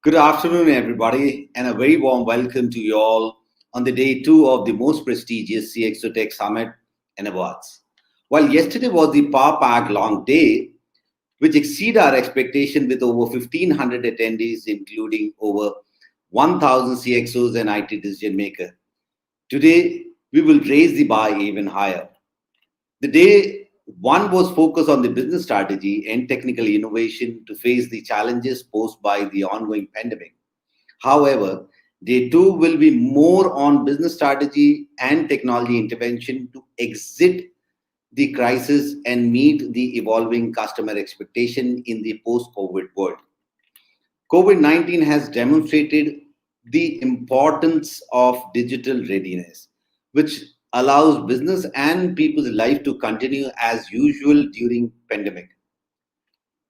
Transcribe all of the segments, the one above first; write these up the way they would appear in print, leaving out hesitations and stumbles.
Good afternoon, everybody, and a very warm welcome to you all on the day two of the most prestigious CXO Tech Summit and Awards. While yesterday was the power-packed long day, which exceeded our expectation with over 1,500 attendees, including over 1,000 CXOs and IT decision makers. Today, we will raise the bar even higher. The day one was focused on the business strategy and technical innovation to face the challenges posed by the ongoing pandemic. However, day two will be more on business strategy and technology intervention to exit the crisis and meet the evolving customer expectation in the post-COVID world. COVID-19 has demonstrated the importance of digital readiness, which allows business and people's life to continue as usual during pandemic.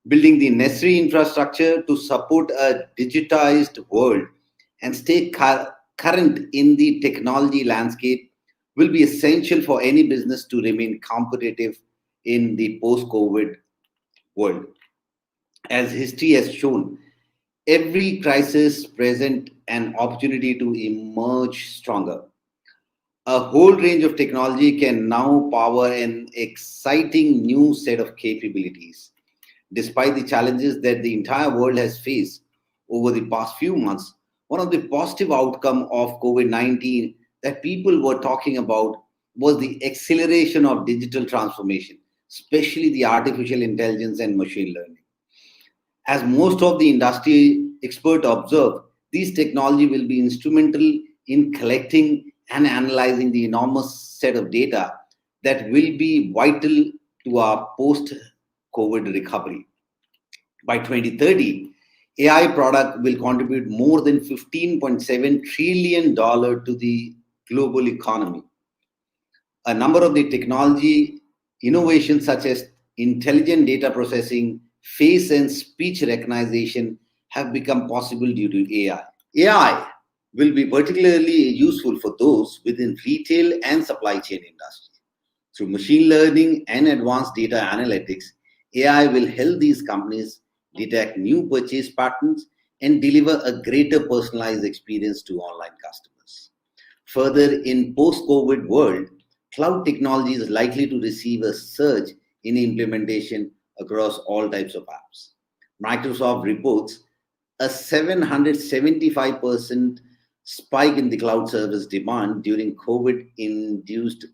Building the necessary infrastructure to support a digitized world and stay current in the technology landscape will be essential for any business to remain competitive in the post-COVID world. As history has shown, every crisis presents an opportunity to emerge stronger. A whole range of technology can now power an exciting new set of capabilities. Despite the challenges that the entire world has faced over the past few months, one of the positive outcomes of COVID-19 that people were talking about was the acceleration of digital transformation, especially the artificial intelligence and machine learning. As most of the industry experts observe, these technology will be instrumental in collecting and analyzing the enormous set of data that will be vital to our post-COVID recovery. By 2030, AI product will contribute more than $15.7 trillion to the global economy. A number of the technology innovations such as intelligent data processing, face and speech recognition have become possible due to AI. AI will be particularly useful for those within retail and supply chain industry. Through machine learning and advanced data analytics, AI will help these companies detect new purchase patterns and deliver a greater personalized experience to online customers. Further, in post-COVID world, cloud technology is likely to receive a surge in implementation across all types of apps. Microsoft reports a 775% spike in the cloud service demand during COVID-induced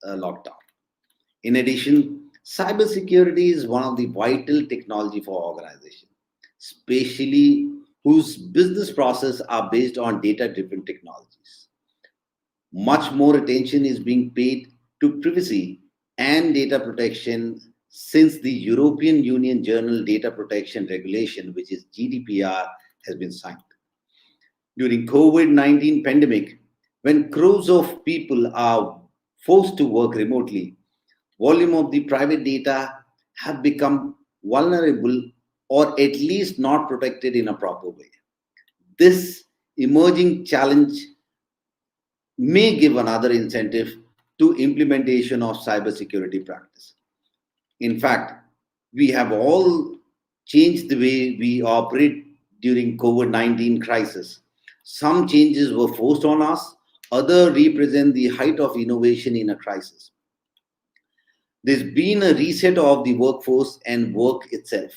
lockdown. In addition, cybersecurity is one of the vital technology for organizations, especially whose business processes are based on data-driven technologies. Much more attention is being paid to privacy and data protection since the European Union General Data Protection Regulation, which is GDPR, has been signed. During COVID-19 pandemic, when crores of people are forced to work remotely, volume of the private data have become vulnerable or at least not protected in a proper way. This emerging challenge may give another incentive to implementation of cybersecurity practice. In fact, we have all changed the way we operate during COVID-19 crisis. Some changes were forced on us, others represent the height of innovation in a crisis. There's been a reset of the workforce and work itself,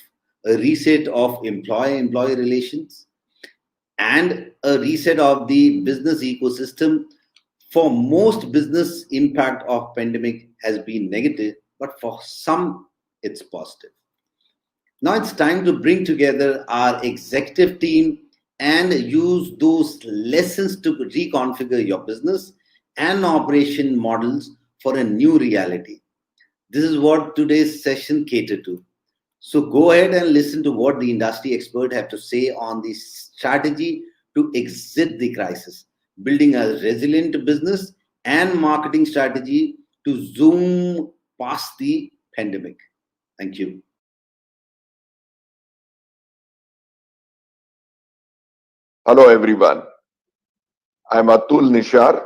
a reset of employer-employee relations, and a reset of the business ecosystem. For most business, impact of pandemic has been negative, but for some, it's positive. Now it's time to bring together our executive team and use those lessons to reconfigure your business and operation models for a new reality. This is what today's session catered to. So go ahead and listen to what the industry experts have to say on the strategy to exit the crisis, building a resilient business and marketing strategy to zoom past the pandemic. Thank you. Hello everyone. I'm Atul Nishar,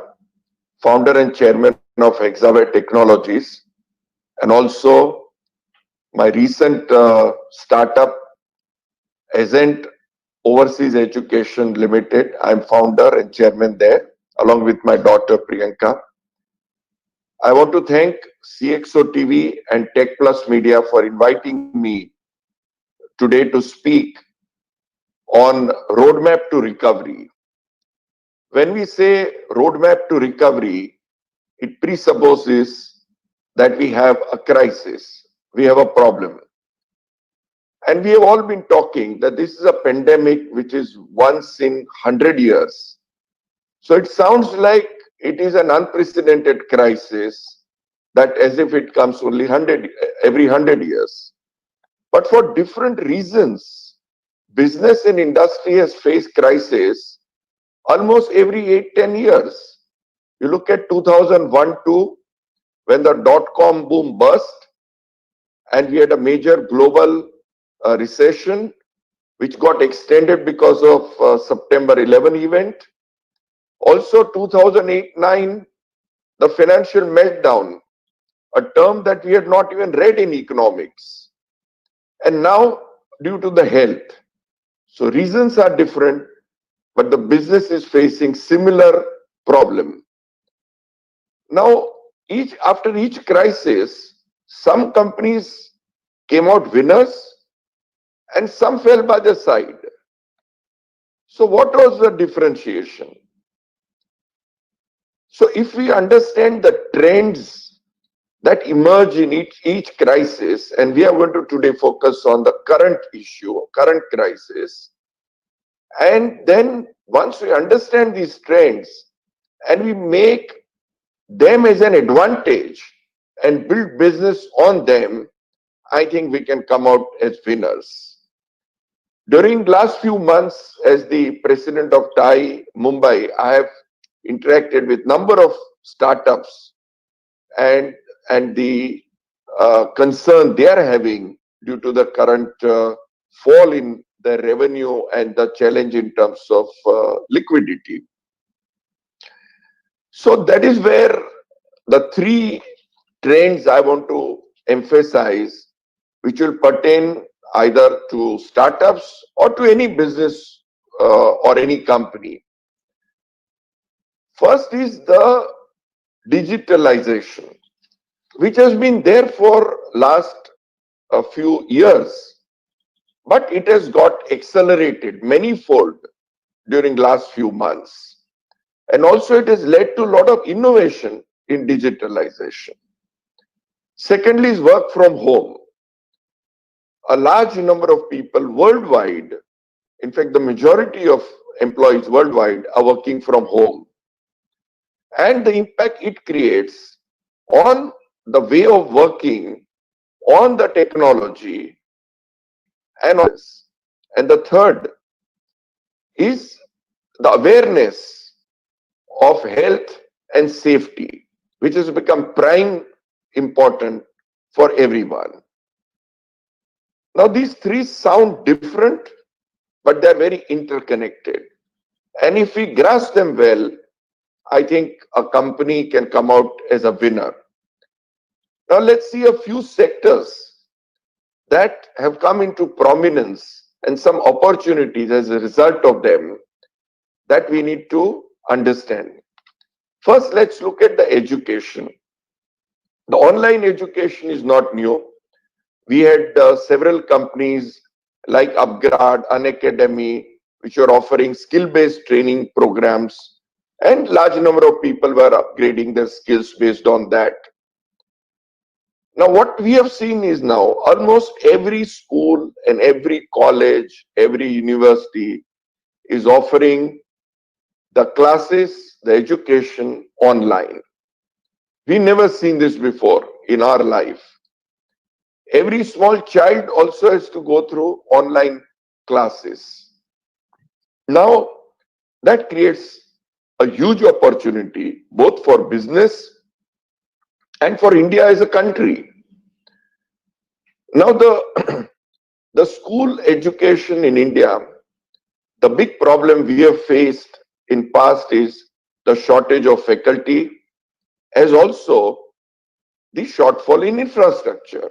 founder and chairman of Hexaware Technologies, and also my recent startup Ascent Overseas Education Limited. I'm founder and chairman there, along with my daughter Priyanka. I want to thank CXO TV and Techplus Media for inviting me today to speak on roadmap to recovery. When we say roadmap to recovery, it presupposes that we have a crisis, we have a problem. And we have all been talking that this is a pandemic which is once in 100 years. So it sounds like it is an unprecedented crisis, that as if it comes only every 100 years. But for different reasons, business and industry has faced crisis almost every 8-10 years. You look at 2001-2, when the dot-com boom burst and we had a major global recession which got extended because of September 11 event. Also 2008-9, the financial meltdown, a term that we had not even read in economics. And now due to the health. So reasons are different, but the business is facing similar problem. Now, after each crisis, some companies came out winners and some fell by the side. So what was the differentiation? So if we understand the trends that emerge in each crisis, and we are going to today focus on the current issue, current crisis, and then once we understand these trends and we make them as an advantage and build business on them, I think we can come out as winners. During last few months, as the president of TAI Mumbai, I have interacted with number of startups and the concern they are having due to the current fall in their revenue and the challenge in terms of liquidity. So that is where the three trends I want to emphasize, which will pertain either to startups or to any business or any company. First is the digitalization, which has been there for last a few years, but it has got accelerated manyfold during last few months. And also it has led to a lot of innovation in digitalization. Secondly is work from home. A large number of people worldwide, in fact, the majority of employees worldwide are working from home. And the impact it creates on the way of working, on the technology, and on this. And the third is the awareness of health and safety, which has become prime important for everyone. Now, these three sound different, but they're very interconnected. And if we grasp them well, I think a company can come out as a winner. Now, let's see a few sectors that have come into prominence and some opportunities as a result of them that we need to understand. First, let's look at the education. The online education is not new. We had several companies like Upgrad, Unacademy, which are offering skill-based training programs, and large number of people were upgrading their skills based on that. Now, what we have seen is now almost every school and every college, every university is offering the classes, the education online. We never seen this before in our life. Every small child also has to go through online classes. Now, that creates a huge opportunity both for business and for India as a country. Now, the school education in India, the big problem we have faced in past is the shortage of faculty, as also the shortfall in infrastructure.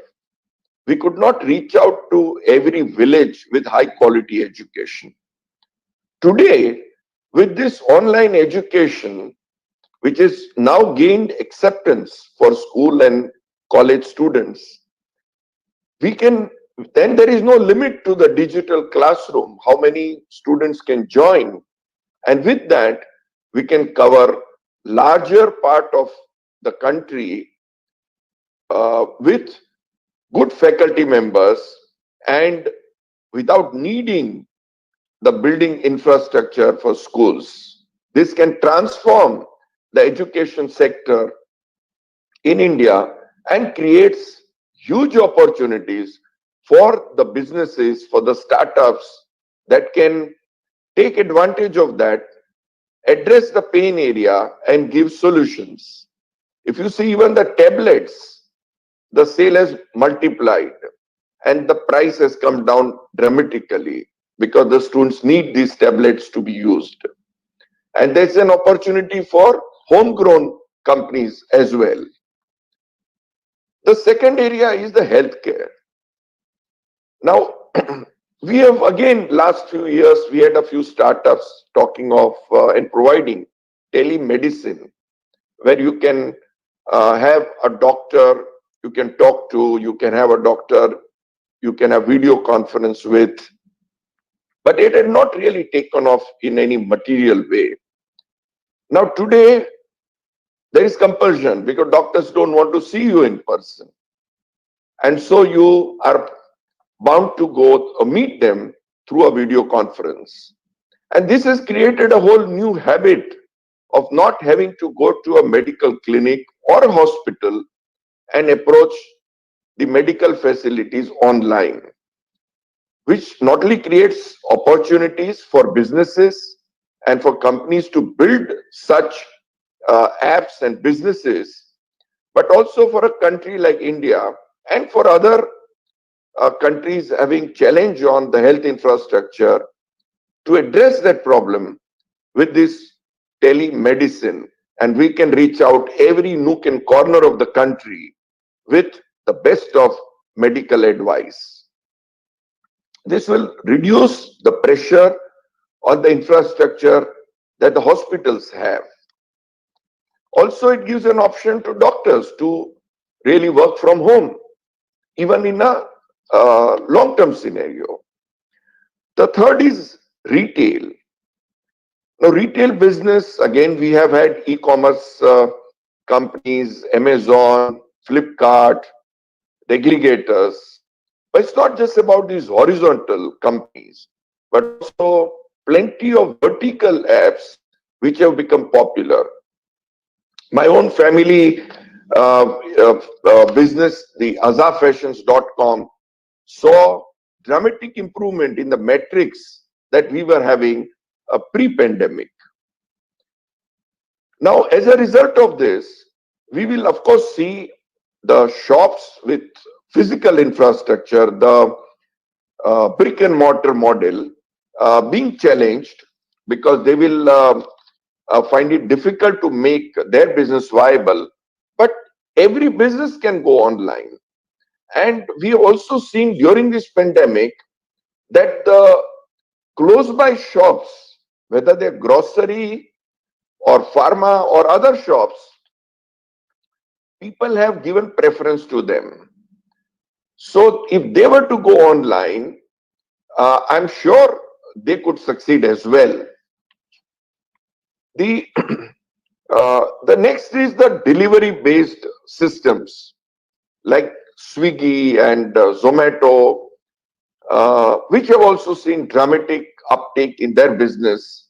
We could not reach out to every village with high quality education. Today, with this online education, which is now gained acceptance for school and college students, we can, then there is no limit to the digital classroom, how many students can join. And with that, we can cover larger part of the country with good faculty members and without needing the building infrastructure for schools. This can transform the education sector in India and creates huge opportunities for the businesses, for the startups that can take advantage of that, address the pain area and give solutions. If you see even the tablets, the sale has multiplied and the price has come down dramatically because the students need these tablets to be used. And there's an opportunity for homegrown companies as well. The second area is the healthcare. Now, we have again, last few years, we had a few startups talking of and providing telemedicine, where you can have a doctor you can talk to, you can have a doctor you can have video conference with, but it had not really taken off in any material way. Now today, there is compulsion because doctors don't want to see you in person. And so you are bound to go meet them through a video conference. And this has created a whole new habit of not having to go to a medical clinic or a hospital and approach the medical facilities online, which not only creates opportunities for businesses and for companies to build such apps and businesses, but also for a country like India and for other countries having challenge on the health infrastructure to address that problem with this telemedicine. And we can reach out every nook and corner of the country with the best of medical advice. This will reduce the pressure on the infrastructure that the hospitals have. Also, it gives an option to doctors to really work from home, even in a long-term scenario. The third is retail. Now, retail business, again, we have had e-commerce companies, Amazon, Flipkart, the aggregators. But it's not just about these horizontal companies, but also plenty of vertical apps which have become popular. My own family business, the azafashions.com, saw dramatic improvement in the metrics that we were having pre-pandemic. Now, as a result of this, we will of course see the shops with physical infrastructure, the brick and mortar model being challenged because they will find it difficult to make their business viable. But every business can go online. And we have also seen during this pandemic that the close by shops, whether they're grocery or pharma or other shops, people have given preference to them. So if they were to go online, I'm sure they could succeed as well. The next is the delivery-based systems like Swiggy and Zomato, which have also seen dramatic uptake in their business.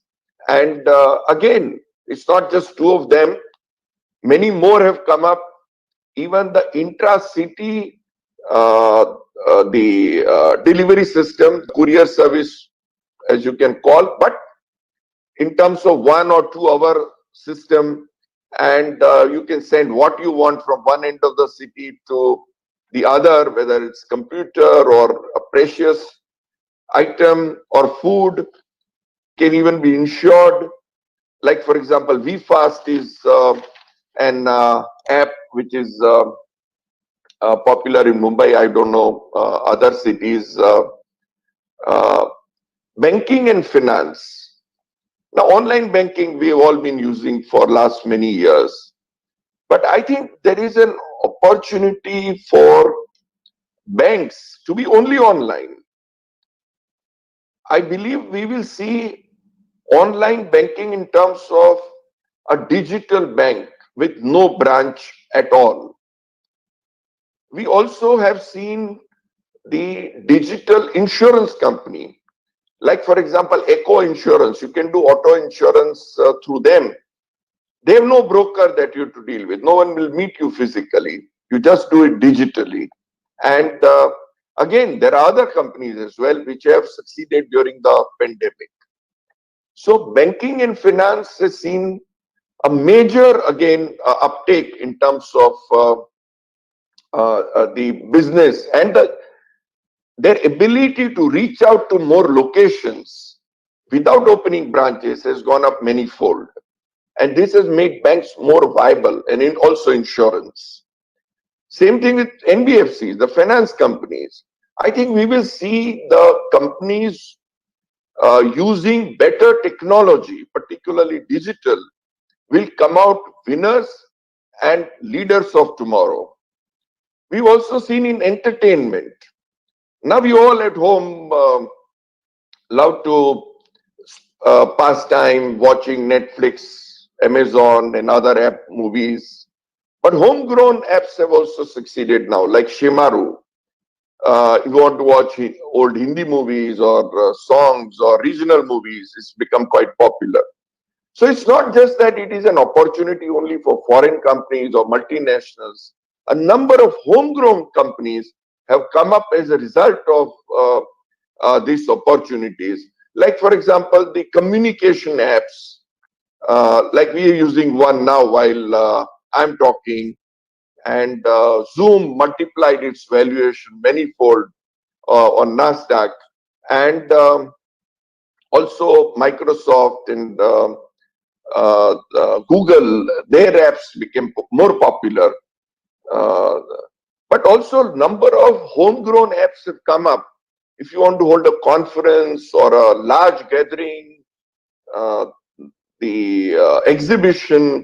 And again, it's not just two of them. Many more have come up. Even the intra-city, delivery system, courier service, as you can call, but in terms of 1 or 2 hour system, and you can send what you want from one end of the city to the other, whether it's computer or a precious item or food, can even be insured. Like for example, VFast is an app which is popular in Mumbai. I don't know other cities. Banking and finance. Now, online banking we have all been using for last many years, but I think there is an opportunity for banks to be only online. I believe we will see online banking in terms of a digital bank with no branch at all. We also have seen the digital insurance company, like for example, Echo Insurance. You can do auto insurance through them. They have no broker that you have to deal with. No one will meet you physically. You just do it digitally. And again, there are other companies as well which have succeeded during the pandemic. So banking and finance has seen a major, again, uptake in terms of the business and their ability to reach out to more locations without opening branches has gone up many-fold. And this has made banks more viable and also insurance. Same thing with NBFCs, the finance companies. I think we will see the companies using better technology, particularly digital, will come out winners and leaders of tomorrow. We've also seen in entertainment. Now we all at home love to pass time watching Netflix, Amazon, and other app movies. But homegrown apps have also succeeded now, like Shimaru. If you want to watch old Hindi movies or songs or regional movies, it's become quite popular. So it's not just that it is an opportunity only for foreign companies or multinationals. A number of homegrown companies have come up as a result of these opportunities. Like, for example, the communication apps, like we are using one now while I'm talking, and Zoom multiplied its valuation manyfold on NASDAQ, and also Microsoft and Google, their apps became more popular. But also number of homegrown apps have come up. If you want to hold a conference or a large gathering, the exhibition,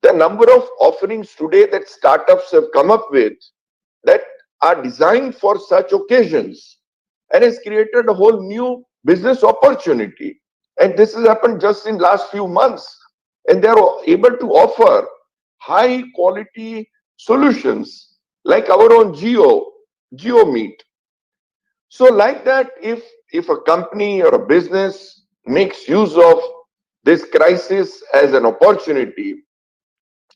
the number of offerings today that startups have come up with that are designed for such occasions and has created a whole new business opportunity. And this has happened just in last few months. And they are able to offer high quality solutions like our own GeoMeet. So like that, if a company or a business makes use of this crisis as an opportunity,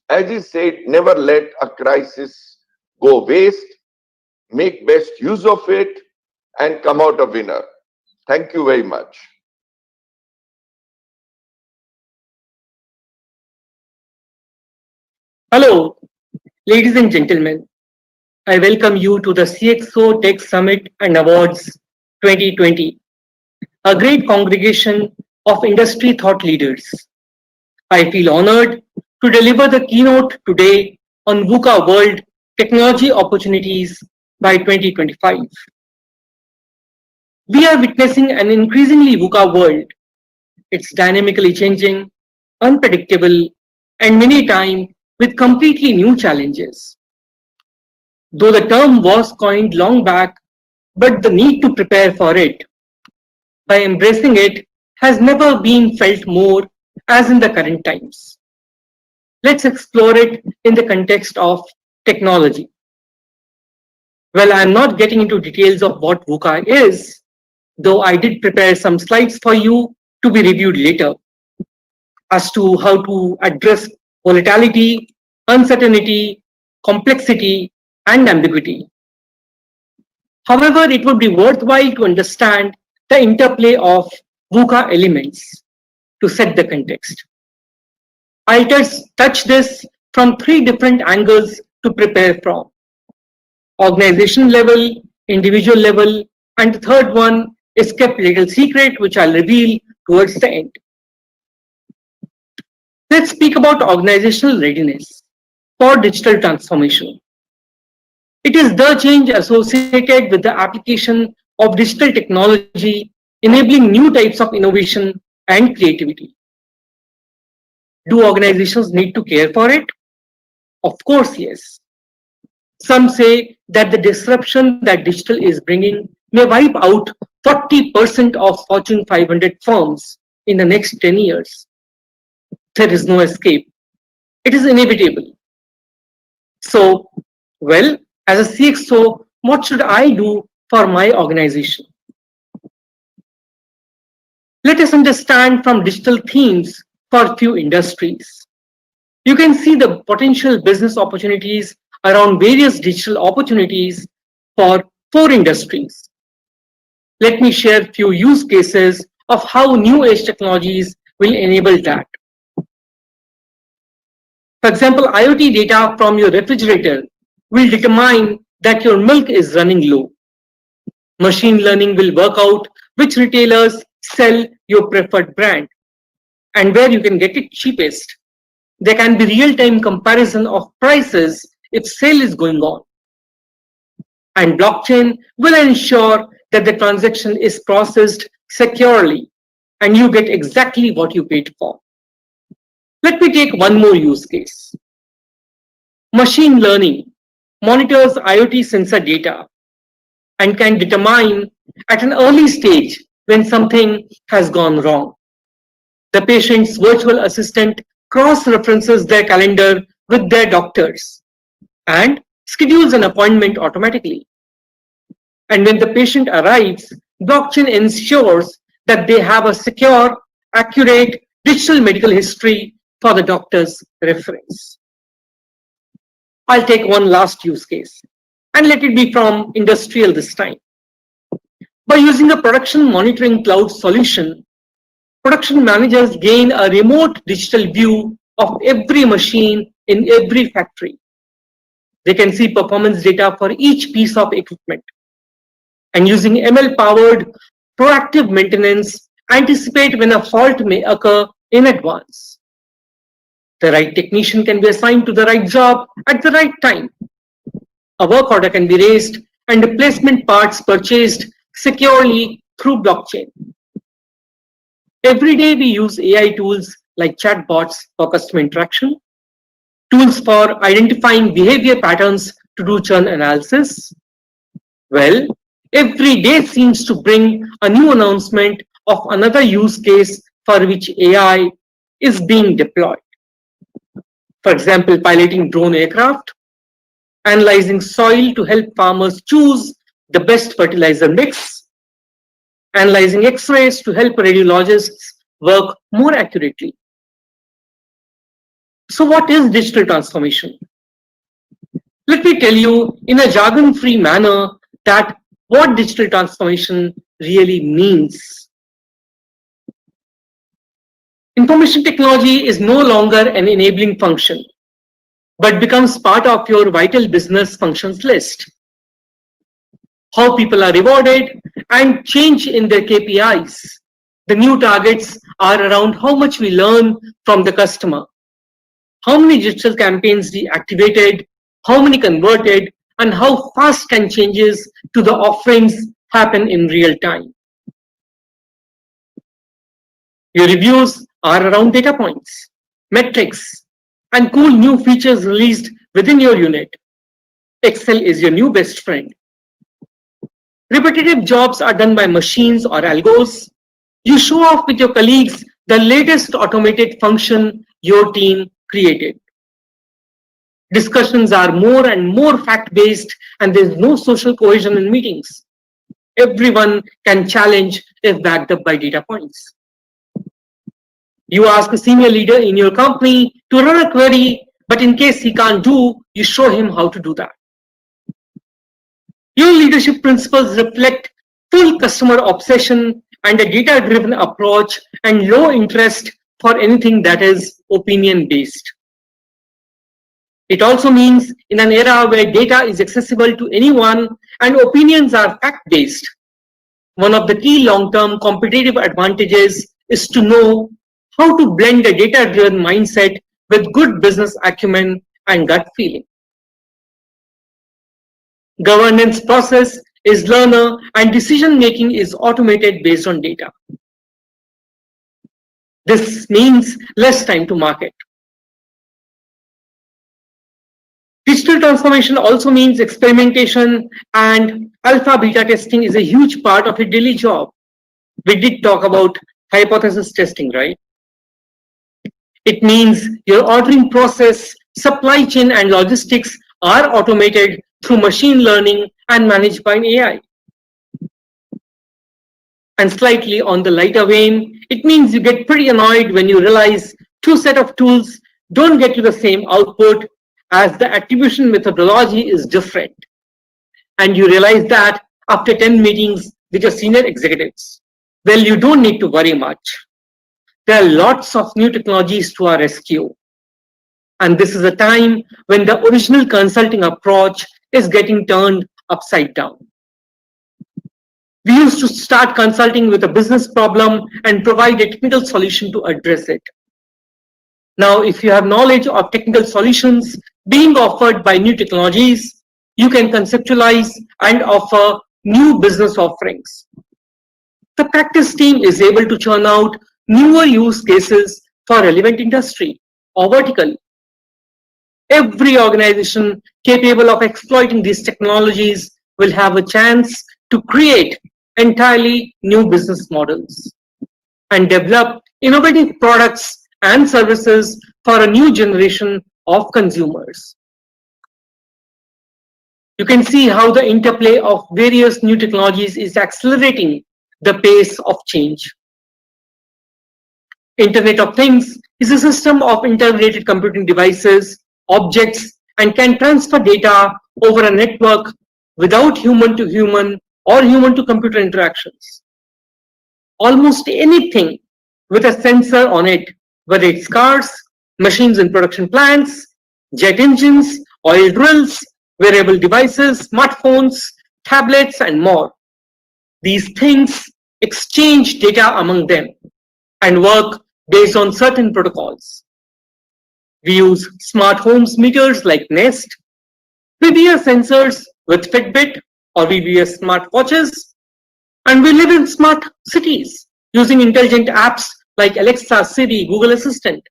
as he said, never let a crisis go waste, make best use of it, and come out a winner. Thank you very much. Hello, ladies and gentlemen. I welcome you to the CXO Tech Summit and Awards 2020, a great congregation of industry thought leaders. I feel honored to deliver the keynote today on VUCA World Technology Opportunities by 2025. We are witnessing an increasingly VUCA world. It's dynamically changing, unpredictable, and many times with completely new challenges. Though the term was coined long back, but the need to prepare for it by embracing it has never been felt more as in the current times. Let's explore it in the context of technology. Well, I'm not getting into details of what VUCA is, though I did prepare some slides for you to be reviewed later as to how to address volatility, uncertainty, complexity, and ambiguity. However, it would be worthwhile to understand the interplay of VUCA elements to set the context. I'll touch this from three different angles to prepare from: organization level, individual level, and the third one is kept little secret, which I'll reveal towards the end. Let's speak about organizational readiness for digital transformation. It is the change associated with the application of digital technology, enabling new types of innovation and creativity. Do organizations need to care for it? Of course, yes. Some say that the disruption that digital is bringing may wipe out 40% of Fortune 500 firms in the next 10 years. There is no escape. It is inevitable. So, well, as a CXO, what should I do for my organization? Let us understand from digital themes for a few industries. You can see the potential business opportunities around various digital opportunities for 4 industries. Let me share a few use cases of how new age technologies will enable that. For example, IoT data from your refrigerator will determine that your milk is running low. Machine learning will work out which retailers sell your preferred brand and where you can get it cheapest. There can be real-time comparison of prices if sale is going on. And blockchain will ensure that the transaction is processed securely and you get exactly what you paid for. Let me take one more use case. Machine learning monitors IoT sensor data and can determine at an early stage when something has gone wrong. The patient's virtual assistant cross-references their calendar with their doctors and schedules an appointment automatically. And when the patient arrives, blockchain ensures that they have a secure, accurate digital medical history for the doctor's reference. I'll take one last use case and let it be from industrial this time. By using a production monitoring cloud solution, production managers gain a remote digital view of every machine in every factory. They can see performance data for each piece of equipment. And using ML-powered proactive maintenance, anticipate when a fault may occur in advance. The right technician can be assigned to the right job at the right time. A work order can be raised and replacement parts purchased securely through blockchain. Every day we use AI tools like chatbots for customer interaction, tools for identifying behavior patterns to do churn analysis. Well, every day seems to bring a new announcement of another use case for which AI is being deployed. For example, piloting drone aircraft, analyzing soil to help farmers choose the best fertilizer mix, analyzing X-rays to help radiologists work more accurately. So what is digital transformation? Let me tell you in a jargon-free manner that what digital transformation really means. Information technology is no longer an enabling function, but becomes part of your vital business functions list. How people are rewarded and change in their KPIs. The new targets are around how much we learn from the customer, how many digital campaigns we activated, how many converted, and how fast can changes to the offerings happen in real time. Your reviews are around data points, metrics, and cool new features released within your unit. Excel is your new best friend. Repetitive jobs are done by machines or algos. You show off with your colleagues the latest automated function your team created. Discussions are more and more fact-based and there's no social cohesion in meetings. Everyone can challenge if backed up by data points. You ask a senior leader in your company to run a query, but in case he can't do, you show him how to do that. Your leadership principles reflect full customer obsession and a data-driven approach and low interest for anything that is opinion-based. It also means in an era where data is accessible to anyone and opinions are fact-based, one of the key long-term competitive advantages is to know how to blend a data-driven mindset with good business acumen and gut feeling. Governance process is learner and decision-making is automated based on data. This means less time to market. Digital transformation also means experimentation, and alpha beta testing is a huge part of a daily job. We did talk about hypothesis testing, right? It means your ordering process, supply chain, and logistics are automated through machine learning and managed by AI. And slightly on the lighter vein, it means you get pretty annoyed when you realize two sets of tools don't get you the same output as the attribution methodology is different. And you realize that after 10 meetings with your senior executives. Well, you don't need to worry much. There are lots of new technologies to our rescue. And this is a time when the original consulting approach is getting turned upside down. We used to start consulting with a business problem and provide a technical solution to address it. Now, if you have knowledge of technical solutions being offered by new technologies, you can conceptualize and offer new business offerings. The practice team is able to churn out newer use cases for relevant industry or vertical. Every organization capable of exploiting these technologies will have a chance to create entirely new business models and develop innovative products and services for a new generation of consumers. You can see how the interplay of various new technologies is accelerating the pace of change. Internet of Things is a system of integrated computing devices, objects, and can transfer data over a network without human to human or human to computer interactions. Almost anything with a sensor on it, whether it's cars, machines in production plants, jet engines, oil drills, wearable devices, smartphones, tablets, and more. These things exchange data among them and work based on certain protocols. We use smart homes meters like Nest. We wear sensors with Fitbit, or we wear smart watches. And we live in smart cities using intelligent apps like Alexa, Siri, Google Assistant.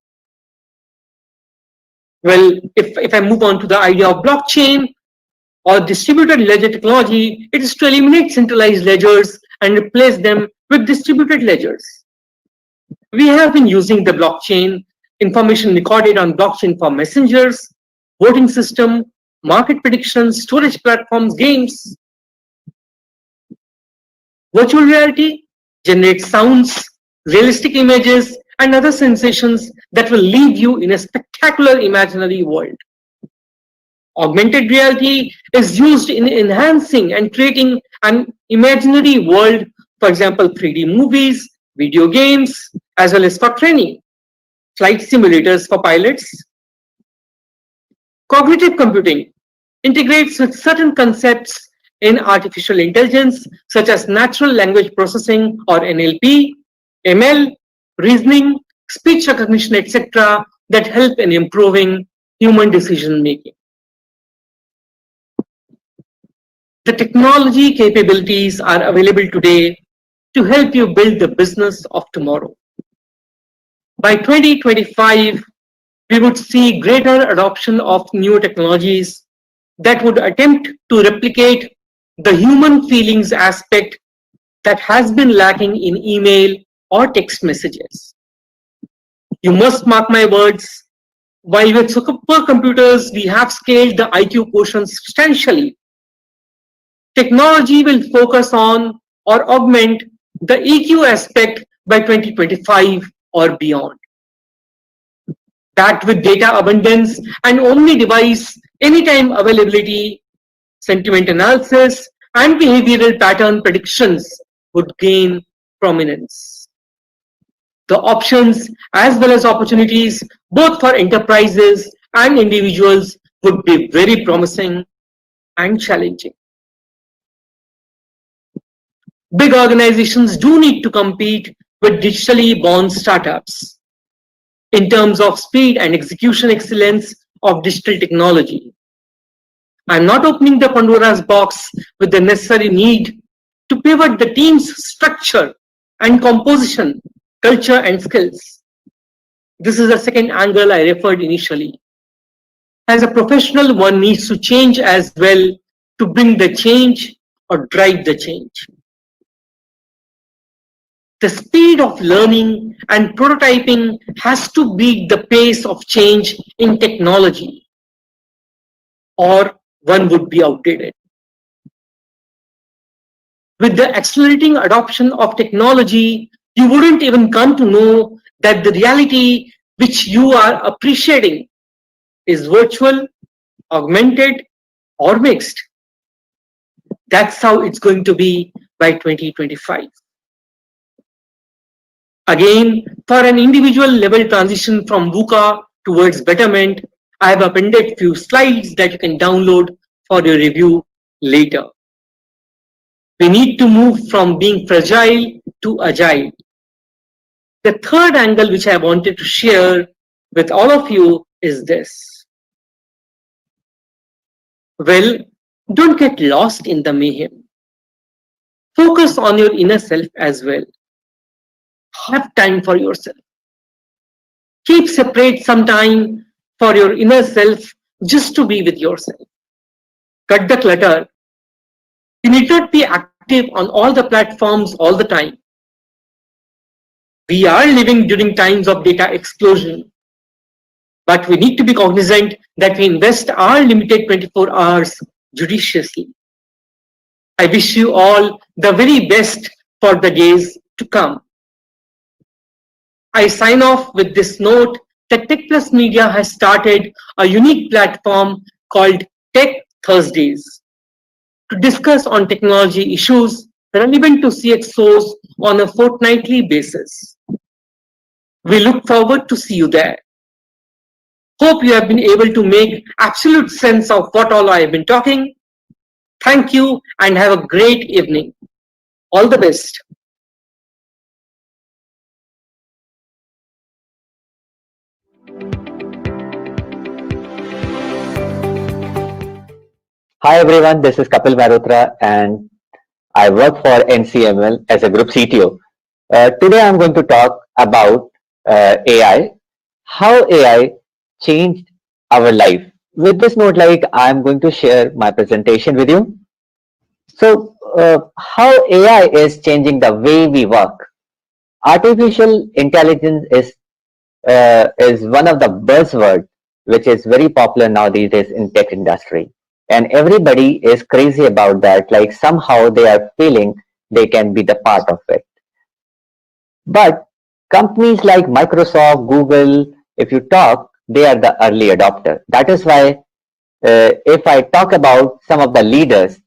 Well, if I move on to the idea of blockchain or distributed ledger technology, it is to eliminate centralized ledgers and replace them with distributed ledgers. We have been using the blockchain, information recorded on blockchain for messengers, voting system, market predictions, storage platforms, games. Virtual reality generates sounds, realistic images, and other sensations that will leave you in a spectacular imaginary world. Augmented reality is used in enhancing and creating an imaginary world, for example, 3D movies, video games, as well as for training, flight simulators for pilots. Cognitive computing integrates with certain concepts in artificial intelligence, such as natural language processing or NLP, ML, reasoning, speech recognition, etc., that help in improving human decision making. The technology capabilities are available today to help you build the business of tomorrow. By 2025, we would see greater adoption of new technologies that would attempt to replicate the human feelings aspect that has been lacking in email or text messages. You must mark my words, while with supercomputers we have scaled the IQ quotient substantially, technology will focus on or augment the EQ aspect by 2025 or beyond. That with data abundance and omni-device, anytime availability, sentiment analysis, and behavioral pattern predictions would gain prominence. The options as well as opportunities, both for enterprises and individuals, would be very promising and challenging. Big organizations do need to compete with digitally born startups in terms of speed and execution excellence of digital technology. I'm not opening the Pandora's box with the necessary need to pivot the team's structure and composition, culture and skills. This is the second angle I referred initially. As a professional, one needs to change as well to bring the change or drive the change. The speed of learning and prototyping has to beat the pace of change in technology, or one would be outdated. With the accelerating adoption of technology, you wouldn't even come to know that the reality which you are appreciating is virtual, augmented, or mixed. That's how it's going to be by 2025. Again, for an individual level transition from VUCA towards betterment, I have appended few slides that you can download for your review later. We need to move from being fragile to agile. The third angle which I wanted to share with all of you is this. Well, don't get lost in the mayhem. Focus on your inner self as well. Have time for yourself. Keep separate some time for your inner self just to be with yourself. Cut the clutter. You need not be active on all the platforms all the time. We are living during times of data explosion, but we need to be cognizant that we invest our limited 24 hours judiciously. I wish you all the very best for the days to come. I sign off with this note that Techplus Media has started a unique platform called Tech Thursdays to discuss on technology issues relevant to CXOs on a fortnightly basis. We look forward to see you there. Hope you have been able to make absolute sense of what all I have been talking. Thank you and have a great evening. All the best. Hi everyone, this is Kapil Marotra and I work for NCML as a group CTO. Today I'm going to talk about AI, how AI changed our life. With this note, I'm going to share my presentation with you. So, how AI is changing the way we work. Artificial intelligence is one of the buzzwords which is very popular now these days in tech industry. And everybody is crazy about that, like somehow they are feeling they can be the part of it. But companies like Microsoft, Google, if you talk, they are the early adopter. That is why if I talk about some of the leaders,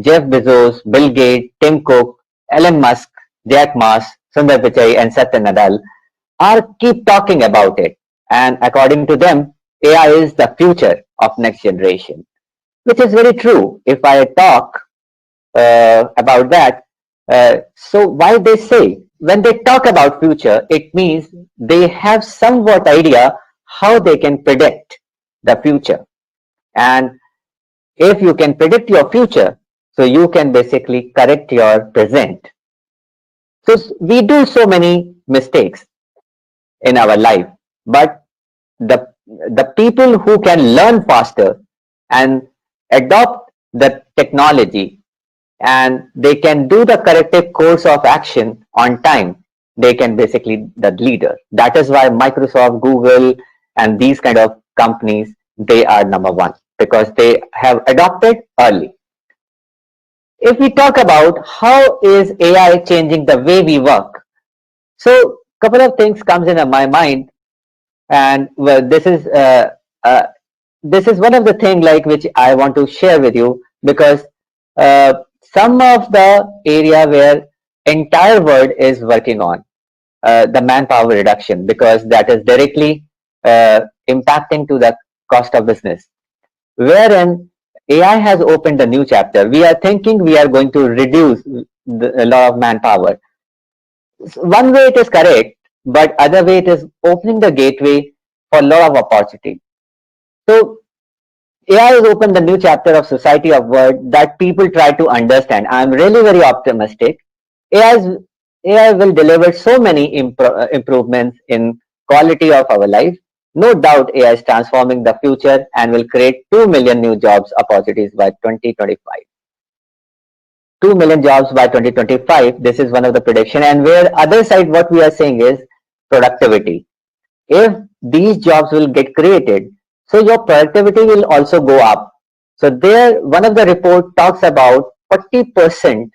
Jeff Bezos, Bill Gates, Tim Cook, Elon Musk, Jack Ma, Sundar Pichai and Satya Nadella are keep talking about it. And according to them, AI is the future of next generation, which is very true. If I talk about that, so why they say when they talk about future, it means they have somewhat idea how they can predict the future. And if you can predict your future, so you can basically correct your present. So we do so many mistakes in our life, but the people who can learn faster and adopt the technology and they can do the corrective course of action on time, they can basically the leader. That is why Microsoft, Google and these kind of companies, they are number one because they have adopted early. If we talk about how is AI changing the way we work, so couple of things comes in my mind, and well, this is one of the things like which I want to share with you because some of the area where entire world is working on the manpower reduction because that is directly impacting to the cost of business, wherein AI has opened a new chapter. We are thinking we are going to reduce a lot of manpower. One way it is correct, but other way it is opening the gateway for a lot of opportunity. So AI has opened the new chapter of society of work that people try to understand. I'm really very optimistic. AI will deliver so many improvements in quality of our life. No doubt AI is transforming the future and will create 2 million new jobs opportunities by 2025. 2 million jobs by 2025. This is one of the prediction. And where other side, what we are saying is productivity. If these jobs will get created, so your productivity will also go up. So there, one of the report talks about 40%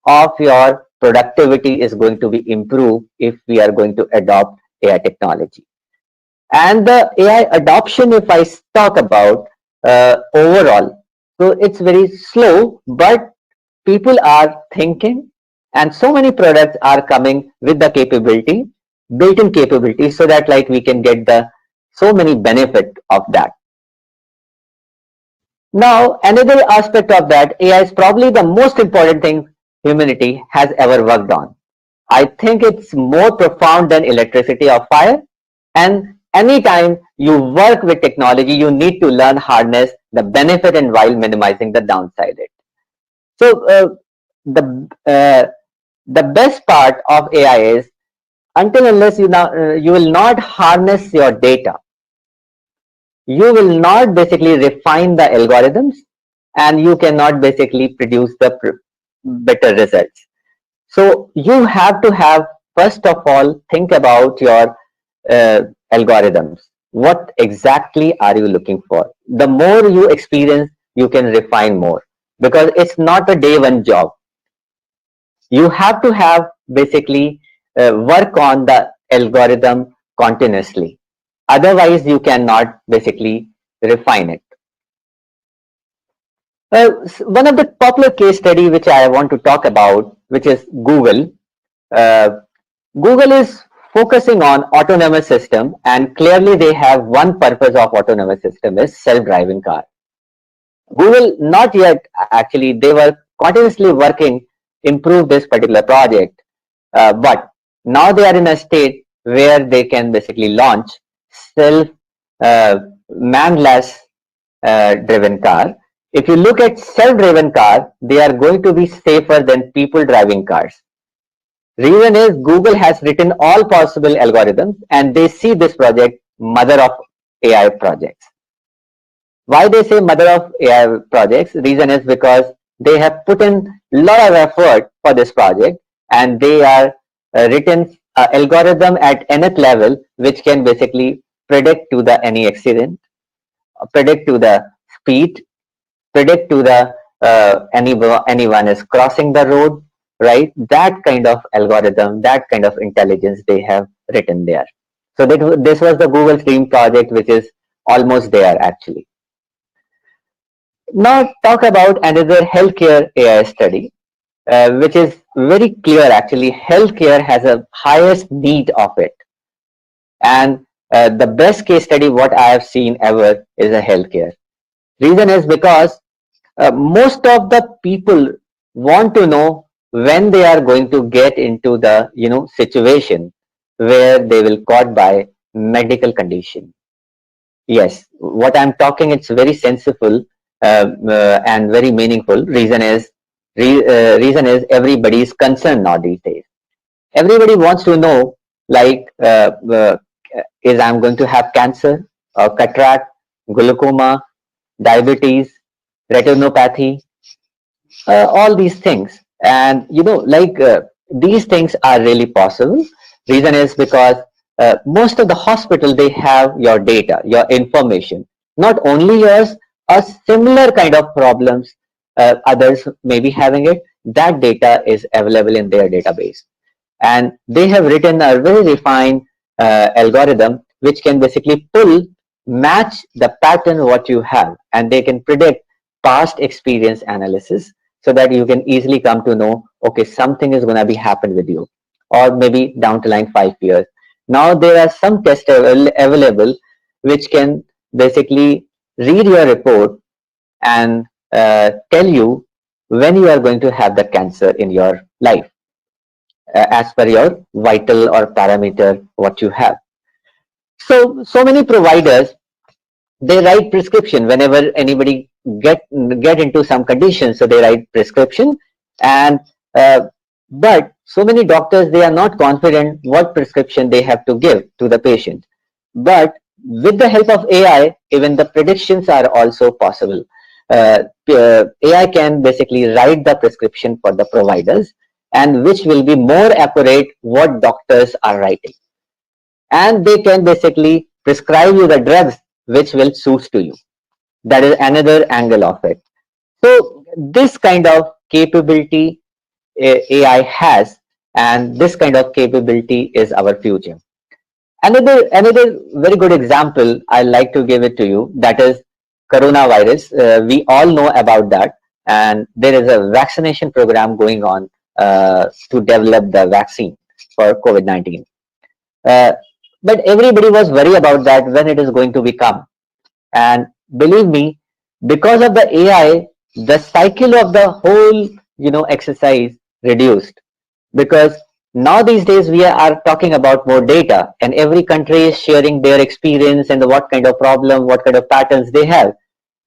of your productivity is going to be improved if we are going to adopt AI technology. And the AI adoption, if I talk about overall, so it's very slow, but people are thinking, and so many products are coming with the capability, built-in capability, so that like we can get the so many benefit of that. Now, another aspect of that, AI is probably the most important thing humanity has ever worked on. I think it's more profound than electricity or fire. And anytime you work with technology, you need to learn harness the benefit and while minimizing the downside. So the best part of AI is until unless you will not harness your data, you will not basically refine the algorithms, and you cannot basically produce the better results. So you have to have, first of all, think about your algorithms. What exactly are you looking for? The more you experience, you can refine more, because it's not a day one job. You have to have basically work on the algorithm continuously. Otherwise, you cannot basically refine it. One of the popular case study which I want to talk about, which is Google. Google is focusing on autonomous system, and clearly they have one purpose of autonomous system is self-driving car. Google not yet, actually they were continuously working improve this particular project, but now they are in a state where they can basically launch self manless driven car. If you look at self-driven car, they are going to be safer than people driving cars. Reason is Google has written all possible algorithms, and they see this project mother of AI projects. Why they say mother of AI projects? Reason is because they have put in a lot of effort for this project, and they are written algorithm at nth level, which can basically predict to the any accident, predict to the speed, predict to the anyone is crossing the road, right? That kind of algorithm, that kind of intelligence they have written there. So this was the Google's dream project, which is almost there actually. Now talk about another healthcare AI study, which is very clear actually. Healthcare has a highest need of it, and the best case study what I have seen ever is a healthcare. Reason is because most of the people want to know when they are going to get into the situation where they will caught by medical condition. Yes, what I'm talking, it's very sensible and very meaningful. Reason is everybody is concerned now these days. Everybody wants to know, like, is I'm going to have cancer or cataract, glaucoma, diabetes, retinopathy, all these things. And these things are really possible. Reason is because most of the hospital, they have your data, your information, not only yours, a similar kind of problems others may be having it. That data is available in their database, and they have written a very refined algorithm which can basically match the pattern what you have, and they can predict past experience analysis, so that you can easily come to know, okay, something is going to be happen with you, or maybe down the line 5 years. Now there are some tests available which can basically read your report and tell you when you are going to have the cancer in your life, as per your vital or parameter what you have. So many providers, they write prescription whenever anybody get into some condition, so they write prescription. And but so many doctors, they are not confident what prescription they have to give to the patient. But with the help of AI, even the predictions are also possible. AI can basically write the prescription for the providers, and which will be more accurate what doctors are writing. And they can basically prescribe you the drugs which will suit to you. That is another angle of it. So this kind of capability AI has, and this kind of capability is our future. Another very good example I like to give it to you, that is coronavirus. We all know about that, and there is a vaccination program going on to develop the vaccine for COVID-19. Uh, but everybody was worried about that when it is going to become. And believe me, because of the AI, the cycle of the whole exercise reduced, because now these days we are talking about more data, and every country is sharing their experience and what kind of problem, what kind of patterns they have.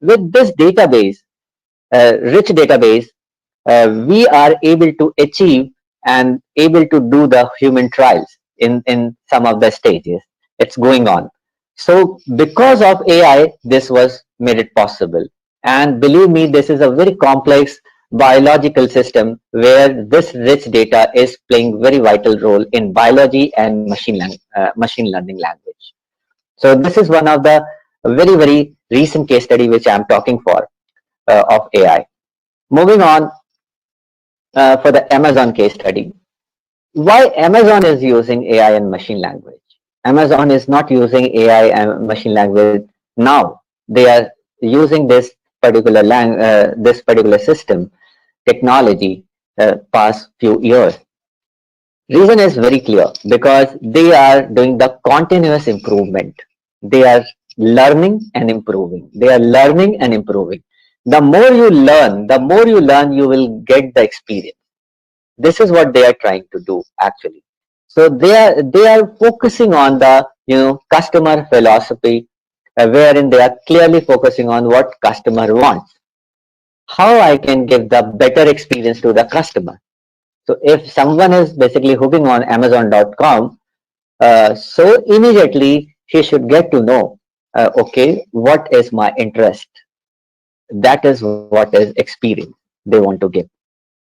With this database, rich database, we are able to achieve and able to do the human trials in some of the stages. It's going on. So because of AI, this was made it possible. And believe me, this is a very complex biological system where this rich data is playing very vital role in biology and machine learning language. So this is one of the very recent case study which I'm talking for of AI. Moving on for the Amazon case study. Why Amazon is using AI and machine language? Amazon is not using AI and machine language now. They are using this particular system technology past few years. Reason is very clear, because they are doing the continuous improvement. They are learning and improving. They are learning and improving. The more you learn, you will get the experience. This is what they are trying to do actually. So they are focusing on the customer philosophy, wherein they are clearly focusing on what customer wants, how I can give the better experience to the customer. So if someone is basically hooking on Amazon.com, so immediately he should get to know, okay, what is my interest? That is what is experience they want to give.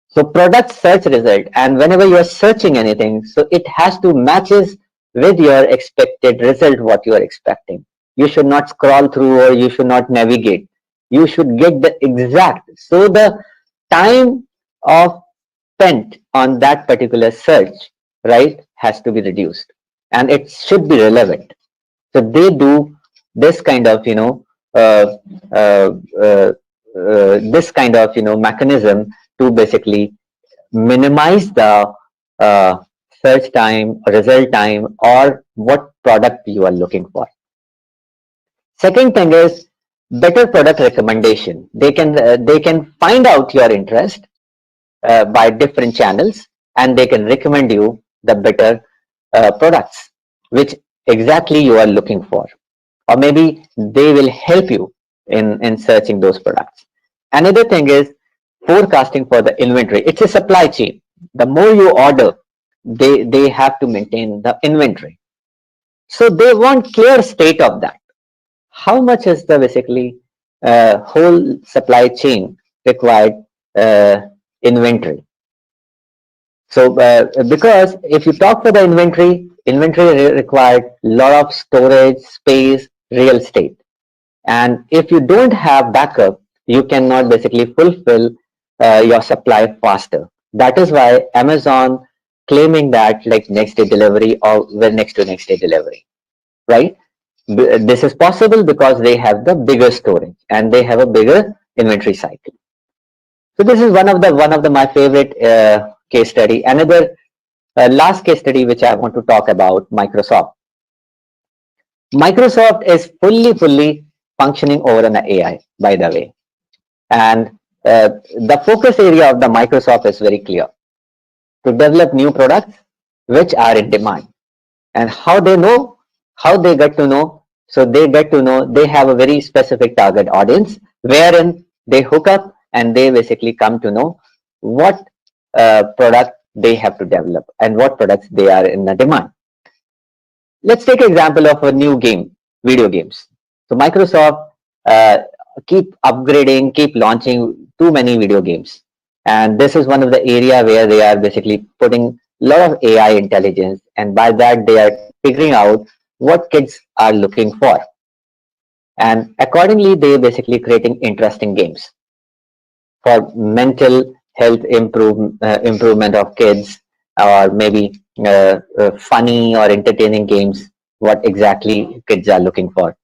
So product search result, and whenever you are searching anything, so it has to matches with your expected result, what you are expecting. You should not scroll through, or you should not navigate. You should get the exact. So the time of spent on that particular search, right, has to be reduced, and it should be relevant. So they do this kind of uh, uh, uh, this kind of mechanism to basically minimize the uh, search time, result time, or what product you are looking for. Second thing is better product recommendation. They can find out your interest by different channels, and they can recommend you the better products which exactly you are looking for, or maybe they will help you in searching those products. Another thing is forecasting for the inventory. It's a supply chain. The more you order, they have to maintain the inventory, so they want clear state of that. How much is the basically whole supply chain required inventory? So because if you talk for the inventory required lot of storage space, real estate, and if you don't have backup, you cannot basically fulfill your supply faster. That is why Amazon claiming that like next day delivery, or next to next day delivery, right? This is possible because they have the bigger storage and they have a bigger inventory cycle. So this is one of the my favorite case study. Another last case study which I want to talk about, Microsoft. Microsoft is fully functioning over an AI, by the way, and the focus area of the Microsoft is very clear: to develop new products which are in demand. And how they get to know? So they get to know they have a very specific target audience, wherein they hook up and they basically come to know what product they have to develop and what products they are in the demand. Let's take an example of a new game, video games. So Microsoft keep upgrading, keep launching too many video games. And this is one of the area where they are basically putting a lot of AI intelligence, and by that they are figuring out what kids are looking for. And accordingly, they basically creating interesting games for mental health improvement of kids, or maybe funny or entertaining games, what exactly kids are looking for.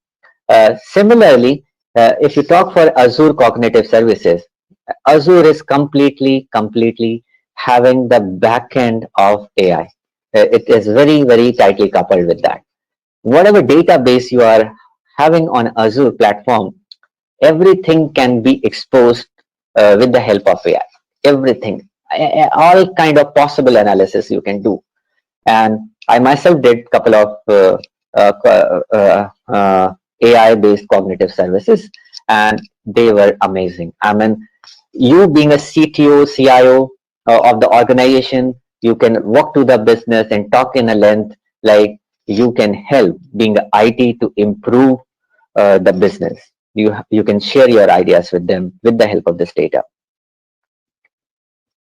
Similarly, if you talk for Azure Cognitive Services, Azure is completely having the back end of AI. It is very tightly coupled with that. Whatever database you are having on Azure platform, everything can be exposed with the help of AI. Everything, all kind of possible analysis you can do. And I myself did couple of AI-based cognitive services, and they were amazing. I mean, you being a CTO, CIO of the organization, you can walk to the business and talk in a length, like you can help being IT to improve the business. You can share your ideas with them with the help of this data.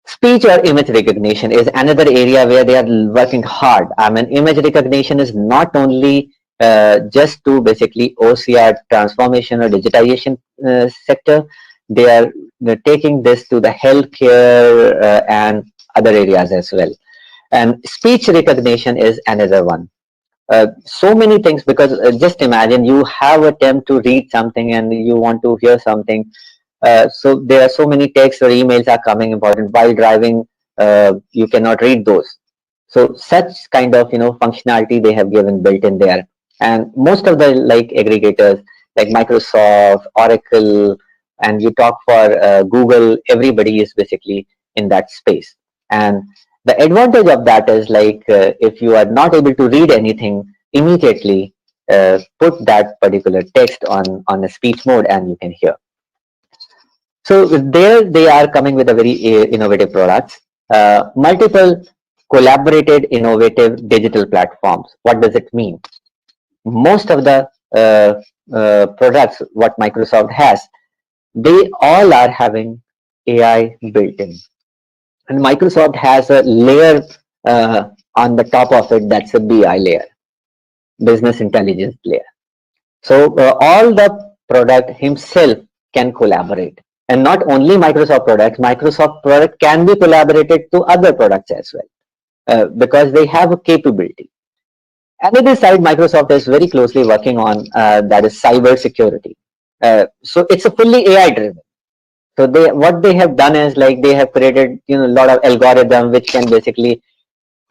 Speech or image recognition is another area where they are working hard. I mean, image recognition is not only just to basically OCR transformation or digitization sector. They're taking this to the healthcare and other areas as well. And speech recognition is another one. So many things, because just imagine you have a attempt to read something and you want to hear something. So there are so many texts or emails are coming important while driving. You cannot read those. So such kind of functionality they have given built in there. And most of the like aggregators like Microsoft, Oracle, and you talk for Google, everybody is basically in that space. And the advantage of that is like if you are not able to read anything immediately, put that particular text on a speech mode and you can hear. So there they are coming with a very innovative products, multiple collaborated innovative digital platforms. What does it mean? Most of the products what Microsoft has, they all are having AI built in. And Microsoft has a layer on the top of it, that's a BI layer, business intelligence layer. So all the product himself can collaborate. And not only Microsoft product can be collaborated to other products as well, because they have a capability. Another side Microsoft is very closely working on, that is cyber security. So it's a fully AI driven. So what they have done is like they have created a lot of algorithm which can basically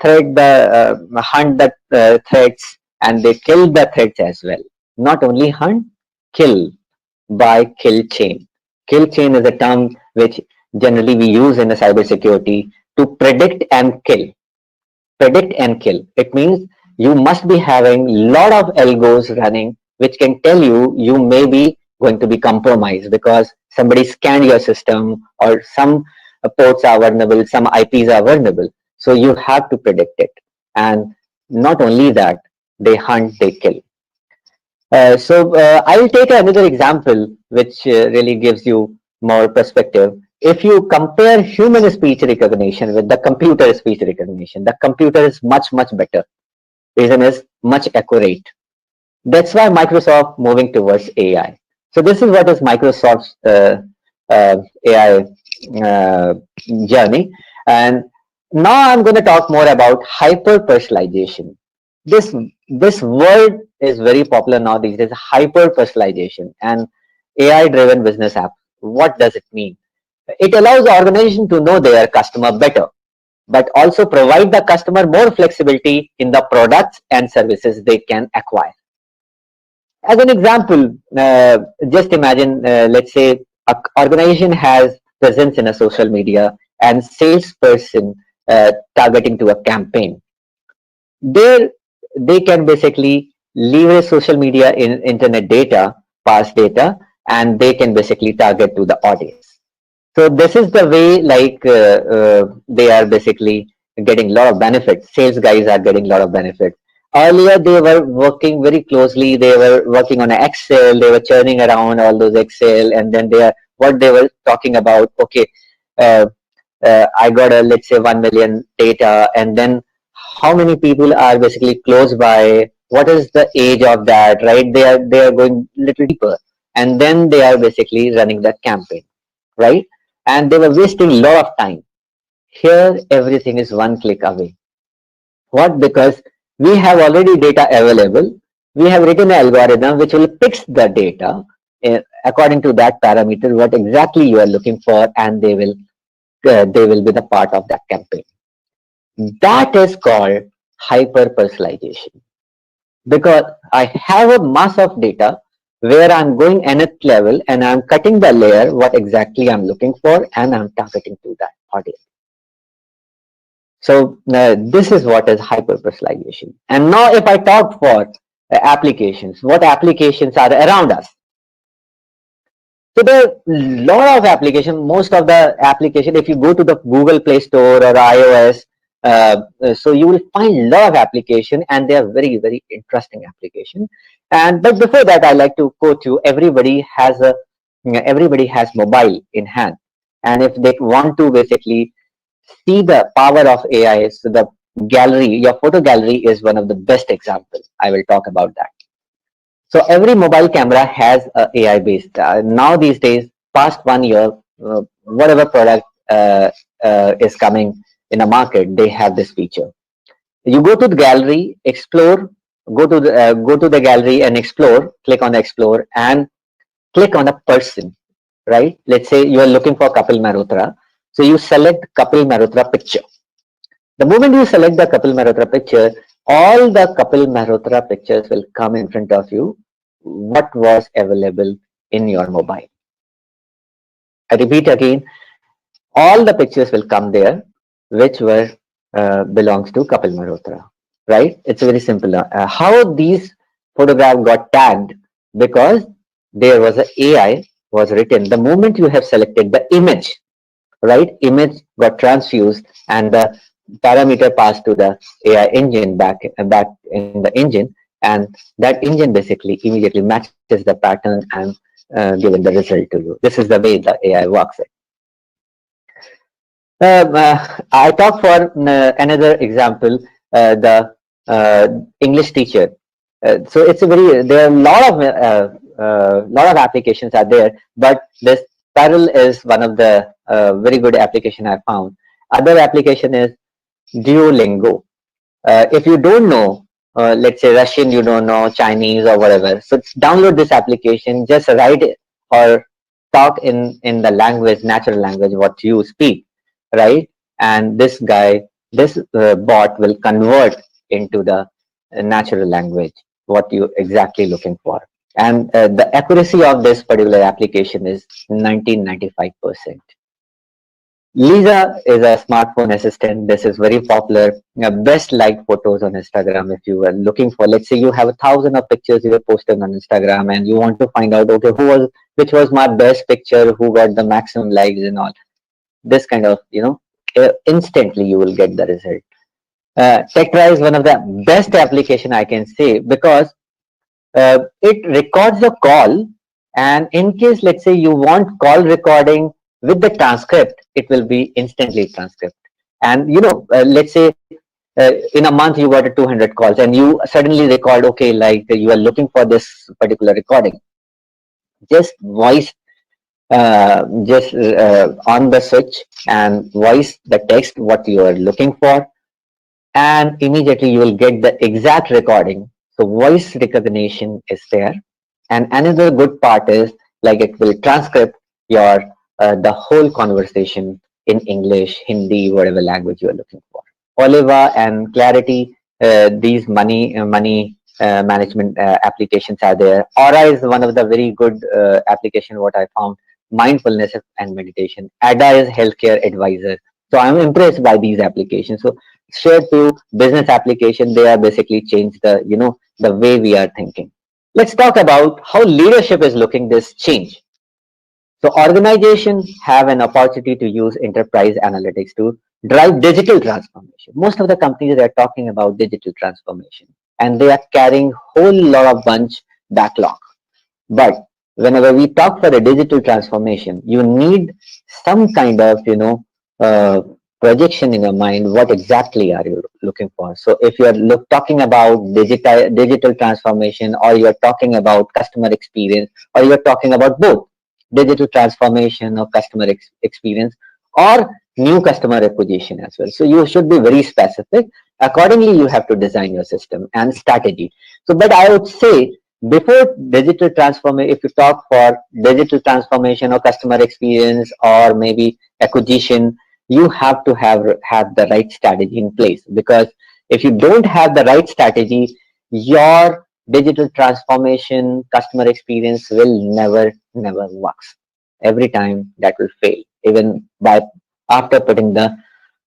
hunt the threats, and they kill the threats as well. Not only hunt, kill by kill chain. Kill chain is a term which generally we use in the cybersecurity to predict and kill. Predict and kill. It means you must be having lot of algos running which can tell you may be going to be compromised because somebody scanned your system, or some ports are vulnerable, some IPs are vulnerable. So you have to predict it. And not only that, they hunt, they kill. So I will take another example which really gives you more perspective. If you compare human speech recognition with the computer speech recognition, the computer is much better. Reason is much accurate. That's why Microsoft moving towards AI. So this is what is Microsoft's AI journey. And now I'm going to talk more about hyper personalization. This word is very popular now these days, hyper personalization and AI driven business app. What does it mean? It allows the organization to know their customer better, but also provide the customer more flexibility in the products and services they can acquire. As an example, just imagine, let's say an organization has presence in a social media and salesperson targeting to a campaign. There, they can basically leverage social media in internet data, past data, and they can basically target to the audience. So this is the way like they are basically getting a lot of benefits. Sales guys are getting a lot of benefits. Earlier, they were working very closely. They were working on Excel. They were churning around all those Excel, and then what they were talking about. Okay, uh, I got a, let's say, 1 million data, and then how many people are basically close by? What is the age of that? Right? They are going little deeper, and then they are basically running that campaign, right? And they were wasting a lot of time. Here, everything is one click away. What? Because we have already data available. We have written an algorithm which will fix the data according to that parameter, what exactly you are looking for, and they will be the part of that campaign. That is called hyper personalization, because I have a mass of data where I'm going nth level and I'm cutting the layer what exactly I'm looking for, and I'm targeting to that audience. So this is what is hyper personalization. And now if I talk for applications, what applications are around us? So there are a lot of applications. Most of the application, if you go to the Google Play Store or iOS, so you will find a lot of application, and they are very, very interesting application. But before that, I like to quote you: everybody has mobile in hand, and if they want to basically see the power of AI, so the gallery, your photo gallery is one of the best examples. I will talk about that. So every mobile camera has a AI based. Now these days, past 1 year, whatever product is coming in the market, they have this feature. You go to the gallery, explore, go to the gallery and explore. Click on explore and click on a person. Right? Let's say you are looking for Kapil Malhotra. So you select Kapil Malhotra picture. The moment you select the Kapil Malhotra picture, all the Kapil Malhotra pictures will come in front of you, what was available in your mobile. I repeat again, all the pictures will come there, which were belongs to Kapil Malhotra, right? It's very simple. How these photographs got tagged? Because there was an AI was written. The moment you have selected the image, right? Image got transfused, and the parameter passed to the AI engine back in the engine, and that engine basically immediately matches the pattern and given the result to you. This is the way the AI works. I talk for another example, the English teacher. So it's a very, there are a lot of applications are there, but this Parallel is one of the very good application I found. Other application is Duolingo. If you don't know, let's say Russian, you don't know Chinese or whatever, so download this application. Just write it or talk in the language, natural language, what you speak, right? And this bot will convert into the natural language what you exactly looking for. And the accuracy of this particular application is 1995%. Lisa is a smartphone assistant. This is very popular. Best liked photos on Instagram. If you are looking for, let's say you have 1,000 of pictures you are posting on Instagram, and you want to find out, okay, which was my best picture, who got the maximum likes and all. This kind of, instantly you will get the result. Techplus is one of the best application I can say, because it records a call, and in case, let's say you want call recording with the transcript, it will be instantly transcript. And let's say in a month you got 200 calls, and you suddenly record, okay, like you are looking for this particular recording, just voice on the switch and voice the text what you are looking for, and immediately you will get the exact recording. So voice recognition is there. And another good part is, like, it will transcript your the whole conversation in English, Hindi, whatever language you are looking for. Oliva and Clarity, these money management applications are there. Aura is one of the very good application what I found. Mindfulness and meditation. Ada is healthcare advisor. So I'm impressed by these applications. So share to business application, they are basically changed the the way we are thinking. Let's talk about how leadership is looking this change. So organizations have an opportunity to use enterprise analytics to drive digital transformation. Most of the companies are talking about digital transformation, and they are carrying whole lot of bunch backlog. But whenever we talk for a digital transformation, you need some kind of, uh, projection in your mind. What exactly are you looking for? So if you're talking about digital transformation, or you're talking about customer experience, or you're talking about both digital transformation or customer experience, or new customer acquisition as well. So you should be very specific. Accordingly, you have to design your system and strategy. So, but I would say, before digital transformation, if you talk for digital transformation or customer experience or maybe acquisition, you have to have the right strategy in place, because if you don't have the right strategy, your digital transformation customer experience will never works. Every time that will fail, even by after putting the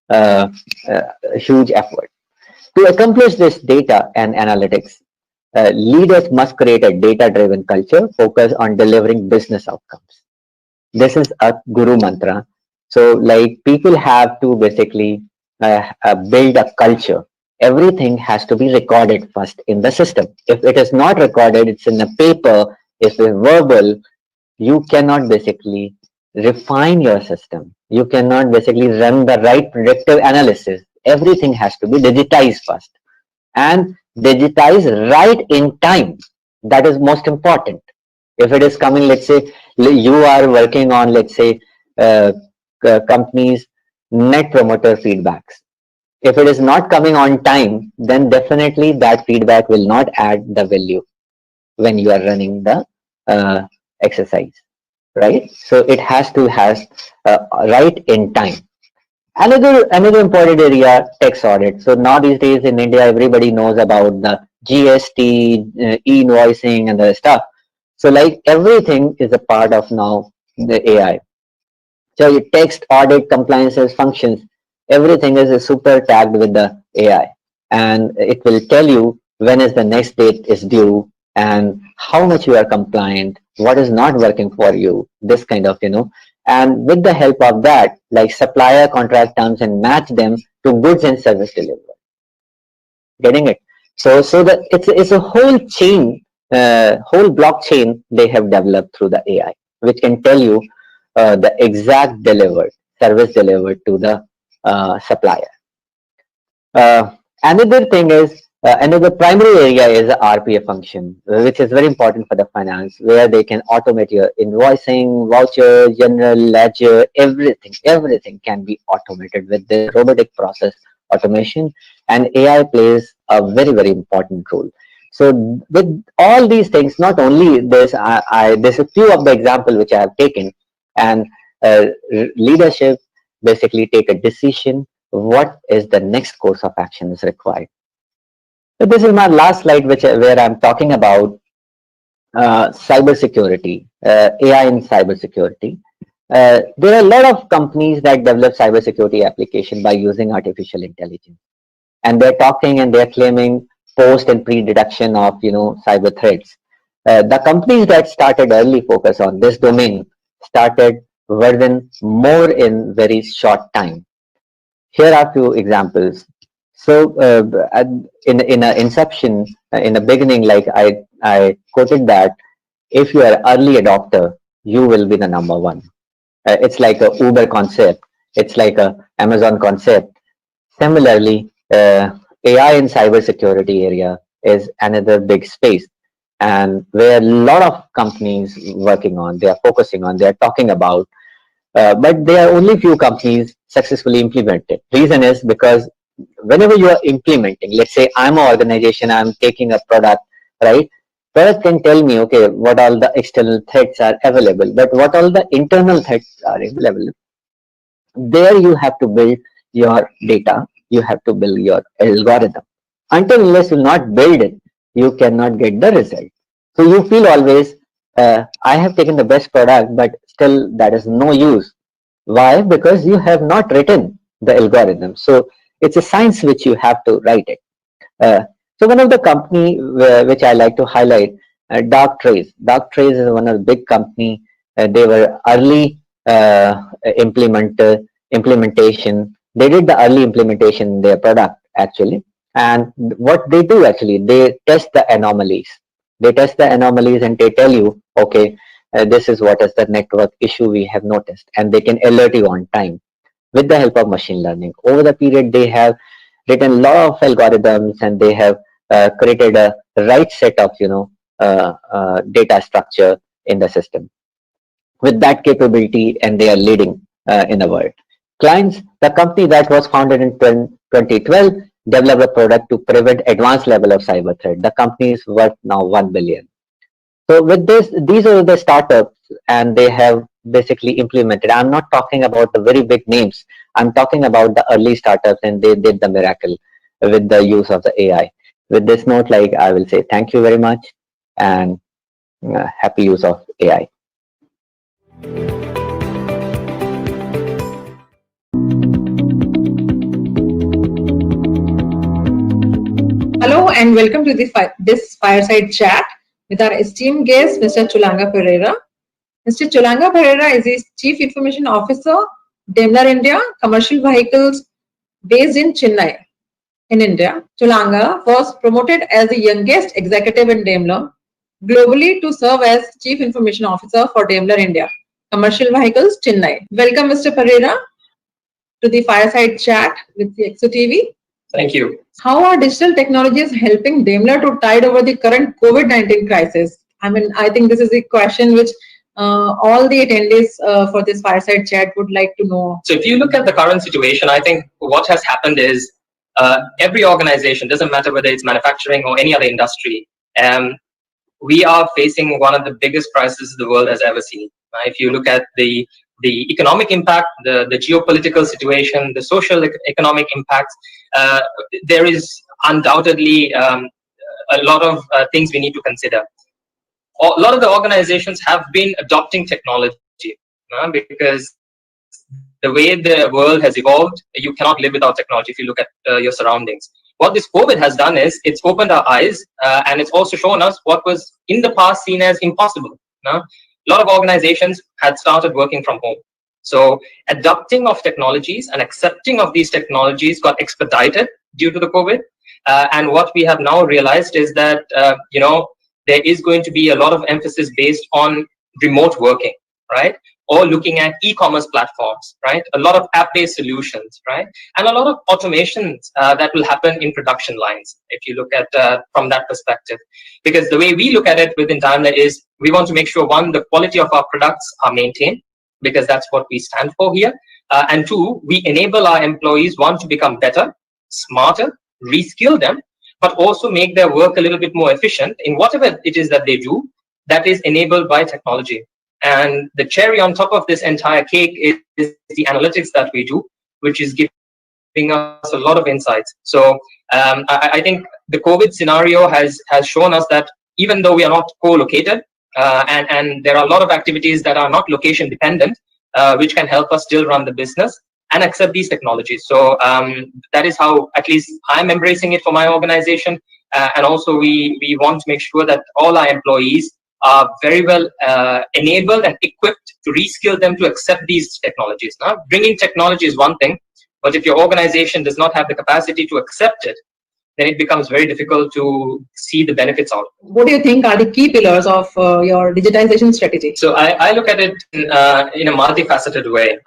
uh, huge effort. To accomplish this data and analytics, leaders must create a data-driven culture focused on delivering business outcomes. This is a guru mantra. So, like, people have to basically build a culture. Everything has to be recorded first in the system. If it is not recorded, it's in a paper, if it's verbal, you cannot basically refine your system. You cannot basically run the right predictive analysis. Everything has to be digitized first, and digitize right in time. That is most important. If it is coming, let's say you are working on, let's say, uh, companies net promoter feedbacks. If it is not coming on time, then definitely that feedback will not add the value when you are running the exercise, right? So it has to has right in time. Another important area, tax audit. So now these days in India, everybody knows about the GST, e-invoicing, and the stuff. So like everything is a part of now the AI. So your text, audit, compliances, functions, everything is super tagged with the AI, and it will tell you when is the next date is due and how much you are compliant, what is not working for you, this kind of, and with the help of that, like supplier contract terms, and match them to goods and service delivery. Getting it? So that it's a whole chain, whole blockchain they have developed through the AI, which can tell you the exact delivered service delivered to the supplier. Another thing is, another primary area is the RPA function, which is very important for the finance, where they can automate your invoicing, voucher, general ledger, everything can be automated with the robotic process automation, and AI plays a very important role. So with all these things, not only this, there's a few of the example which I have taken, and leadership basically take a decision what is the next course of action is required. So this is my last slide, where I'm talking about cybersecurity, AI in cybersecurity. There are a lot of companies that develop cybersecurity application by using artificial intelligence, and they're talking and they're claiming post and pre-detection of cyber threats. The companies that started early focus on this domain started version more in very short time. Here are few examples. So in a inception, in the beginning, like I quoted that if you are early adopter, you will be the number one. It's like a Uber concept. It's like a Amazon concept. Similarly, AI in cybersecurity area is another big space, and where a lot of companies working on, they are focusing on, they are talking about, but there are only few companies successfully implemented. Reason is because whenever you are implementing, let's say I'm an organization, I'm taking a product, right? Product can tell me, okay, what all the external threats are available, but what all the internal threats are available. There you have to build your data, you have to build your algorithm. Until unless you not build it, you cannot get the result. So you feel always, I have taken the best product, but still that is no use. Why? Because you have not written the algorithm. So it's a science which you have to write it. So one of the company which I like to highlight, Dark Trace. Dark Trace is one of the big company they were early implementation. They did the early implementation in their product actually. And what they do actually, they test the anomalies. They test the anomalies and they tell you, okay, this is what is the network issue we have noticed, and they can alert you on time with the help of machine learning. Over the period, they have written a lot of algorithms and they have created a right set of data structure in the system with that capability, and they are leading in the world. Clients, the company that was founded in 2012, developed a product to prevent advanced level of cyber threat. The company is worth now 1 billion. So with this, these are the startups, and they have basically implemented. I'm not talking about the very big names. I'm talking about the early startups, and they did the miracle with the use of the AI. With this note, like, I will say thank you very much, and happy use of AI. Hello and welcome to this fireside chat with our esteemed guest, Mr. Chulanga Pereira. Mr. Chulanga Pereira is the Chief Information Officer, Daimler India Commercial Vehicles, based in Chennai, in India. Chulanga was promoted as the youngest executive in Daimler globally to serve as Chief Information Officer for Daimler India Commercial Vehicles, Chennai. Welcome, Mr. Pereira, to the fireside chat with the CXO TV. Thank you. How are digital technologies helping Daimler to tide over the current COVID-19 crisis? I mean, I think this is a question which all the attendees for this fireside chat would like to know. So if you look at the current situation, I think what has happened is every organization, doesn't matter whether it's manufacturing or any other industry, we are facing one of the biggest crises the world has ever seen. If you look at the economic impact, the geopolitical situation, the social economic impacts, there is undoubtedly a lot of things we need to consider. A lot of the organizations have been adopting technology because the way the world has evolved, you cannot live without technology if you look at your surroundings. What this COVID has done is it's opened our eyes and it's also shown us what was in the past seen as impossible. A lot of organizations had started working from home. So adopting of technologies and accepting of these technologies got expedited due to the COVID. And what we have now realized is that, there is going to be a lot of emphasis based on remote working, right? Or looking at e-commerce platforms, right? A lot of app-based solutions, right? And a lot of automations that will happen in production lines, if you look at from that perspective. Because the way we look at it within Daimler is we want to make sure, one, the quality of our products are maintained, because that's what we stand for here. And two, we enable our employees, one, to become better, smarter, reskill them, but also make their work a little bit more efficient in whatever it is that they do that is enabled by technology. And the cherry on top of this entire cake is the analytics that we do, which is giving us a lot of insights. So I think the COVID scenario has shown us that even though we are not co-located, and there are a lot of activities that are not location dependent, which can help us still run the business and accept these technologies. So that is how at least I'm embracing it for my organization. And also we want to make sure that all our employees are very well enabled and equipped to reskill them to accept these technologies. Now, bringing technology is one thing, but if your organization does not have the capacity to accept it, then it becomes very difficult to see the benefits out. What do you think are the key pillars of your digitization strategy? So I look at it in a multifaceted way.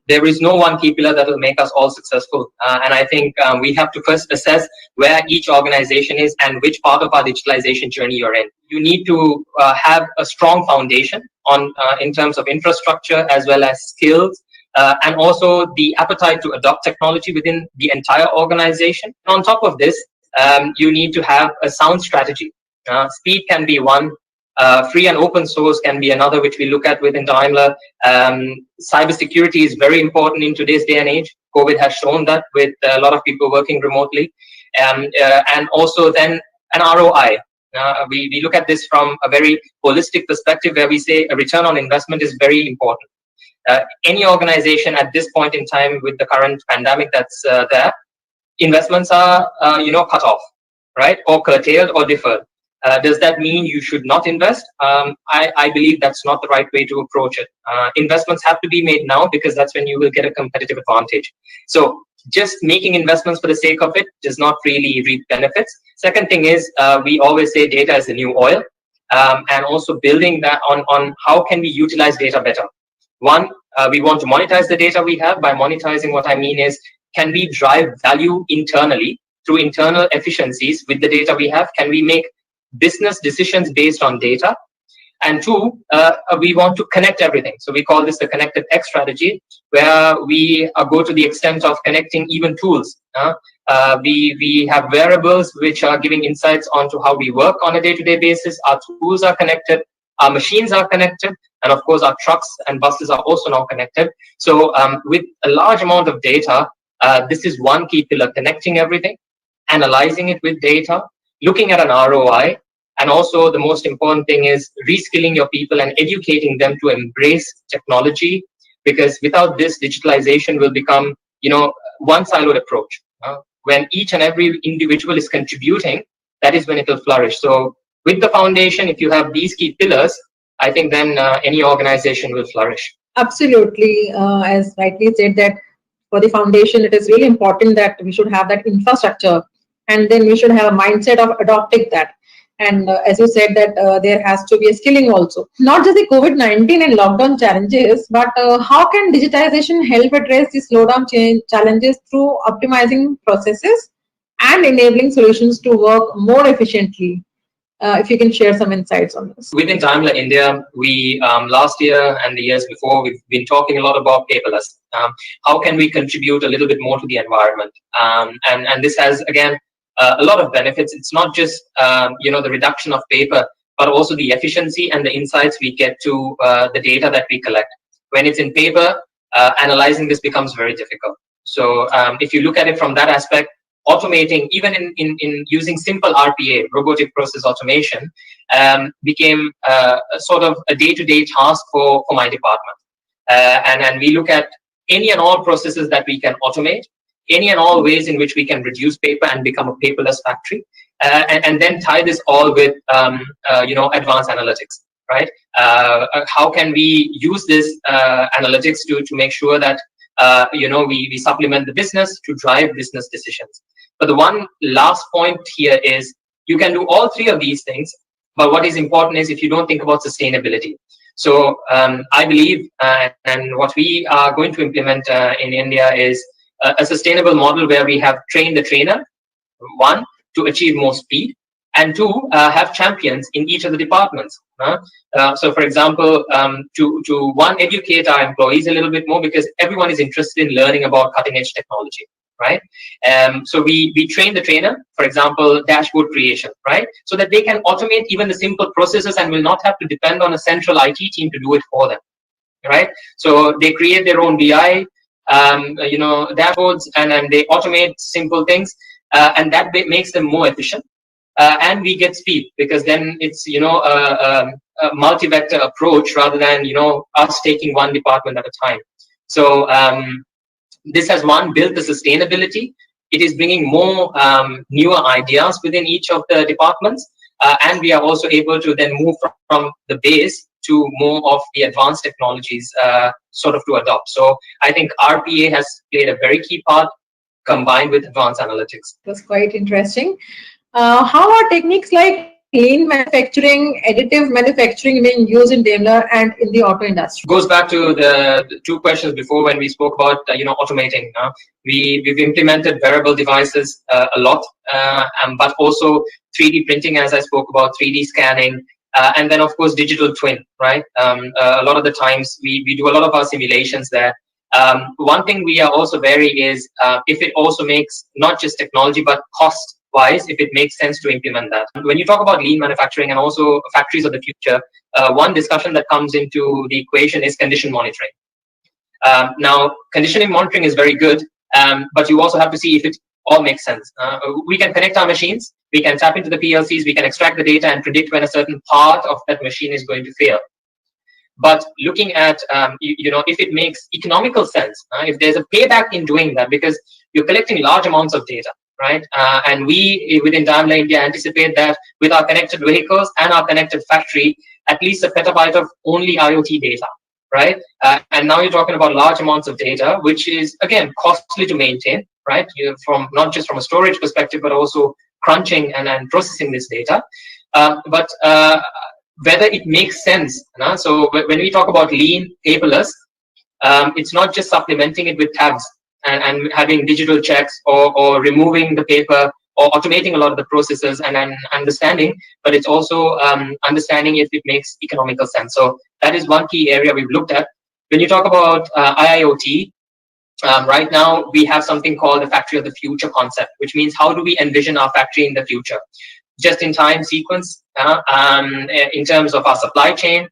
There is no one key pillar that will make us all successful. And I think we have to first assess where each organization is and which part of our digitalization journey you're in. You need to have a strong foundation on in terms of infrastructure as well as skills. And also the appetite to adopt technology within the entire organization. On top of this, you need to have a sound strategy. Speed can be one, free and open source can be another, which we look at within Daimler. Cybersecurity is very important in today's day and age. COVID has shown that with a lot of people working remotely. And also then an ROI. We look at this from a very holistic perspective where we say a return on investment is very important. Any organization at this point in time with the current pandemic that's there, investments are cut off, right, or curtailed or deferred. Does that mean you should not invest? I believe that's not the right way to approach it. Investments have to be made now because that's when you will get a competitive advantage. So just making investments for the sake of it does not really reap benefits. Second thing is, we always say data is the new oil, and also building that on how can we utilize data better. One, we want to monetize the data we have. By monetizing, what I mean is, can we drive value internally through internal efficiencies with the data we have? Can we make business decisions based on data? And two, we want to connect everything. So we call this the connected X strategy, where we go to the extent of connecting even tools. We have wearables which are giving insights onto how we work on a day-to-day basis. Our tools are connected, our machines are connected, and of course our trucks and buses are also now connected. So with a large amount of data, this is one key pillar: connecting everything, analyzing it with data, looking at an ROI, and also the most important thing is reskilling your people and educating them to embrace technology, because without this, digitalization will become, one siloed approach. When each and every individual is contributing, that is when it will flourish. So with the foundation, if you have these key pillars, I think then any organization will flourish. Absolutely. As rightly said, that for the foundation, it is really important that we should have that infrastructure, and then we should have a mindset of adopting that. And as you said, that there has to be a skilling also. Not just the COVID-19 and lockdown challenges, but how can digitization help address the slowdown challenges through optimizing processes and enabling solutions to work more efficiently? If you can share some insights on this. Within Daimler India, we last year and the years before, we've been talking a lot about paperless. How can we contribute a little bit more to the environment? And this has, again, a lot of benefits. It's not just the reduction of paper, but also the efficiency and the insights we get to the data that we collect. When it's in paper, analyzing this becomes very difficult. So if you look at it from that aspect, automating, even in using simple RPA, robotic process automation, became sort of a day-to-day task for my department. And we look at any and all processes that we can automate, any and all ways in which we can reduce paper and become a paperless factory, and then tie this all with advanced analytics, right? How can we use this analytics to make sure that we supplement the business to drive business decisions? But the one last point here is, you can do all three of these things, but what is important is if you don't think about sustainability. So I believe, and what we are going to implement in India is a sustainable model where we have trained the trainer, one, to achieve more speed, and two, have champions in each of the departments. So for example, to one, educate our employees a little bit more, because everyone is interested in learning about cutting edge technology, right? So we train the trainer, for example, dashboard creation, right? So that they can automate even the simple processes and will not have to depend on a central IT team to do it for them, right? So they create their own BI, dashboards, and then they automate simple things, and that makes them more efficient. And we get speed, because then it's a multi-vector approach rather than us taking one department at a time. So this has, one, built the sustainability. It is bringing more newer ideas within each of the departments, and we are also able to then move from the base to more of the advanced technologies sort of to adopt. So I think RPA has played a very key part, combined with advanced analytics. That's quite interesting. How are techniques like lean manufacturing, additive manufacturing being used in Daimler and in the auto industry? Goes back to the two questions before when we spoke about automating. We've implemented wearable devices a lot, but also 3D printing, as I spoke about, 3D scanning, and then of course digital twin, right? A lot of the times we do a lot of our simulations there. One thing we are also wary is if it also makes not just technology but cost wise, if it makes sense to implement that. When you talk about lean manufacturing and also factories of the future, one discussion that comes into the equation is condition monitoring. Now, condition monitoring is very good, but you also have to see if it all makes sense. We can connect our machines, we can tap into the PLCs, we can extract the data and predict when a certain part of that machine is going to fail. But looking at, if it makes economical sense, if there's a payback in doing that, because you're collecting large amounts of data, right? And we within Daimler India anticipate that with our connected vehicles and our connected factory, at least a petabyte of only IoT data, right? And now you're talking about large amounts of data, which is again costly to maintain, right? From not just from a storage perspective, but also crunching and processing this data. But whether it makes sense. So when we talk about lean, paperless, it's not just supplementing it with tabs and having digital checks or removing the paper or automating a lot of the processes and understanding, but it's also understanding if it makes economical sense. So that is one key area we've looked at. When you talk about IIoT, right now we have something called the factory of the future concept, which means how do we envision our factory in the future? Just-in-time sequence in terms of our supply chain.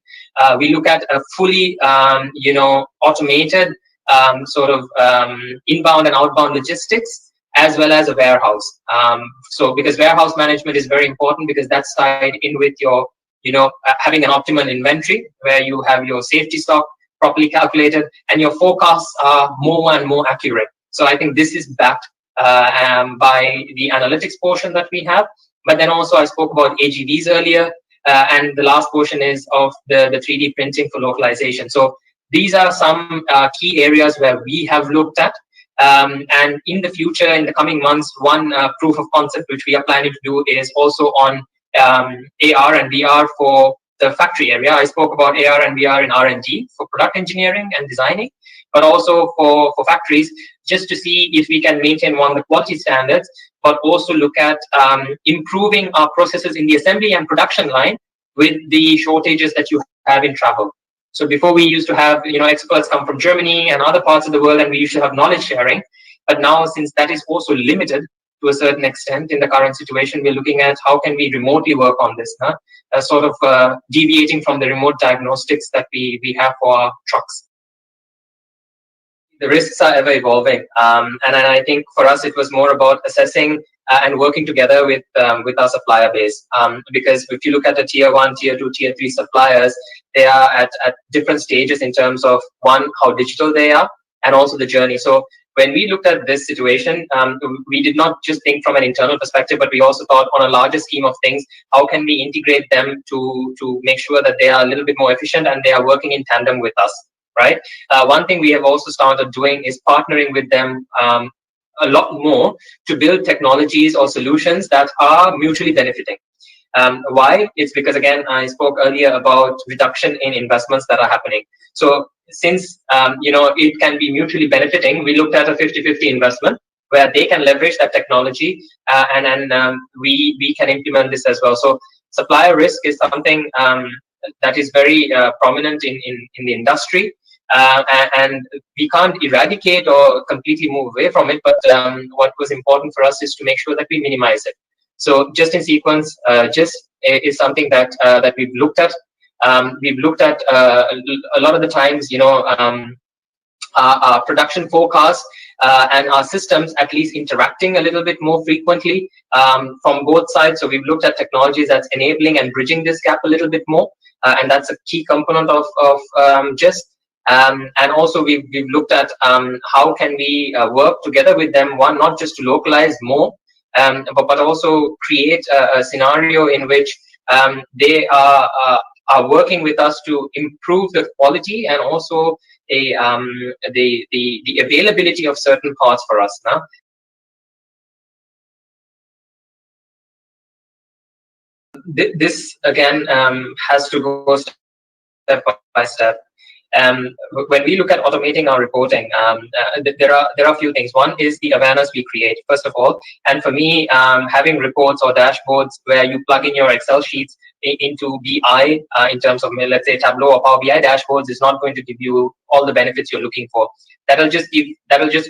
We look at a fully, automated sort of inbound and outbound logistics, as well as a warehouse. So because warehouse management is very important, because that's tied in with your, having an optimal inventory where you have your safety stock properly calculated and your forecasts are more and more accurate. So I think this is backed by the analytics portion that we have. But then also I spoke about AGVs earlier, and the last portion is of the 3D printing for localization. So these are some key areas where we have looked at. And in the future, in the coming months, one proof of concept which we are planning to do is also on AR and VR for the factory area. I spoke about AR and VR in R&D for product engineering and designing, but also for factories, just to see if we can maintain one of the quality standards, but also look at improving our processes in the assembly and production line with the shortages that you have in travel. So before we used to have experts come from Germany and other parts of the world, and we used to have knowledge sharing. But now, since that is also limited to a certain extent in the current situation, we're looking at how can we remotely work on this, sort of deviating from the remote diagnostics that we have for our trucks. The risks are ever evolving, and I think for us it was more about assessing and working together with our supplier base, because if you look at the tier 1, tier 2, tier 3 suppliers, they are at different stages in terms of, one, how digital they are, and also the journey. So when we looked at this situation, we did not just think from an internal perspective, but we also thought on a larger scheme of things, how can we integrate them to make sure that they are a little bit more efficient and they are working in tandem with us, right? One thing we have also started doing is partnering with them a lot more to build technologies or solutions that are mutually benefiting. Why? It's because, again, I spoke earlier about reduction in investments that are happening. So since it can be mutually benefiting, we looked at a 50-50 investment where they can leverage that technology and then we can implement this as well. So supplier risk is something that is very prominent in the industry. And we can't eradicate or completely move away from it, but what was important for us is to make sure that we minimize it. So just in sequence, is something that we've looked at. We've looked at a lot of the times, our production forecasts and our systems at least interacting a little bit more frequently from both sides. So we've looked at technologies that's enabling and bridging this gap a little bit more, and that's a key component of and also we've looked at how can we work together with them, one, not just to localize more, but also create a scenario in which they are working with us to improve the quality and also the availability of certain parts for us now. This again has to go step by step. When we look at automating our reporting, there are a few things. One is the awareness we create, first of all. And for me, having reports or dashboards where you plug in your Excel sheets into BI in terms of, let's say, Tableau or Power BI dashboards is not going to give you all the benefits you're looking for. That'll just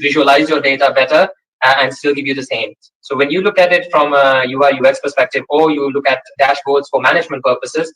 visualize your data better and still give you the same. So when you look at it from a UI UX perspective, or you look at dashboards for management purposes,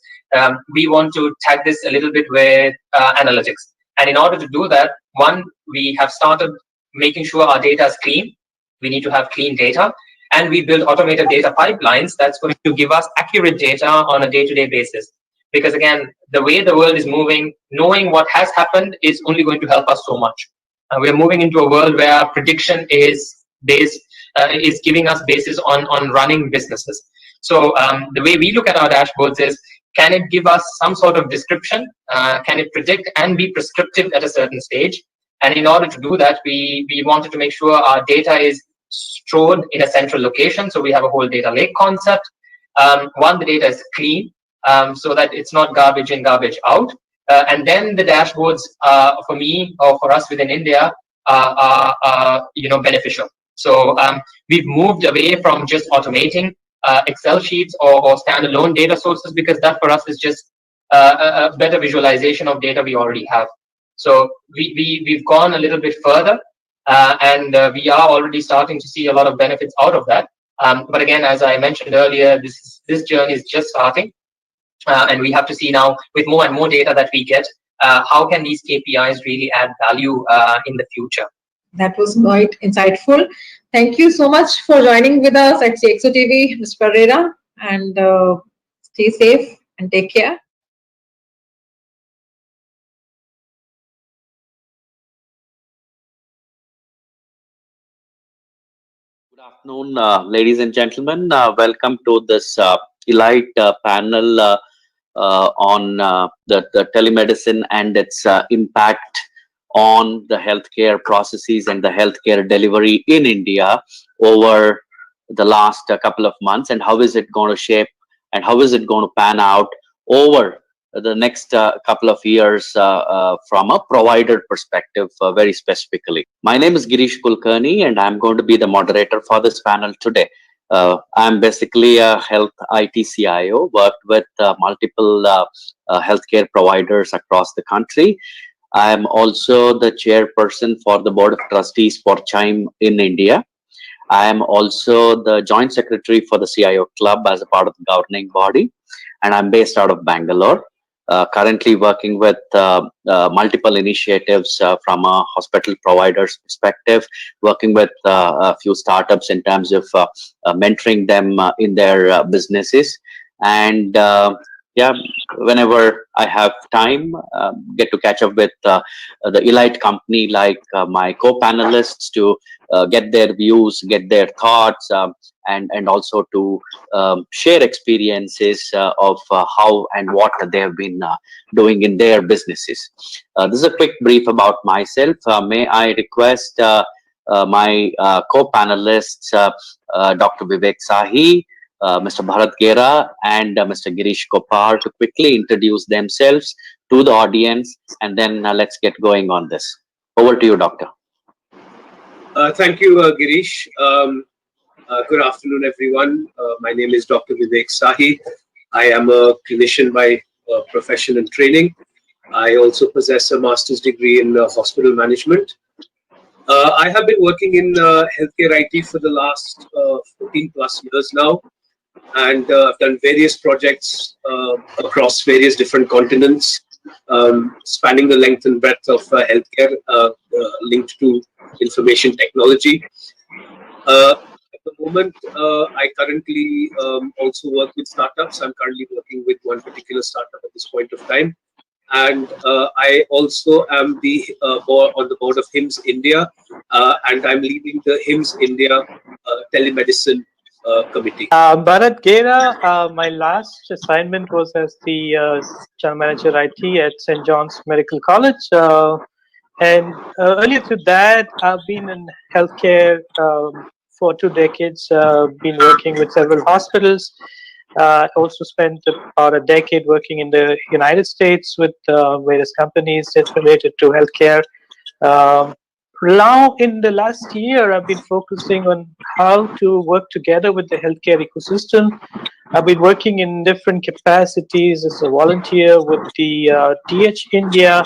we want to tag this a little bit with analytics. And in order to do that, one, we have started making sure our data is clean. We need to have clean data. And we build automated data pipelines that's going to give us accurate data on a day-to-day basis. Because again, the way the world is moving, knowing what has happened is only going to help us so much. We're moving into a world where prediction is based is giving us basis on running businesses. So the way we look at our dashboards is, can it give us some sort of description? Can it predict and be prescriptive at a certain stage? And in order to do that, we wanted to make sure our data is stored in a central location. So we have a whole data lake concept. One, the data is clean, so that it's not garbage in, garbage out. And then the dashboards, for me or for us within India, are beneficial. So we've moved away from just automating Excel sheets or standalone data sources, because that for us is just a better visualization of data we already have. So we've gone a little bit further, and we are already starting to see a lot of benefits out of that. But again, as I mentioned earlier, this journey is just starting, and we have to see now, with more and more data that we get, how can these KPIs really add value in the future. That was quite insightful. Thank you so much for joining with us at CXO TV, Mr. Pereira, and stay safe and take care. Good afternoon, ladies and gentlemen. Welcome to this elite panel on the telemedicine and its impact on the healthcare processes and the healthcare delivery in India over the last couple of months, and how is it going to shape and how is it going to pan out over the next couple of years from a provider perspective, very specifically. My name is Girish Kulkarni, and I'm going to be the moderator for this panel today. I'm basically a health IT CIO, worked with multiple healthcare providers across the country. I'm also the chairperson for the Board of Trustees for Chime in India. I am also the joint secretary for the CIO Club as a part of the governing body, and I'm based out of Bangalore. Currently working with multiple initiatives from a hospital provider's perspective, working with a few startups in terms of mentoring them in their businesses. And yeah, whenever I have time, get to catch up with the elite company like my co-panelists to get their views, get their thoughts, and also to share experiences of how and what they have been doing in their businesses. This is a quick brief about myself. May I request my co-panelists, Dr. Vivek Sahi, Mr. Bharat Gera, and Mr. Girish Kopar to quickly introduce themselves to the audience, and then let's get going on this. Over to you, Doctor. Thank you, Girish. Good afternoon, everyone. My name is Dr. Vivek Sahi. I am a clinician by profession and training. I also possess a master's degree in hospital management. I have been working in healthcare IT for the last 14 plus years now, and I've done various projects across various different continents, spanning the length and breadth of healthcare linked to information technology. At the moment, I currently also work with startups. I'm currently working with one particular startup at this point of time. And I also am on the board of HIMSS India, and I'm leading the HIMSS India telemedicine committee. Bharat Gera, my last assignment was as the General Manager IT at St. John's Medical College. And earlier to that, I've been in healthcare for 2 decades, been working with several hospitals. Also spent about a decade working in the United States with various companies that's related to healthcare. Now, in the last year, I've been focusing on how to work together with the healthcare ecosystem. I've been working in different capacities as a volunteer with the TH India,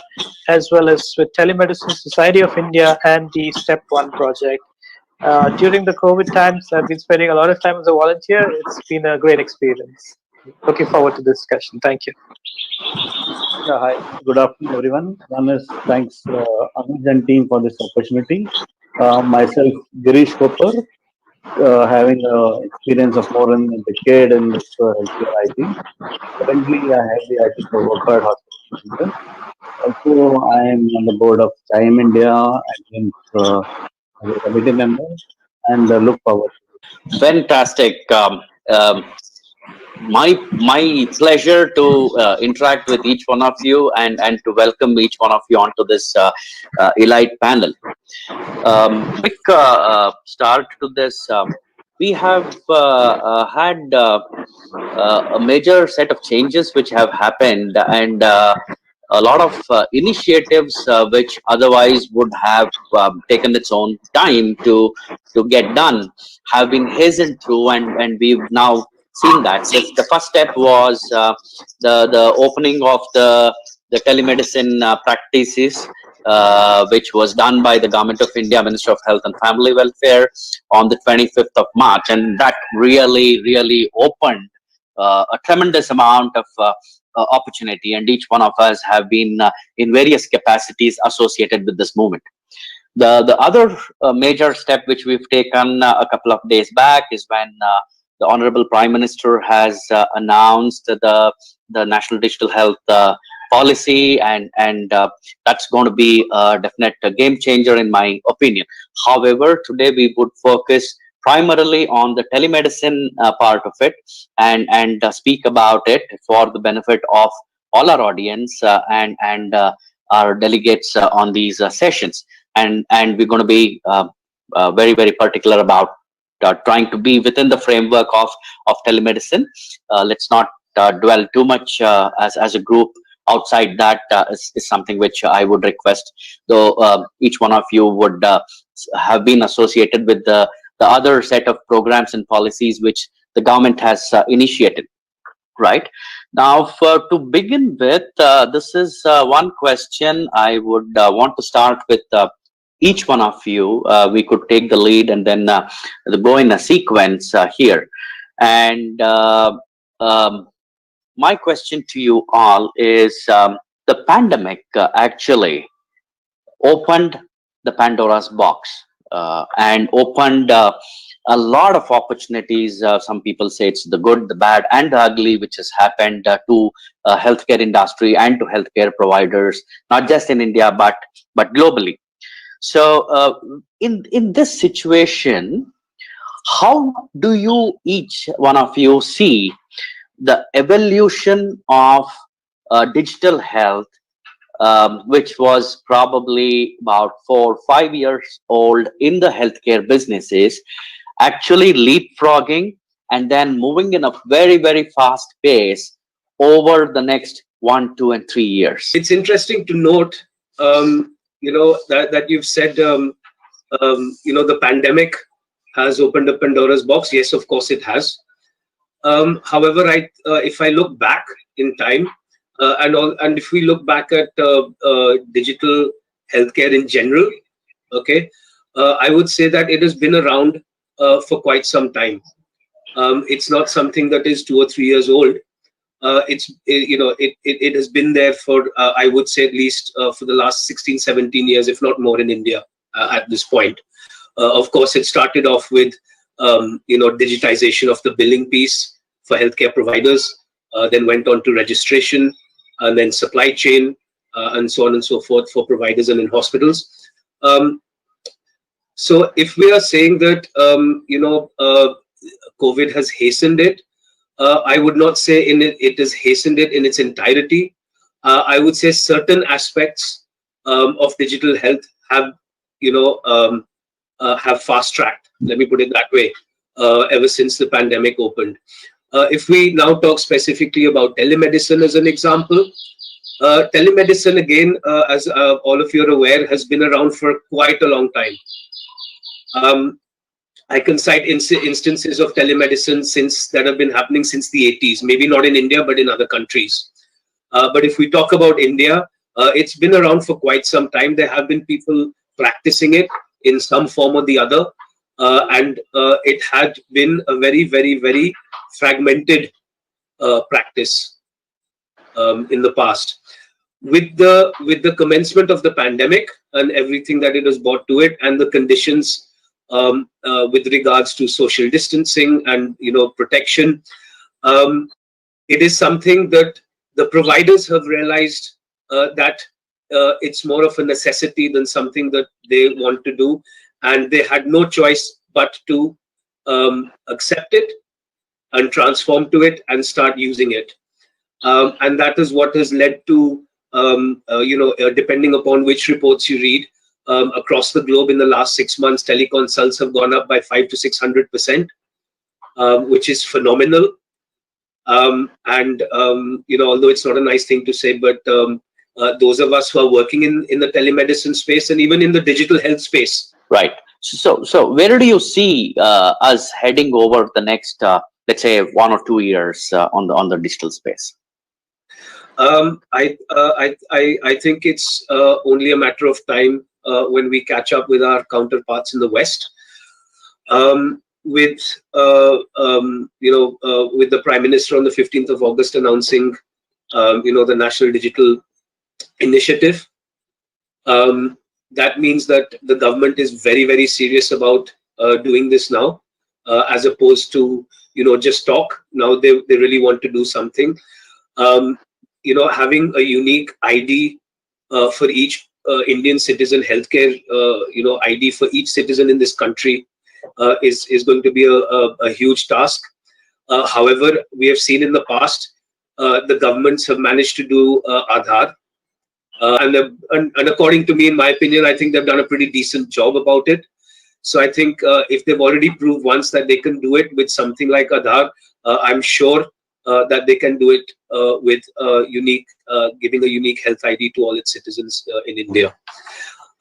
as well as with Telemedicine Society of India and the Step One project. During the COVID times, I've been spending a lot of time as a volunteer. It's been a great experience. Looking forward to the discussion. Thank you. Yeah, hi. Good afternoon, everyone. One is thanks Anuj and team for this opportunity. Myself, Girish Kopar, having experience of more than a decade in this healthcare IT. Currently, I have the IT for Workard Hospital. Also, I am on the board of Chime India and as a committee member. and look forward. Fantastic. My pleasure to interact with each one of you and to welcome each one of you onto this elite panel. Quick start to this. We have had a major set of changes which have happened, and a lot of initiatives which otherwise would have taken its own time to get done have been hastened through, and we've now seen that. So the first step was the opening of the telemedicine practices, which was done by the Government of India, Ministry of Health and Family Welfare, on the 25th of March, and that really opened a tremendous amount of opportunity, and each one of us have been in various capacities associated with this movement. The other major step which we've taken a couple of days back is when the Honorable Prime Minister has announced the National Digital Health Policy, and that's going to be a definite game changer in my opinion. However, today we would focus primarily on the telemedicine part of it, and speak about it for the benefit of all our audience and our delegates on these sessions. And we're going to be very particular about trying to be within the framework of telemedicine. Let's not dwell too much as a group outside that. Is something which I would request, though each one of you would have been associated with the other set of programs and policies which the government has initiated. Right now, to begin with, this is one question I would want to start with each one of you. We could take the lead and then go in a sequence here. And my question to you all is, the pandemic actually opened the Pandora's box and opened a lot of opportunities. Some people say it's the good, the bad, and the ugly, which has happened to healthcare industry and to healthcare providers, not just in India but globally. So in this situation, how do you, each one of you, see the evolution of digital health, which was probably about 4 or 5 years old in the healthcare businesses, actually leapfrogging and then moving in a very fast pace over the next 1, 2, and 3 years? It's interesting to note, that you've said, the pandemic has opened up Pandora's box. Yes, of course it has. However, if I look back in time, and if we look back at digital healthcare in general, okay, I would say that it has been around for quite some time. It's not something that is 2 or 3 years old. It has been there for I would say at least for the last 16, 17 years, if not more, in India at this point. Of course, it started off with digitization of the billing piece for healthcare providers, then went on to registration, and then supply chain, and so on and so forth for providers and in hospitals. So if we are saying that COVID has hastened it, I would not say it has hastened it in its entirety. I would say certain aspects of digital health have fast tracked, let me put it that way, ever since the pandemic opened. If we now talk specifically about telemedicine as an example, telemedicine, again, as all of you are aware, has been around for quite a long time. I can cite instances of telemedicine that have been happening since the 80s, maybe not in India, but in other countries. But if we talk about India, it's been around for quite some time. There have been people practicing it in some form or the other, and it had been a very fragmented practice in the past. With the commencement of the pandemic and everything that it has brought to it, and the conditions with regards to social distancing and protection, it is something that the providers have realized that it's more of a necessity than something that they want to do, and they had no choice but to accept it and transform to it and start using it. And that is what has led to, depending upon which reports you read, across the globe in the last 6 months, teleconsults have gone up by 500 to 600%, which is phenomenal. Although it's not a nice thing to say, but those of us who are working in the telemedicine space and even in the digital health space. Right. So where do you see us heading over the next, let's say, 1 or 2 years on the digital space? I think it's only a matter of time when we catch up with our counterparts in the West. With the Prime Minister on the 15th of August announcing, the National Digital Initiative, that means that the government is very, very serious about doing this now, as opposed to just talk. Now they really want to do something. Having a unique ID for each Indian citizen, healthcare ID for each citizen in this country is going to be a huge task. However, we have seen in the past the governments have managed to do Aadhaar, and according to me, in my opinion, I think they've done a pretty decent job about it. So I think if they've already proved once that they can do it with something like Aadhaar, I'm sure that they can do it with giving a unique health ID to all its citizens in India.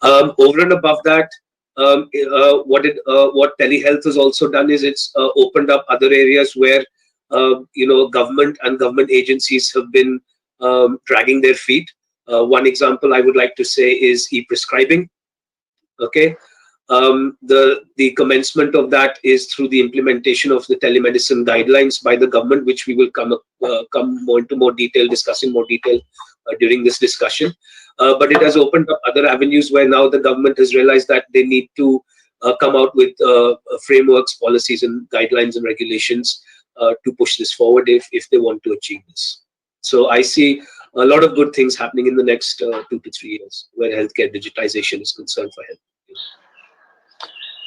Over and above that, what telehealth has also done is it's opened up other areas where government and government agencies have been dragging their feet. One example I would like to say is e-prescribing. Okay. The commencement of that is through the implementation of the telemedicine guidelines by the government, which we will come more into more detail, discuss in more detail during this discussion. But it has opened up other avenues where now the government has realized that they need to come out with frameworks, policies, and guidelines and regulations to push this forward if they want to achieve this. So I see a lot of good things happening in the next 2 to 3 years where healthcare digitization is concerned for health.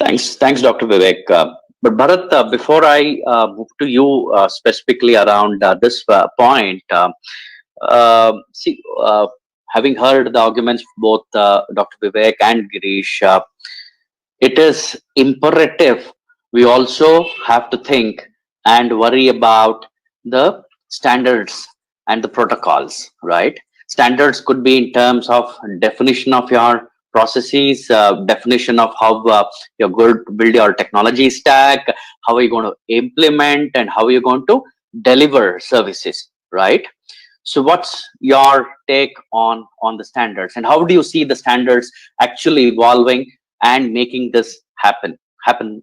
Thanks, Dr. Vivek. But Bharat, before I move to you specifically around this point, having heard the arguments of both Dr. Vivek and Girish, it is imperative we also have to think and worry about the standards and the protocols, right? Standards could be in terms of definition of your processes, definition of how you're going to build your technology stack, how are you going to implement, and how are you going to deliver services, right? So what's your take on the standards, and how do you see the standards actually evolving and making this happen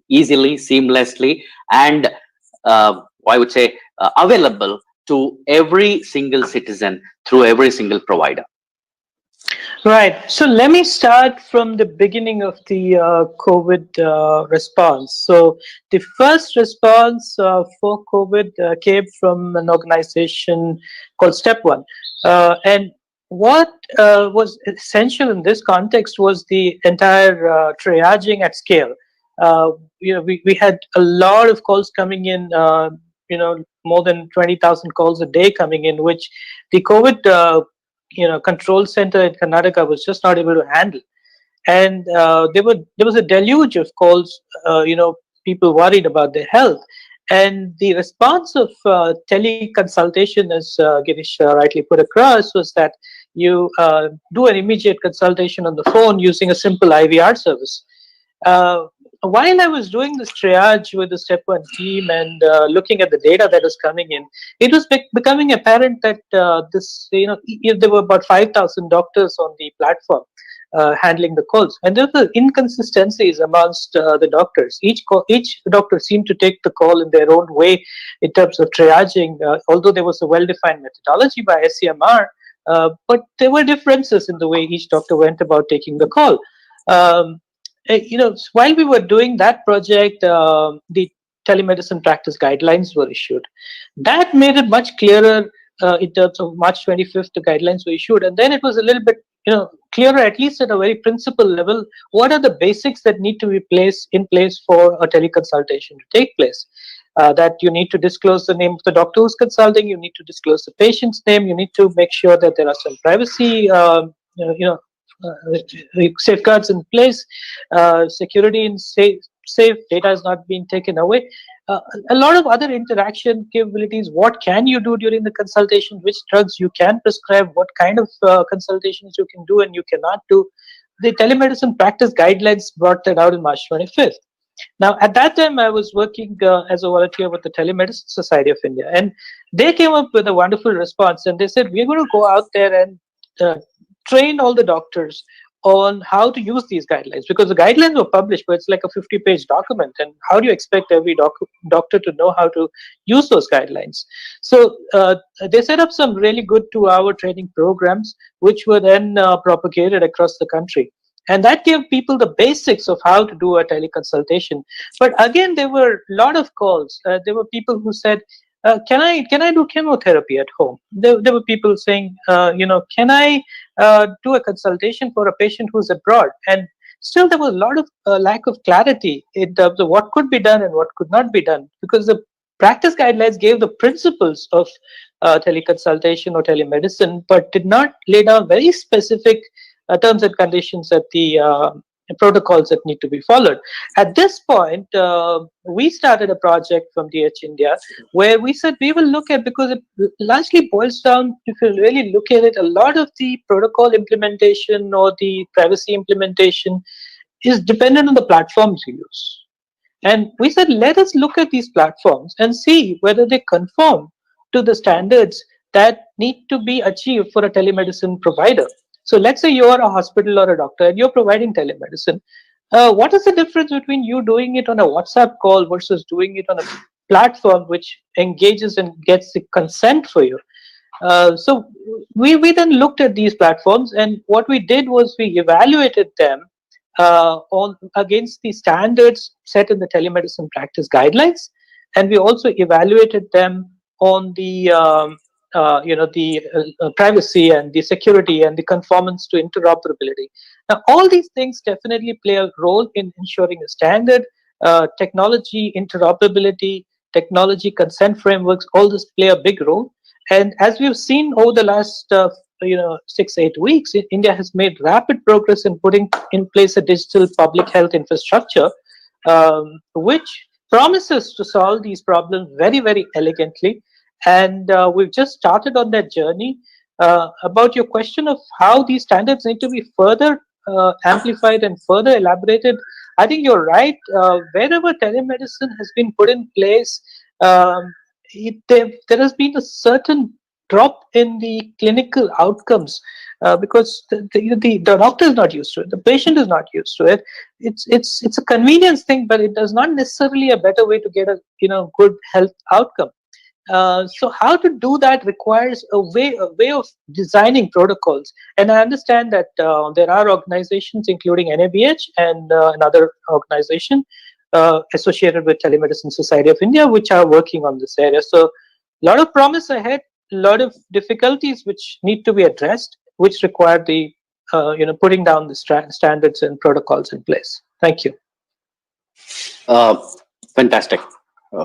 easily, seamlessly, and I would say available to every single citizen through every single provider? Right. So let me start from the beginning of the COVID response. So the first response for COVID came from an organization called Step One. And what was essential in this context was the entire triaging at scale. We had a lot of calls coming in, more than 20,000 calls a day coming in, which the COVID control center in Karnataka was just not able to handle. And there was a deluge of calls, people worried about their health. And the response of teleconsultation, as Girish rightly put across, was that you do an immediate consultation on the phone using a simple IVR service. While I was doing this triage with the Step One team and looking at the data that was coming in, it was becoming apparent that there were about 5,000 doctors on the platform handling the calls, and there were inconsistencies amongst the doctors. Each doctor seemed to take the call in their own way in terms of triaging, although there was a well-defined methodology by SCMR, but there were differences in the way each doctor went about taking the call. While we were doing that project, the telemedicine practice guidelines were issued. That made it much clearer in terms of March 25th, the guidelines were issued. And then it was a little bit, clearer, at least at a very principal level, what are the basics that need to be in place for a teleconsultation to take place. That you need to disclose the name of the doctor who's consulting, you need to disclose the patient's name, you need to make sure that there are some privacy safeguards in place, security and safe data is not being taken away. A lot of other interaction capabilities. What can you do during the consultation? Which drugs you can prescribe? What kind of consultations you can do and you cannot do? The telemedicine practice guidelines brought that out in March 25th. Now, at that time, I was working as a volunteer with the Telemedicine Society of India, and they came up with a wonderful response. And they said, we're going to go out there and train all the doctors on how to use these guidelines, because the guidelines were published, but it's like a 50-page document. And how do you expect every doctor to know how to use those guidelines? So they set up some really good 2-hour training programs, which were then propagated across the country. And that gave people the basics of how to do a teleconsultation. But again, there were a lot of calls. There were people who said, can I do chemotherapy at home? There were people saying, can I do a consultation for a patient who's abroad? And still there was a lot of lack of clarity in terms of what could be done and what could not be done, because the practice guidelines gave the principles of teleconsultation or telemedicine, but did not lay down very specific terms and conditions at the protocols that need to be followed. At this point, we started a project from DH India where we said we will look at, because it largely boils down, if you really look at it, a lot of the protocol implementation or the privacy implementation is dependent on the platforms you use. And we said, let us look at these platforms and see whether they conform to the standards that need to be achieved for a telemedicine provider. So let's say you're a hospital or a doctor and you're providing telemedicine. What is the difference between you doing it on a WhatsApp call versus doing it on a platform which engages and gets the consent for you? So we then looked at these platforms, and what we did was we evaluated them against the standards set in the telemedicine practice guidelines, and we also evaluated them on the privacy and the security and the conformance to interoperability. Now, all these things definitely play a role in ensuring a standard. Technology interoperability, technology consent frameworks, all this play a big role. And as we've seen over the last 6-8 weeks, India has made rapid progress in putting in place a digital public health infrastructure, which promises to solve these problems very, very elegantly. And we've just started on that journey. About your question of how these standards need to be further amplified and further elaborated, I think you're right. Wherever telemedicine has been put in place, there has been a certain drop in the clinical outcomes because the doctor is not used to it, the patient is not used to it. It's a convenience thing, but it does not necessarily a better way to get a good health outcome. So how to do that requires a way of designing protocols. And I understand that there are organizations, including NABH and another organization associated with Telemedicine Society of India, which are working on this area. So a lot of promise ahead, a lot of difficulties which need to be addressed, which require the putting down the standards and protocols in place. Thank you. Fantastic.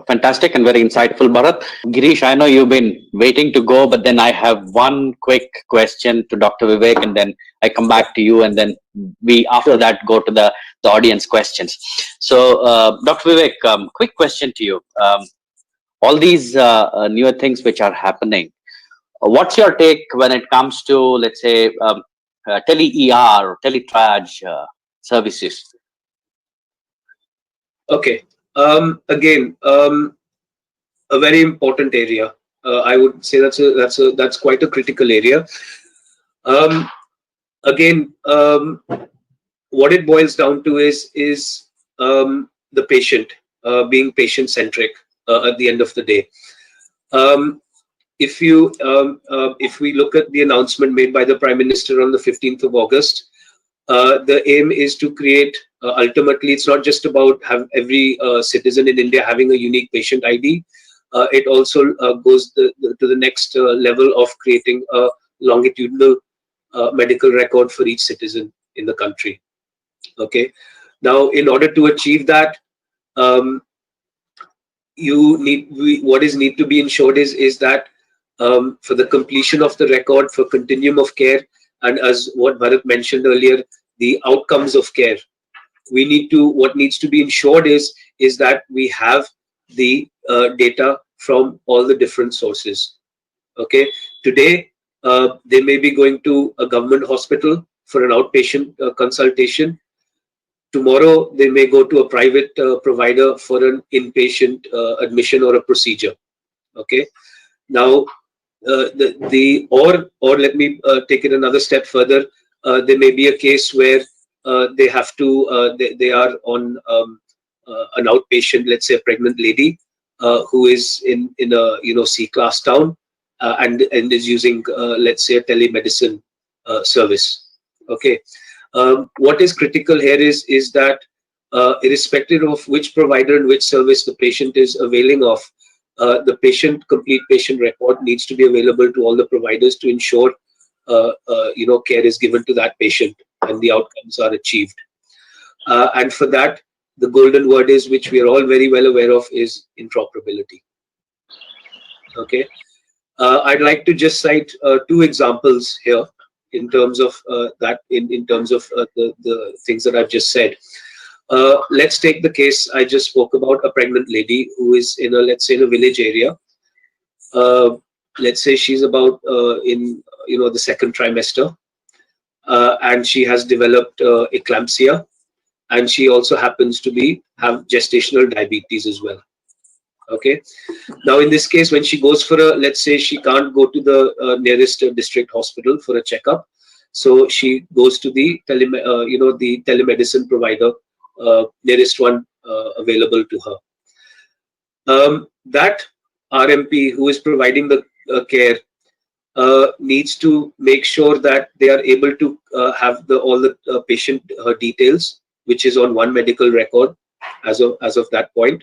Fantastic and very insightful, Bharat. Girish, I know you've been waiting to go, but then I have one quick question to Dr. Vivek, and then I come back to you, and then we after that go to the audience questions. So, Dr. Vivek, quick question to you. All these newer things which are happening, what's your take when it comes to, let's say, tele-ER or tele-triage services? Okay. Again, a very important area. I would say that's quite a critical area. Again, what it boils down to is the patient being patient-centric at the end of the day. If we look at the announcement made by the Prime Minister on the 15th of August, the aim is to create, ultimately, it's not just about have every citizen in India having a unique patient ID. It also goes to the next level of creating a longitudinal medical record for each citizen in the country. Okay. Now, in order to achieve that, what is need to be ensured is that for the completion of the record, for continuum of care, and as what Bharat mentioned earlier, the outcomes of care, what needs to be ensured is that we have the data from all the different sources. Okay. Today, they may be going to a government hospital for an outpatient consultation. Tomorrow, they may go to a private provider for an inpatient admission or a procedure. Okay. Now, or let me take it another step further. There may be a case where they have to they are on an outpatient, let's say a pregnant lady who is in a C-class town and is using let's say a telemedicine service. Okay. What is critical here is that irrespective of which provider and which service the patient is availing of, the complete patient record needs to be available to all the providers to ensure care is given to that patient and the outcomes are achieved. And for that, the golden word is, which we are all very well aware of, is interoperability. Okay. I'd like to just cite two examples here in terms of in terms of the things that I've just said. Let's take the case I just spoke about, a pregnant lady who is in let's say in a village area. Let's say she's about in the second trimester, and she has developed eclampsia, and she also happens to have gestational diabetes as well. Okay. Now, in this case, when she goes for let's say she can't go to the nearest district hospital for a checkup, so she goes to the the telemedicine provider, nearest one available to her. That RMP who is providing the care needs to make sure that they are able to have all the patient details, which is on one medical record as of that point.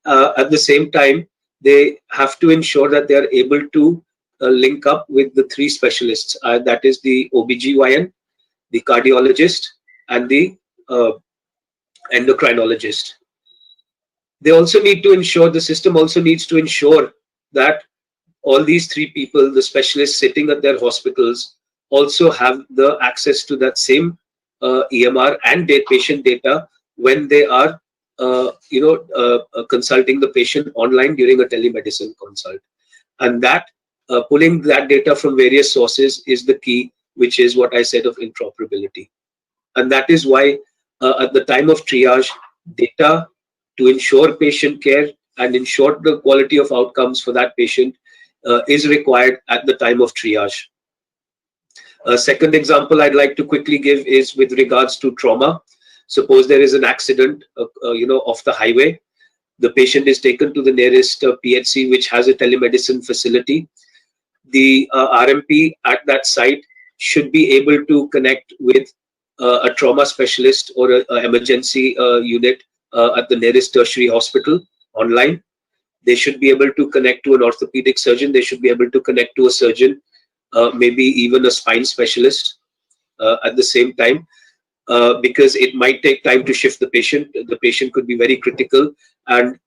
At the same time, they have to ensure that they are able to link up with the three specialists, that is the OBGYN, the cardiologist, and the endocrinologist. They also need to ensure, the system also needs to ensure that all these three people, the specialists sitting at their hospitals, also have the access to that same EMR and patient data when they are consulting the patient online during a telemedicine consult. And that pulling that data from various sources is the key, which is what I said of interoperability. And that is why at the time of triage, data to ensure patient care and ensure the quality of outcomes for that patient is required at the time of triage. A second example I'd like to quickly give is with regards to trauma. Suppose there is an accident, off the highway. The patient is taken to the nearest PHC, which has a telemedicine facility. The RMP at that site should be able to connect with a trauma specialist or an emergency unit at the nearest tertiary hospital online. They should be able to connect to an orthopedic surgeon. They should be able to connect to a surgeon, maybe even a spine specialist at the same time. Because it might take time to shift the patient. The patient could be very critical, and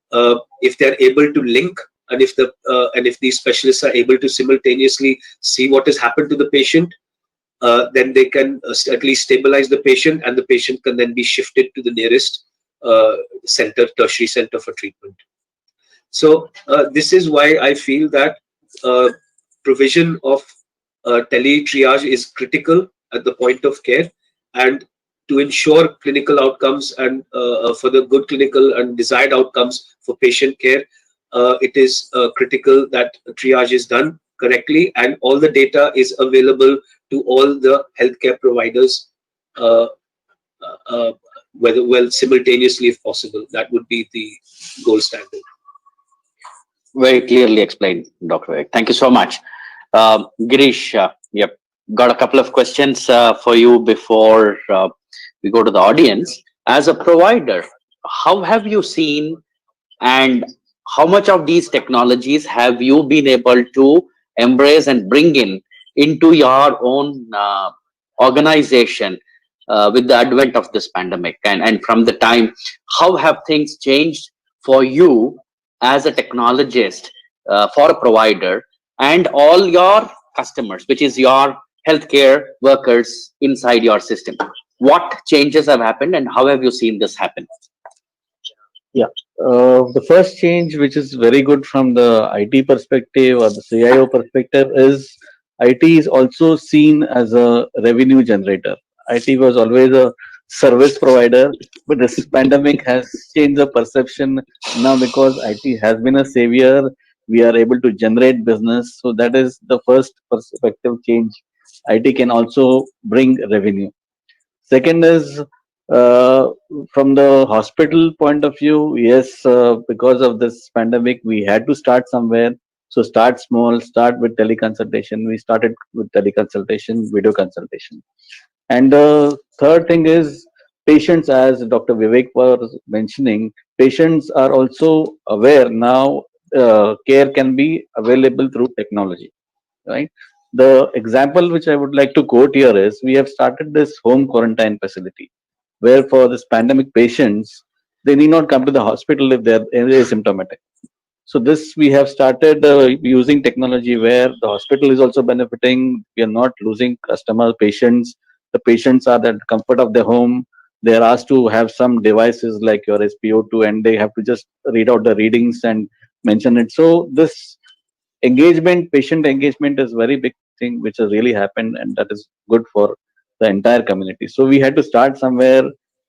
if they're able to link, and if these specialists are able to simultaneously see what has happened to the patient, then they can at least stabilize the patient, and the patient can then be shifted to the nearest tertiary center for treatment. So this is why I feel that provision of tele-triage is critical at the point of care, and to ensure clinical outcomes and for the good clinical and desired outcomes for patient care, it is critical that triage is done correctly and all the data is available to all the healthcare providers, simultaneously if possible. That would be the gold standard. Very clearly explained, Dr. Vivek. Thank you so much. Girish, yep, got a couple of questions for you before we go to the audience. As a provider, how have you seen and how much of these technologies have you been able to embrace and bring in into your own organization with the advent of this pandemic? And from the time, how have things changed for you as a technologist, for a provider, and all your customers, which is your healthcare workers inside your system? What changes have happened, and how have you seen this happen? Yeah. The first change, which is very good from the IT perspective or the CIO perspective, is IT is also seen as a revenue generator. IT was always a service provider, but this pandemic has changed the perception now because IT has been a savior. We are able to generate business. So that is the first perspective change. IT can also bring revenue. Second is uh, from the hospital point of view, yes, because of this pandemic, we had to start somewhere. So start small, start with teleconsultation. We started with teleconsultation, video consultation. And the third thing is patients, as Dr. Vivek was mentioning, patients are also aware now care can be available through technology, right? The example which I would like to quote here is we have started this home quarantine facility where for this pandemic patients, they need not come to the hospital if they're asymptomatic. So this we have started using technology where the hospital is also benefiting. We are not losing customer patients. The patients are at the comfort of their home. They are asked to have some devices like your SpO2, and they have to just read out the readings and mention it. So this engagement, patient engagement is very big thing which has really happened, and that is good for the entire community. So we had to start somewhere.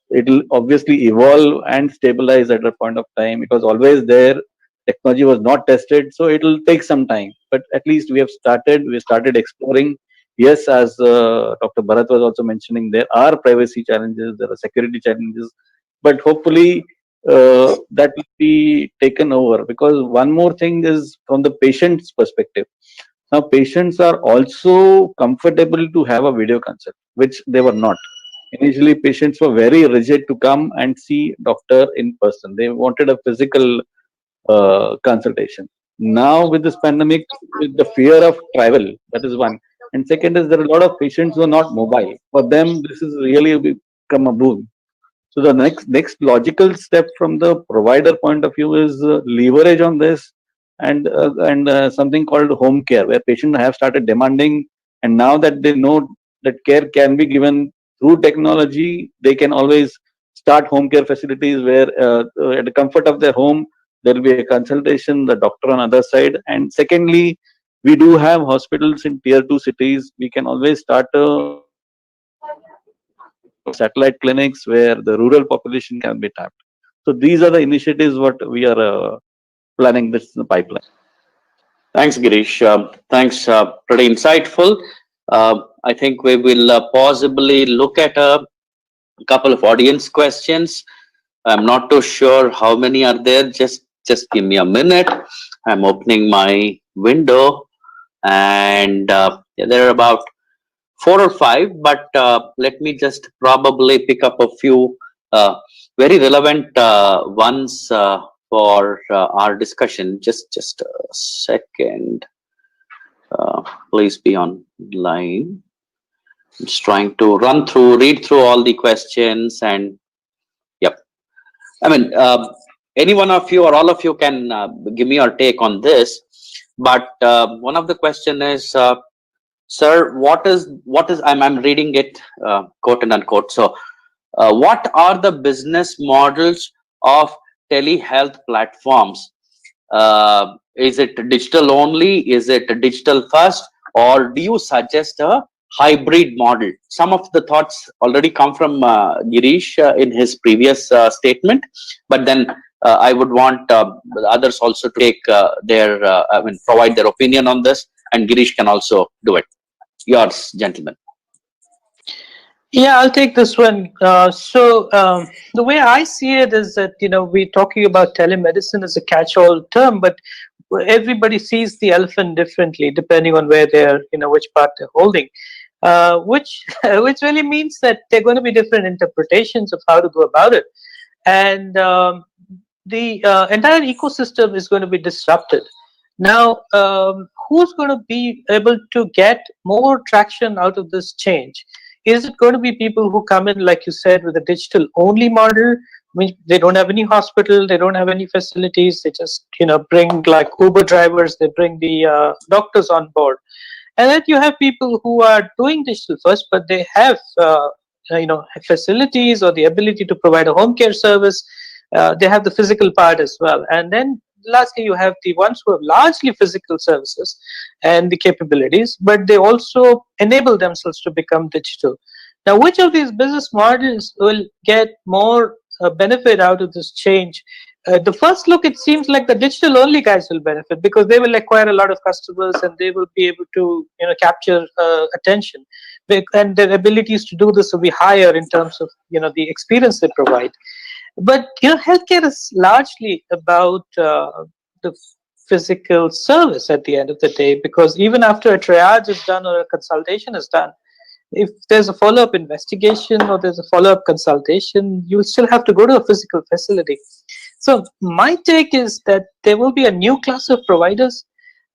It will obviously evolve and stabilize at a point of time. It was always there. Technology was not tested, so it will take some time. But at least we have started. We started exploring. Yes, as Dr. Bharat was also mentioning, there are privacy challenges, there are security challenges, but hopefully that will be taken over, because one more thing is from the patient's perspective. Now patients are also comfortable to have a video consult, which they were not. Initially patients were very rigid to come and see doctor in person. They wanted a physical consultation. Now with this pandemic, with the fear of travel, that is one, and second is there are a lot of patients who are not mobile. For them this is really become a boon. So the next logical step from the provider point of view is leverage on this, and something called home care, where patients have started demanding, and now that they know that care can be given through technology, they can always start home care facilities where at the comfort of their home there will be a consultation, the doctor on other side. And secondly, we do have hospitals in tier 2 cities. We can always start a satellite clinics where the rural population can be tapped. So these are the initiatives what we are planning this in the pipeline. Thanks, Girish. Thanks, pretty insightful. I think we will possibly look at a couple of audience questions. I'm not too sure how many are there. Just give me a minute. I'm opening my window, and yeah, there are about 4 or 5. But let me just probably pick up a few very relevant ones for our discussion. Just a second. Please be online. I'm just trying to read through all the questions, and yep. I mean, any one of you or all of you can give me your take on this. But one of the question is, sir, what is I'm reading it quote and unquote. So, what are the business models of telehealth platforms? Is it digital only? Is it digital first? Or do you suggest a hybrid model? Some of the thoughts already come from Girish in his previous statement, but then I would want others also to take provide their opinion on this, and Girish can also do it. Yours, gentlemen. Yeah, I'll take this one. The way I see it is that, we're talking about telemedicine as a catch-all term, but everybody sees the elephant differently depending on where they're, which part they're holding, which which really means that there are going to be different interpretations of how to go about it, and the entire ecosystem is going to be disrupted. Now, who's going to be able to get more traction out of this change? Is it going to be people who come in, like you said, with a digital only model? I mean, they don't have any hospital, they don't have any facilities, they just bring like Uber drivers, they bring the doctors on board. And then you have people who are doing digital first, but they have facilities or the ability to provide a home care service. They have the physical part as well. And then lastly, you have the ones who have largely physical services and the capabilities, but they also enable themselves to become digital. Now, which of these business models will get more benefit out of this change? The first look, it seems like the digital only guys will benefit because they will acquire a lot of customers and they will be able to capture attention, and their abilities to do this will be higher in terms of the experience they provide. But healthcare is largely about the physical service at the end of the day, because even after a triage is done or a consultation is done, if there's a follow-up investigation or there's a follow-up consultation, you'll still have to go to a physical facility. So my take is that there will be a new class of providers,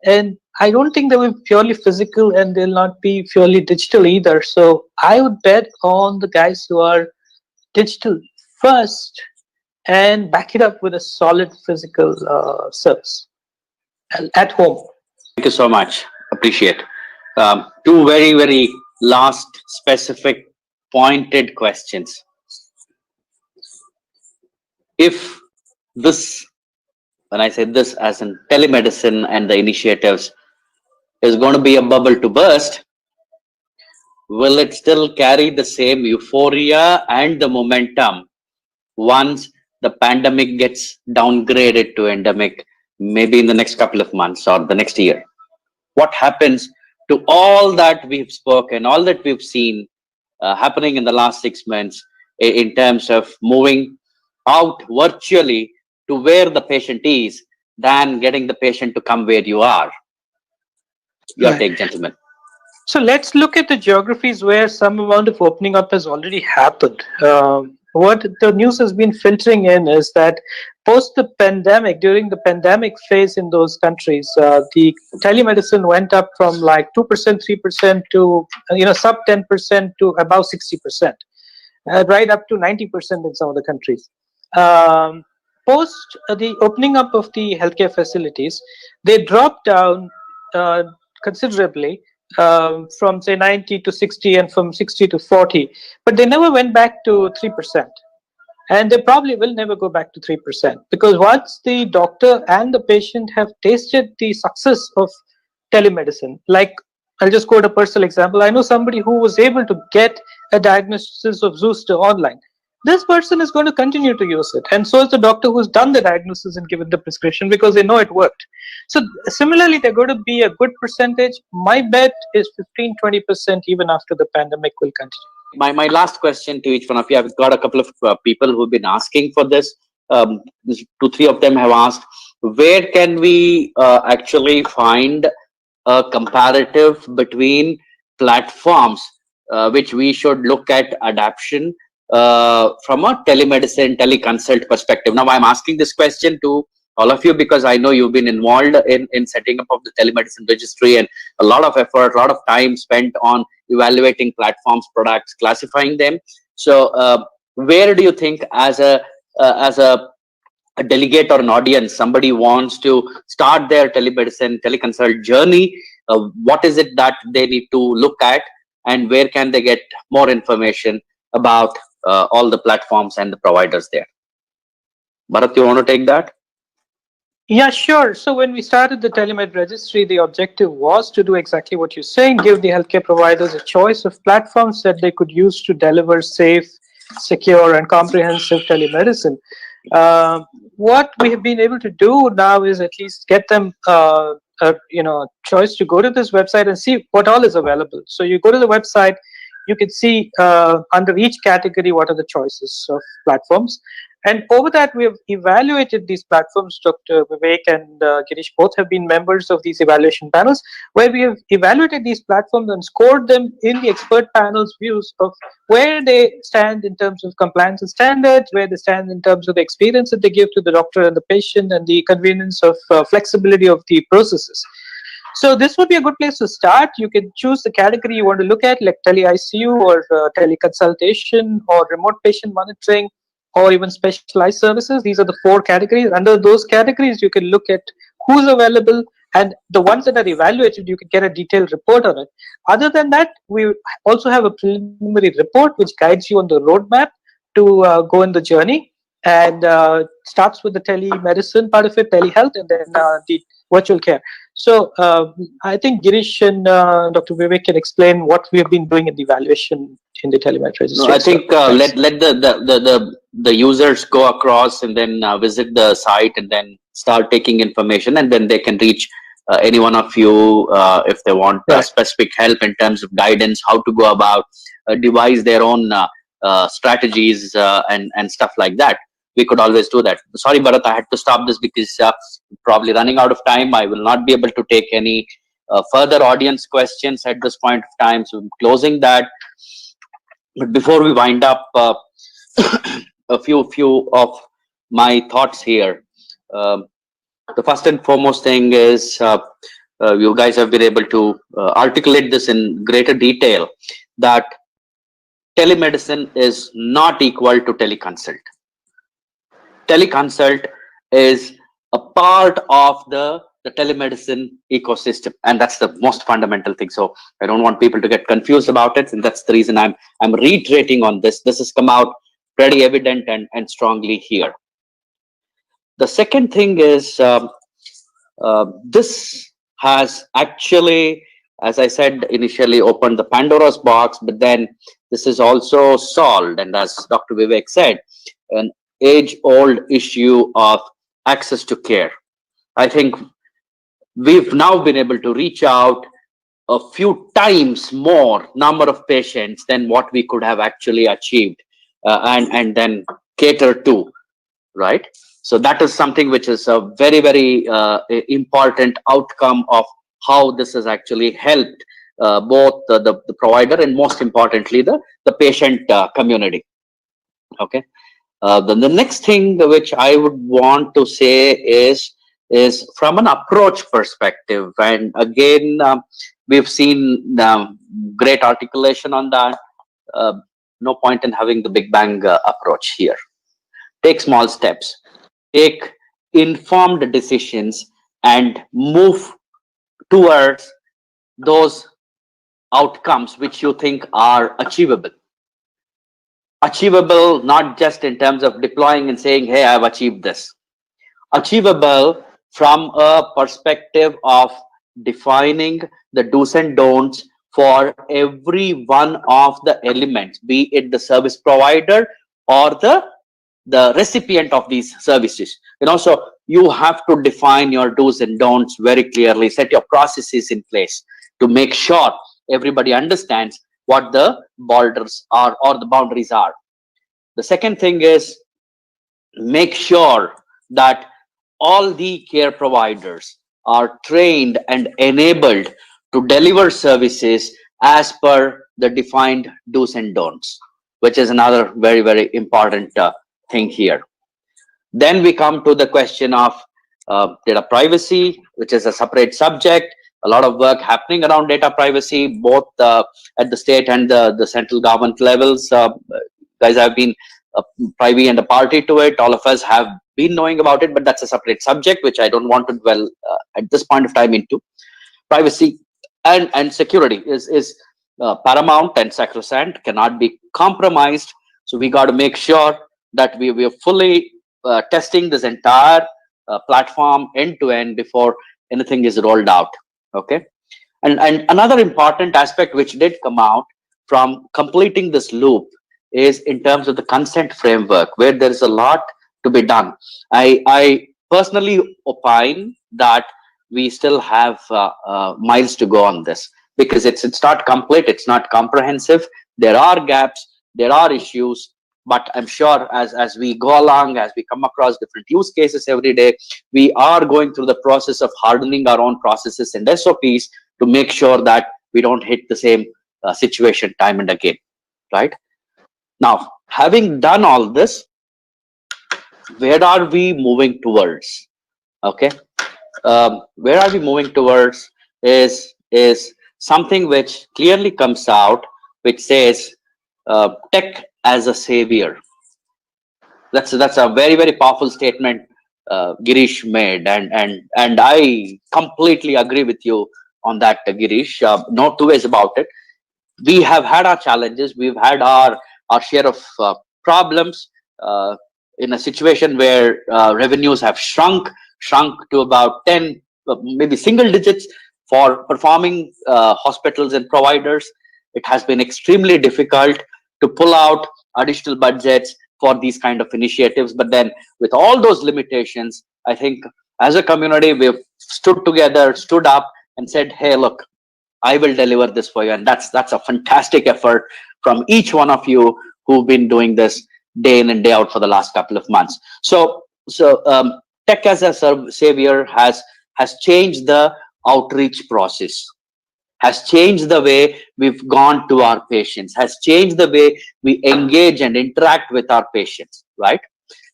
and I don't think they will be purely physical and they'll not be purely digital either. So I would bet on the guys who are digital first and back it up with a solid physical service at home. Thank you so much. Appreciate. Two very, very last specific pointed questions. If this, when I say this as in telemedicine and the initiatives, is going to be a bubble to burst, will it still carry the same euphoria and the momentum once the pandemic gets downgraded to endemic, maybe in the next couple of months or the next year? What happens to all that we've spoken, all that we've seen happening in the last 6 months in terms of moving out virtually to where the patient is than getting the patient to come where you are? Your Right. take, gentlemen. So let's look at the geographies where some amount of opening up has already happened. What the news has been filtering in is that post the pandemic, during the pandemic phase in those countries, the telemedicine went up from like 2%, 3% to sub 10% to about 60%, right up to 90% in some of the countries. Post the opening up of the healthcare facilities, they dropped down considerably. From say 90 to 60 and from 60 to 40, but they never went back to 3%, and they probably will never go back to 3%, because once the doctor and the patient have tasted the success of telemedicine, like I'll just quote a personal example. I know somebody who was able to get a diagnosis of Zooster online. This person is going to continue to use it, and so is the doctor who's done the diagnosis and given the prescription, because they know it worked. So similarly, they're going to be a good percentage. My bet is 15-20% even after the pandemic will continue. My last question to each one of you. I've got a couple of people who've been asking for this. 2-3 of them have asked, where can we actually find a comparative between platforms which we should look at adoption from a telemedicine, teleconsult perspective? Now, I'm asking this question to all of you because I know you've been involved in setting up of the telemedicine registry, and a lot of effort, a lot of time spent on evaluating platforms, products, classifying them. So where do you think as a delegate or an audience, somebody wants to start their telemedicine, teleconsult journey, what is it that they need to look at, and where can they get more information about all the platforms and the providers there? Bharat, you want to take that? Yeah, sure. So when we started the telemed registry, the objective was to do exactly what you're saying, give the healthcare providers a choice of platforms that they could use to deliver safe, secure, and comprehensive telemedicine. What we have been able to do now is at least get them a choice to go to this website and see what all is available. So you go to the website, you can see under each category what are the choices of platforms. And over that, we have evaluated these platforms. Dr. Vivek and Girish both have been members of these evaluation panels, where we have evaluated these platforms and scored them in the expert panel's views of where they stand in terms of compliance and standards, where they stand in terms of the experience that they give to the doctor and the patient, and the convenience of flexibility of the processes. So this would be a good place to start. You can choose the category you want to look at, like tele-ICU or teleconsultation or remote patient monitoring or even specialized services. These are the 4 categories. Under those categories, you can look at who's available, and the ones that are evaluated, you can get a detailed report on it. Other than that, we also have a preliminary report which guides you on the roadmap to go in the journey, and starts with the telemedicine part of it, telehealth, and then the virtual care. So I think Girish and Dr. Vivek can explain what we have been doing in the evaluation in the telemedicine. No, I think let the users go across and then visit the site and then start taking information, and then they can reach any one of you if they want specific help in terms of guidance, how to go about devise their own strategies and stuff like that. We could always do that. Sorry, Bharat, I had to stop this because probably running out of time. I will not be able to take any further audience questions at this point of time. So I'm closing that. But before we wind up, a few of my thoughts here. The first and foremost thing is you guys have been able to articulate this in greater detail, that telemedicine is not equal to teleconsult. Teleconsult is a part of the telemedicine ecosystem, and that's the most fundamental thing. So I don't want people to get confused about it, and that's the reason I'm reiterating on this. This has come out pretty evident and strongly here. The second thing is this has actually, as I said initially, opened the Pandora's box, but then this is also solved, and as Dr. Vivek said, an age-old issue of access to care. I think we've now been able to reach out a few times more number of patients than what we could have actually achieved and then cater to, right? So that is something which is a very, very important outcome of how this has actually helped both the provider and most importantly the patient community. Okay. Then the next thing which I would want to say is from an approach perspective, and again we've seen great articulation on that. No point in having the big bang approach here. Take small steps, take informed decisions, and move towards those outcomes which you think are achievable. Achievable not just in terms of deploying and saying, hey, I've achieved this. Achievable from a perspective of defining the do's and don'ts for every one of the elements, be it the service provider or the recipient of these services. So you have to define your do's and don'ts very clearly, set your processes in place to make sure everybody understands what the borders are or the boundaries are. The second thing is make sure that all the care providers are trained and enabled to deliver services as per the defined do's and don'ts, which is another very, very important thing here. Then we come to the question of data privacy, which is a separate subject. A lot of work happening around data privacy, both at the state and the central government levels. Guys have been privy and a party to it. All of us have been knowing about it, but that's a separate subject, which I don't want to dwell at this point of time into. Privacy and security is paramount and sacrosanct, cannot be compromised. So we got to make sure that we are fully testing this entire platform end to end before anything is rolled out. Okay. And another important aspect which did come out from completing this loop is in terms of the consent framework, where there is a lot to be done. I personally opine that we still have miles to go on this, because it's not complete, it's not comprehensive. There are gaps, there are issues, but I'm sure as we go along, as we come across different use cases every day, we are going through the process of hardening our own processes and SOPs to make sure that we don't hit the same situation time and again, right? Now, having done all this, where are we moving towards? Okay, where are we moving towards is something which clearly comes out, which says tech as a savior. That's a very powerful statement Girish made, and I completely agree with you on that, Girish. No two ways about it. We have had our challenges. We've had our share of problems in a situation where revenues have shrunk to about 10, maybe single digits for performing hospitals and providers. It has been extremely difficult to pull out additional budgets for these kind of initiatives. But then with all those limitations, I think as a community, we've stood together, stood up and said, hey, look, I will deliver this for you. And that's a fantastic effort from each one of you who've been doing this day in and day out for the last couple of months. So tech as a savior has changed the outreach process, has changed the way we've gone to our patients, has changed the way we engage and interact with our patients, right?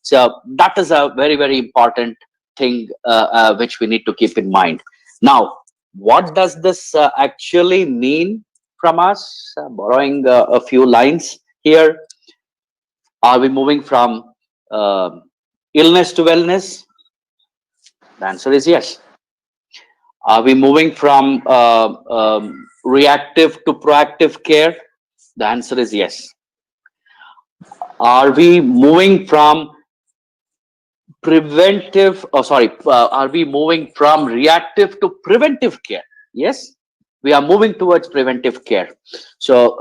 So that is a very important thing which we need to keep in mind. Now, what does this actually mean from us? Borrowing a few lines here. Are we moving from illness to wellness? The answer is yes. Are we moving from reactive to proactive care? The answer is yes. Are we moving from are we moving from reactive to preventive care? Yes, we are moving towards preventive care. So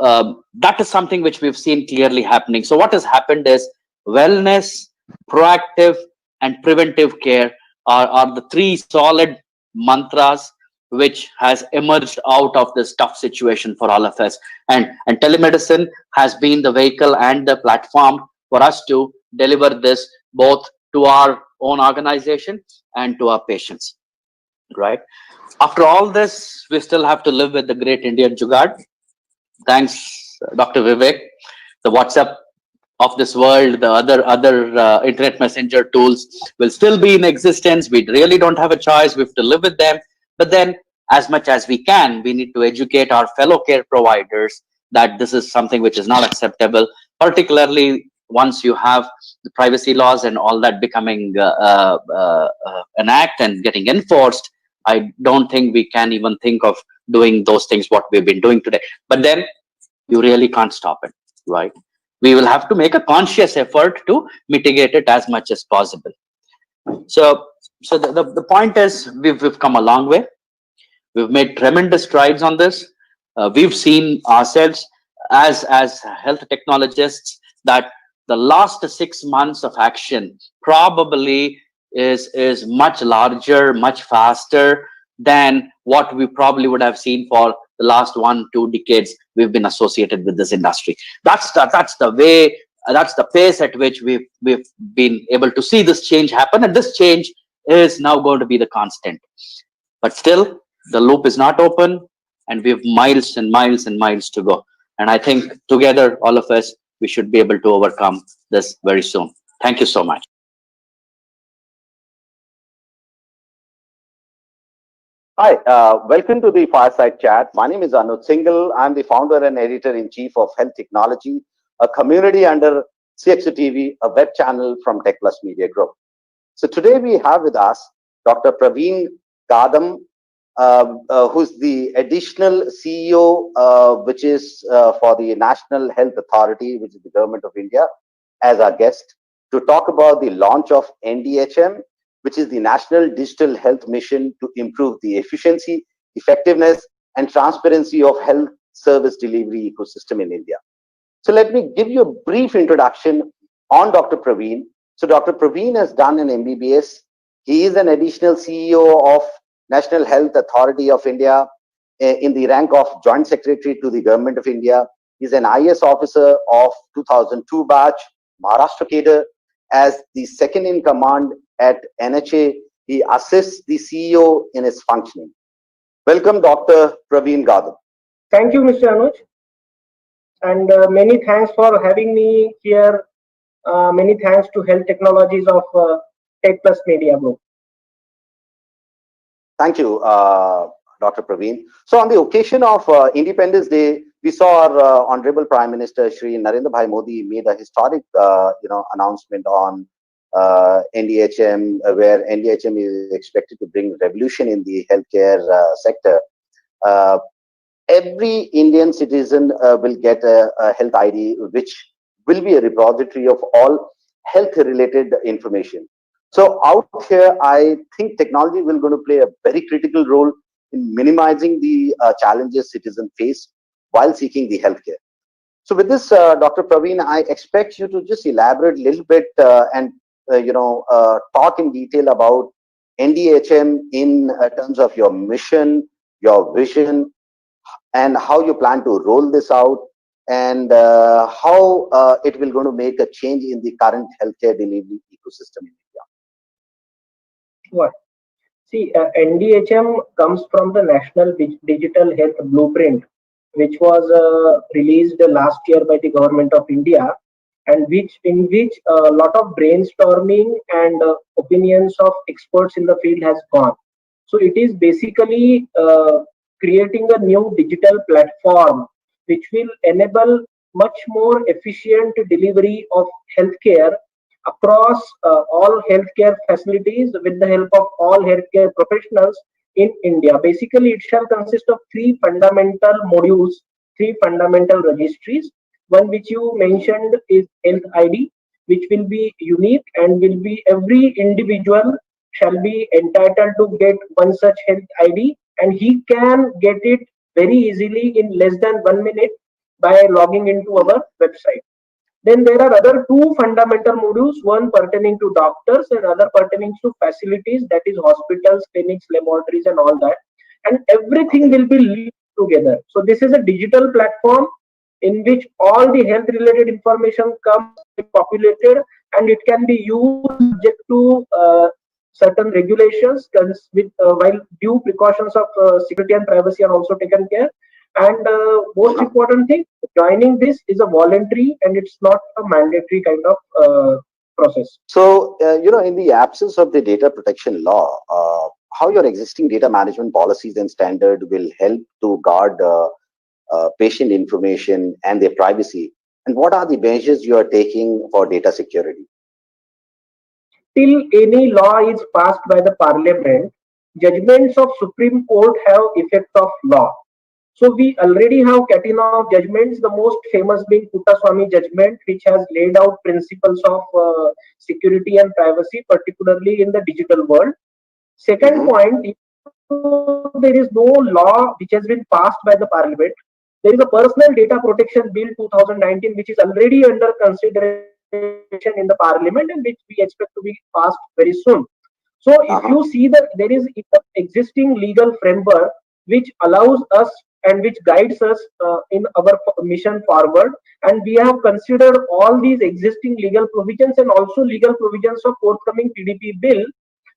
that is something which we've seen clearly happening. So what has happened is wellness, proactive, and preventive care are the three solid mantras which has emerged out of this tough situation for all of us. And telemedicine has been the vehicle and the platform for us to deliver this both to our own organization and to our patients, right? After all this, we still have to live with the great Indian jugaad. Thanks, Dr. Vivek. The WhatsApp of this world, the other internet messenger tools will still be in existence. We really don't have a choice. We have to live with them. But then, as much as we can, we need to educate our fellow care providers that this is something which is not acceptable, particularly once you have the privacy laws and all that becoming an act and getting enforced. I don't think we can even think of doing those things what we've been doing today. But then you really can't stop it, right? We will have to make a conscious effort to mitigate it as much as possible. So the point is we've come a long way. We've made tremendous strides on this. We've seen ourselves as health technologists that the last 6 months of action probably is much larger, much faster than what we probably would have seen for the last 1-2 decades we've been associated with this industry. That's the way, that's the pace at which we've been able to see this change happen, and this change is now going to be the constant. But still, the loop is not open, and we have miles and miles and miles to go. And I think together, all of us, we should be able to overcome this very soon. Thank you so much. Hi, welcome to the Fireside Chat. My name is Anuj Singhal. I'm the founder and editor-in-chief of Health Technology, a community under CXO TV, a web channel from Techplus Media Group. So today we have with us Dr. Praveen Gadam, who's the additional CEO, which is for the National Health Authority, which is the Government of India, as our guest to talk about the launch of NDHM, which is the National Digital Health Mission to improve the efficiency, effectiveness, and transparency of health service delivery ecosystem in India. So let me give you a brief introduction on Dr. Praveen. So Dr. Praveen has done an MBBS. He is an additional CEO of National Health Authority of India in the rank of Joint Secretary to the Government of India. He's an IS officer of 2002 batch, Maharashtra cadre. As the second in command at NHA, he assists the CEO in his functioning. Welcome, Dr. Praveen Gadam. Thank you, Mr. Anuj. And many thanks for having me here. Many thanks to Health Technologies of Techplus Media Group. Thank you, Dr. Praveen. So on the occasion of Independence Day, we saw our Honorable Prime Minister Shri Narendra Bhai Modi made a historic, announcement on NDHM, where NDHM is expected to bring revolution in the healthcare sector. Uh, every Indian citizen will get a health ID, which will be a repository of all health-related information. So out here, I think technology will going to play a very critical role in minimizing the challenges citizens face while seeking the healthcare. So with this, Dr. Praveen, I expect you to just elaborate a little bit and talk in detail about NDHM in terms of your mission, your vision, and how you plan to roll this out, and how it will going to make a change in the current healthcare delivery ecosystem in India. What? See, NDHM comes from the National Digital Health Blueprint, which was released last year by the Government of India, and in which a lot of brainstorming and opinions of experts in the field has gone. So it is basically creating a new digital platform which will enable much more efficient delivery of healthcare across all healthcare facilities with the help of all healthcare professionals in India. Basically, it shall consist of three fundamental modules, three fundamental registries. One which you mentioned is Health ID, which will be unique and will be every individual shall be entitled to get one such Health ID, and he can get it very easily in less than 1 minute by logging into our website. Then there are other two fundamental modules, one pertaining to doctors and other pertaining to facilities, that is hospitals, clinics, laboratories and all that. And everything will be linked together. So this is a digital platform in which all the health related information comes populated, and it can be used subject to certain regulations with while due precautions of security and privacy are also taken care. And most important thing, joining this is a voluntary and it's not a mandatory kind of process. So, in the absence of the data protection law, how your existing data management policies and standard will help to guard patient information and their privacy? And what are the measures you are taking for data security? Till any law is passed by the parliament, judgments of Supreme Court have effect of law. So we already have catenary of judgments, the most famous being Puttaswamy judgment, which has laid out principles of security and privacy, particularly in the digital world. Second point, there is no law which has been passed by the parliament. There is a Personal Data Protection Bill 2019, which is already under consideration in the parliament and which we expect to be passed very soon. So if you see that there is existing legal framework which allows us and which guides us in our mission forward, and we have considered all these existing legal provisions and also legal provisions of forthcoming PDP bill,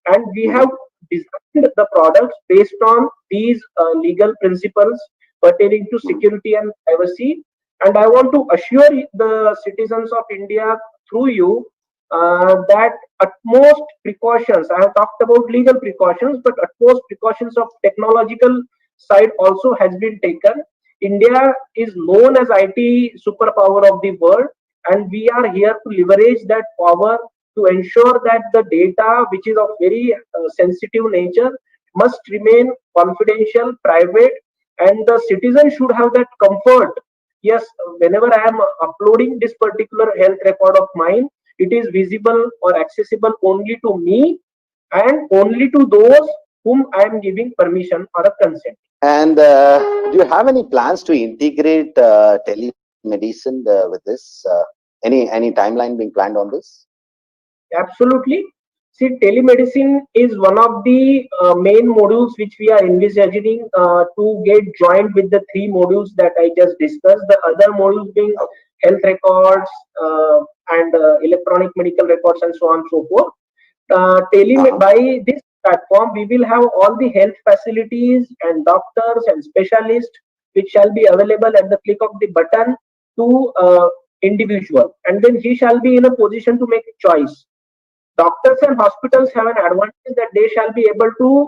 and we have designed the products based on these legal principles pertaining to security and privacy. And I want to assure the citizens of India through you that utmost precautions, I have talked about legal precautions, but utmost precautions of technological side also has been taken. India is known as IT superpower of the world, and we are here to leverage that power to ensure that the data, which is of very sensitive nature, must remain confidential, private, and the citizen should have that comfort. Yes, whenever I am uploading this particular health record of mine, it is visible or accessible only to me and only to those whom I am giving permission or a consent. And do you have any plans to integrate telemedicine with this? Any timeline being planned on this? Absolutely. See, telemedicine is one of the main modules which we are envisaging to get joined with the three modules that I just discussed. The other modules being health records and electronic medical records and so on and so forth. By this platform, we will have all the health facilities and doctors and specialists which shall be available at the click of the button to individual, and then he shall be in a position to make choice. Doctors and hospitals have an advantage that they shall be able to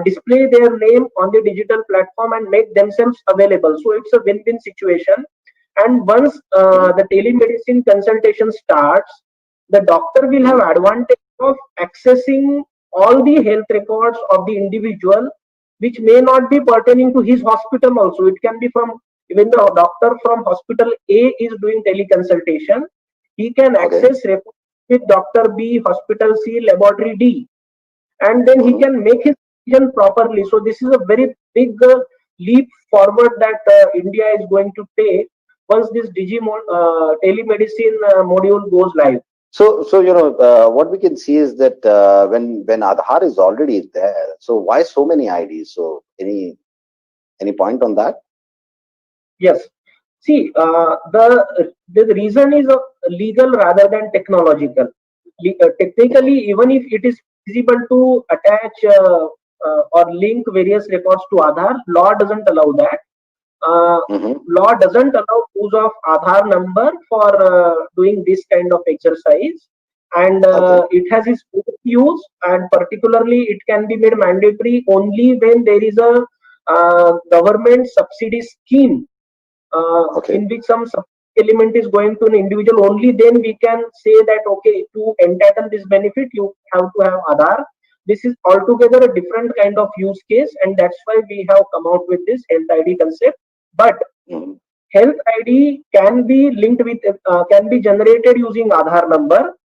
display their name on the digital platform and make themselves available. So it's a win-win situation. And once the telemedicine consultation starts, the doctor will have advantage of accessing all the health records of the individual, which may not be pertaining to his hospital also. It can be from even the doctor from hospital A is doing teleconsultation. He can access records with Dr. B, hospital C, laboratory D, and then he can make his decision properly. So this is a very big leap forward that India is going to take once this telemedicine module goes live. So what we can see is that when Aadhaar is already there, so why so many IDs? So any point on that? Yes. See, the reason is legal rather than technological. Technically, even if it is feasible to attach or link various records to Aadhaar, law doesn't allow that. Law doesn't allow use of Aadhaar number for doing this kind of exercise, and it has its own use, and particularly it can be made mandatory only when there is a government subsidy scheme in which some element is going to an individual. Only then we can say that okay, to entitle this benefit you have to have Aadhaar. This is altogether a different kind of use case, and that's why we have come out with this health ID concept. But health ID can be linked with, can be generated using Aadhaar number,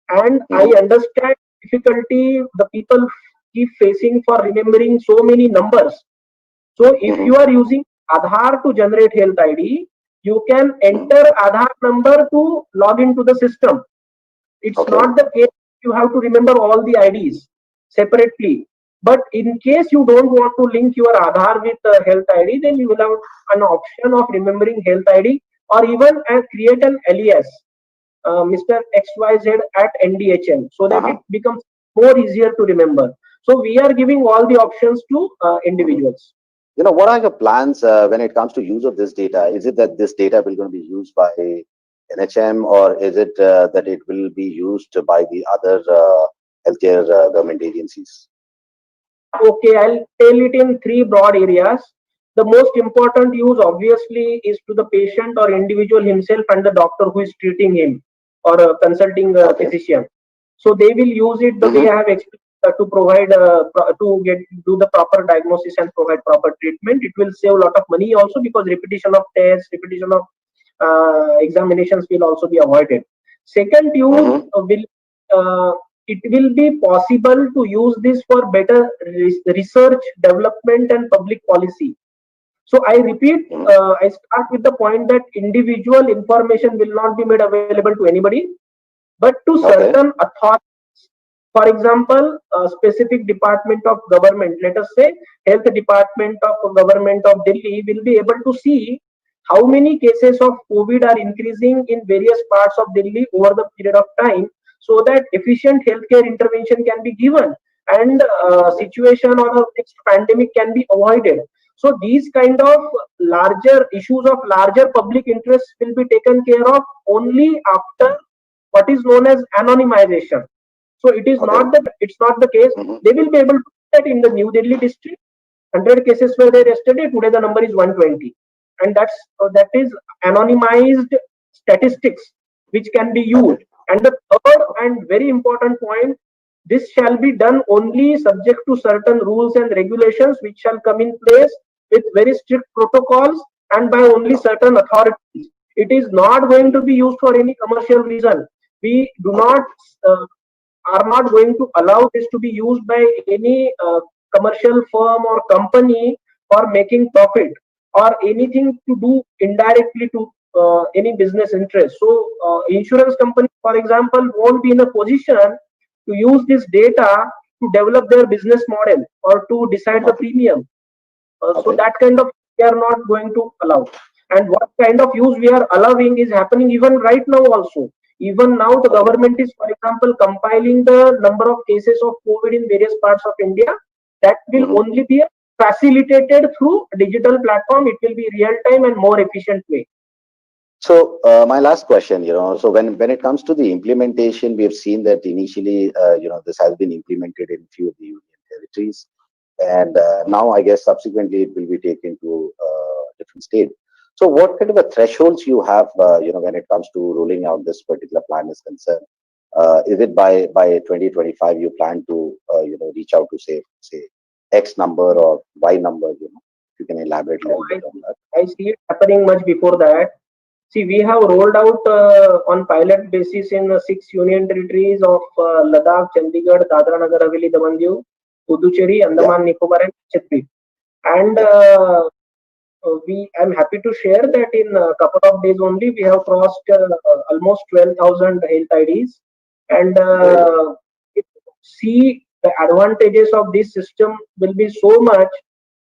and I understand difficulty the people keep facing for remembering so many numbers. So if you are using Aadhaar to generate health ID, you can enter Aadhaar number to log into the system. It's not the case you have to remember all the IDs separately. But in case you don't want to link your Aadhaar with health ID, then you will have an option of remembering health ID, or even create an alias, Mr. XYZ at NDHM, so that it becomes more easier to remember. So we are giving all the options to individuals. What are your plans when it comes to use of this data? Is it that this data will going to be used by NHM, or is it that it will be used by the other healthcare government agencies? Okay, I'll tell it in three broad areas. The most important use obviously is to the patient or individual himself and the doctor who is treating him, or a consulting physician. So they will use it the way I have explained, to provide do the proper diagnosis and provide proper treatment. It will save a lot of money also, because repetition of tests, repetition of examinations will also be avoided. Second use it will be possible to use this for better research, development, and public policy. So I repeat, I start with the point that individual information will not be made available to anybody, but to certain authorities. For example, a specific department of government, let us say health department of government of Delhi, will be able to see how many cases of COVID are increasing in various parts of Delhi over the period of time, so that efficient healthcare intervention can be given, and situation or the next pandemic can be avoided. So these kind of larger issues of larger public interest will be taken care of only after what is known as anonymization. So it is not that it's not the case. They will be able to do that in the New Delhi district. 100 cases were there yesterday. Today the number is 120, and that is anonymized statistics which can be used. And the third and very important point: this shall be done only subject to certain rules and regulations, which shall come in place with very strict protocols and by only certain authorities. It is not going to be used for any commercial reason. We do not are not going to allow this to be used by any commercial firm or company for making profit, or anything to do indirectly to any business interest. So insurance company, for example, won't be in a position to use this data to develop their business model or to decide the premium. So that kind of we are not going to allow. And what kind of use we are allowing is happening even right now also. Even now, the government is, for example, compiling the number of cases of COVID in various parts of India. That will only be facilitated through a digital platform. It will be real time and more efficient way. So my last question, so when it comes to the implementation, we have seen that initially, this has been implemented in few of the union territories. and now I guess subsequently it will be taken to a different state. So what kind of a thresholds you have, when it comes to rolling out this particular plan is concerned? Is it by 2025 you plan to reach out to say X number or Y number? If you can elaborate a little bit on that. I see it happening much before that. See, we have rolled out on pilot basis in 6 union territories of Ladakh, Chandigarh, Dadra Nagar Haveli, Daman Diu, Puducherry, Andaman Nicobar, and Lakshadweep. And I'm happy to share that in a couple of days only we have crossed almost 12,000 health IDs, and see the advantages of this system will be so much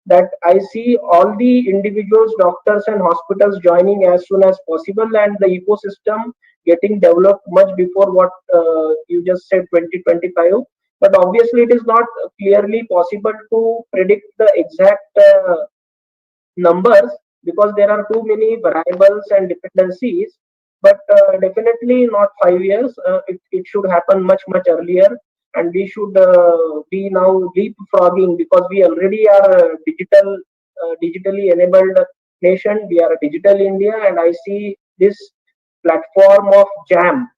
that I see all the individuals, doctors, and hospitals joining as soon as possible, and the ecosystem getting developed much before what you just said, 2025. But obviously, it is not clearly possible to predict the exact numbers because there are too many variables and dependencies. But definitely not 5 years. It should happen much earlier, and we should be now leapfrogging because we already are a digitally enabled nation. We are a digital India, and I see this platform of JAM,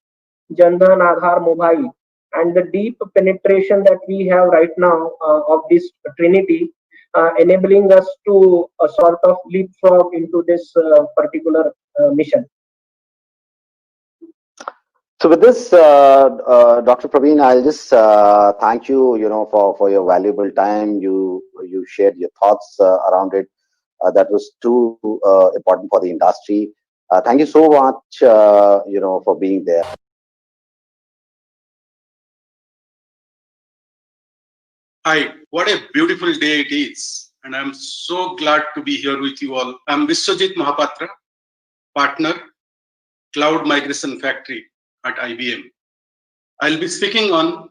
Jandan Aadhaar Mobile, and the deep penetration that we have right now of this trinity, enabling us to sort of leapfrog into this particular mission. So with this, Dr. Praveen, I'll just thank you, for your valuable time. You shared your thoughts around it. That was too important for the industry. Thank you so much, for being there. Hi, what a beautiful day it is. And I'm so glad to be here with you all. I'm Vishwajit Mahapatra, partner, Cloud Migration Factory at IBM. I'll be speaking on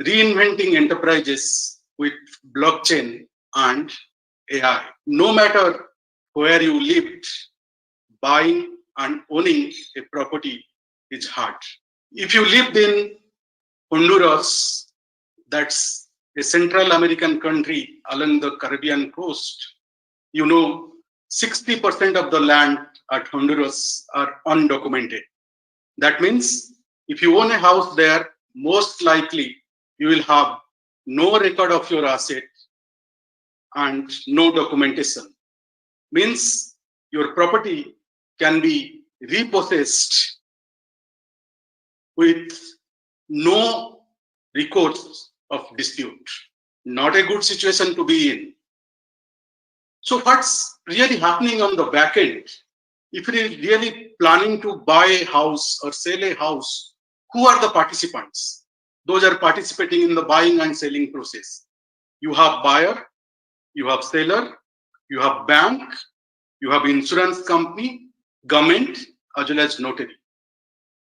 reinventing enterprises with blockchain and AI. No matter where you lived, buying and owning a property is hard. If you lived in Honduras, that's a Central American country along the Caribbean coast, 60% of the land at Honduras are undocumented. That means if you own a house there, most likely you will have no record of your asset and no documentation. Means your property can be repossessed with no recourse of dispute. Not a good situation to be in. So what's really happening on the back end? If you're really planning to buy a house or sell a house, who are the participants? Those are participating in the buying and selling process. You have buyer, you have seller, you have bank, you have insurance company, government, as well as notary.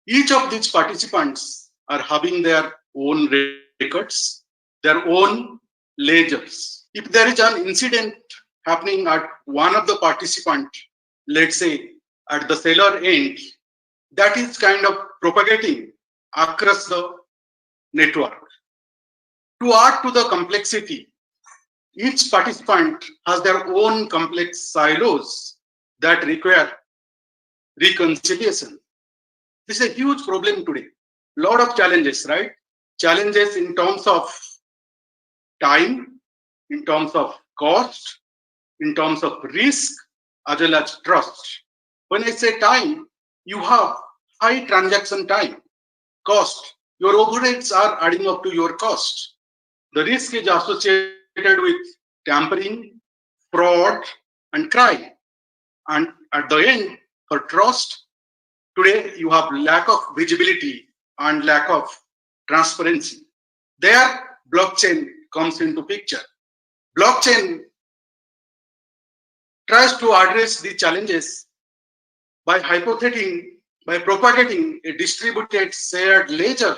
Each of these participants are having their own records, their own ledgers. If there is an incident happening at one of the participants, let's say at the seller end, that is kind of propagating across the network. To add to the complexity, each participant has their own complex silos that require reconciliation. This is a huge problem today. Lot of challenges, right? Challenges in terms of time, in terms of cost, in terms of risk, as well as trust. When I say time, you have high transaction time, cost. Your overheads are adding up to your cost. The risk is associated with tampering, fraud, and crime. And at the end, for trust, today you have lack of visibility and lack of transparency. There, blockchain comes into picture. Blockchain tries to address the challenges by propagating a distributed shared ledger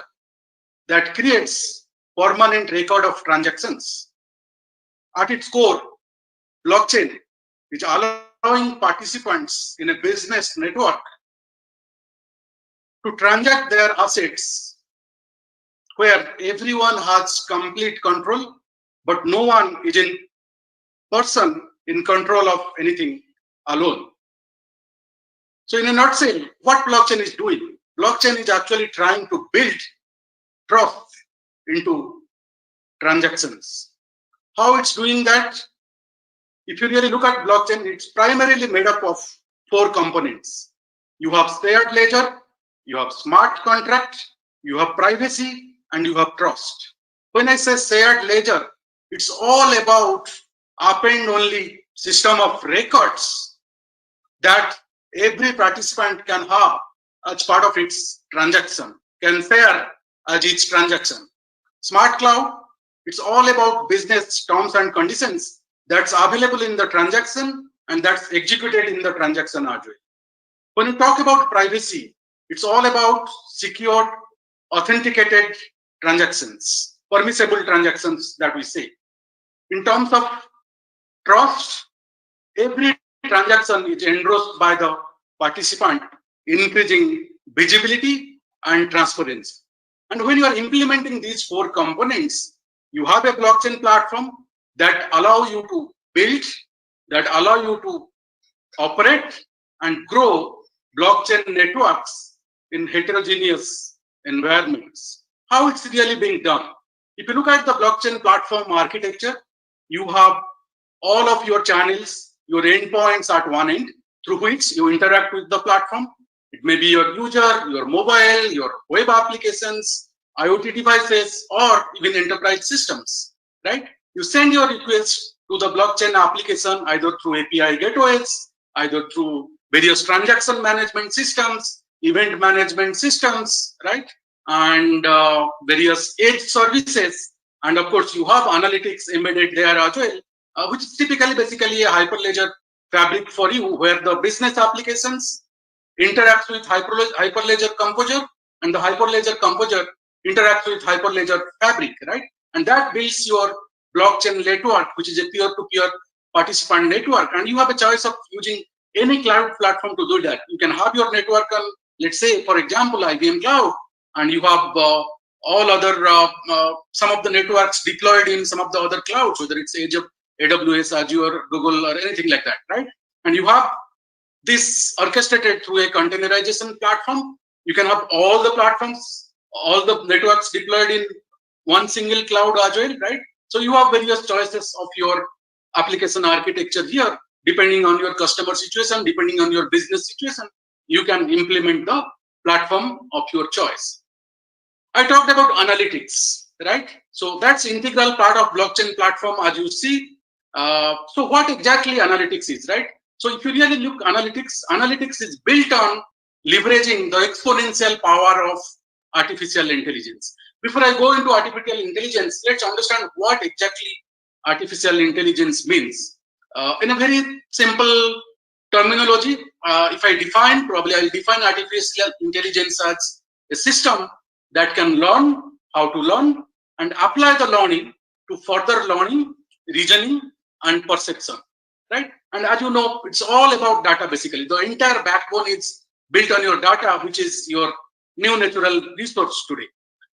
that creates permanent record of transactions. At its core, blockchain is allowing participants in a business network to transact their assets where everyone has complete control but no one is in person in control of anything alone. So in a nutshell, what blockchain is doing? Blockchain is actually trying to build trust into transactions. How it's doing that? If you really look at blockchain, it's primarily made up of 4 components. You have shared ledger, you have smart contract, you have privacy, and you have trust. When I say shared ledger, it's all about append-only system of records that every participant can have as part of its transaction, can share as each transaction. Smart cloud, it's all about business terms and conditions that's available in the transaction and that's executed in the transaction as well. When you talk about privacy, it's all about secured, authenticated transactions, permissible transactions that we say. In terms of trust, every transaction is endorsed by the participant, increasing visibility and transparency. And when you are implementing these 4 components, you have a blockchain platform that allow you to build, that allow you to operate and grow blockchain networks in heterogeneous environments. How it's really being done? If you look at the blockchain platform architecture, you have all of your channels, your endpoints at one end through which you interact with the platform. It may be your user, your mobile, your web applications, IoT devices, or even enterprise systems, right? You send your request to the blockchain application either through API gateways, either through various transaction management systems, event management systems, right? And various edge services. And of course, you have analytics embedded there as well, which is typically basically a hyperledger fabric for you, where the business applications interacts with hyperledger composer, and the hyperledger composer interacts with hyperledger fabric, right? And that builds your blockchain network, which is a peer-to-peer participant network. And you have a choice of using any cloud platform to do that. You can have your network on, let's say, for example, IBM Cloud, and you have all other, some of the networks deployed in some of the other clouds, whether it's AWS, Azure, Google, or anything like that, right? And you have this orchestrated through a containerization platform. You can have all the platforms, all the networks deployed in one single cloud as well, right? So you have various choices of your application architecture here, depending on your customer situation, depending on your business situation. You can implement the platform of your choice. I talked about analytics, right? So that's integral part of blockchain platform, as you see. So what exactly analytics is, right? So if you really look analytics is built on leveraging the exponential power of artificial intelligence. Before I go into artificial intelligence, let's understand what exactly artificial intelligence means. In a very simple terminology, if I define, probably I'll define artificial intelligence as a system that can learn how to learn and apply the learning to further learning, reasoning, and perception, right? And as you know, it's all about data basically. The entire backbone is built on your data, which is your new natural resource today,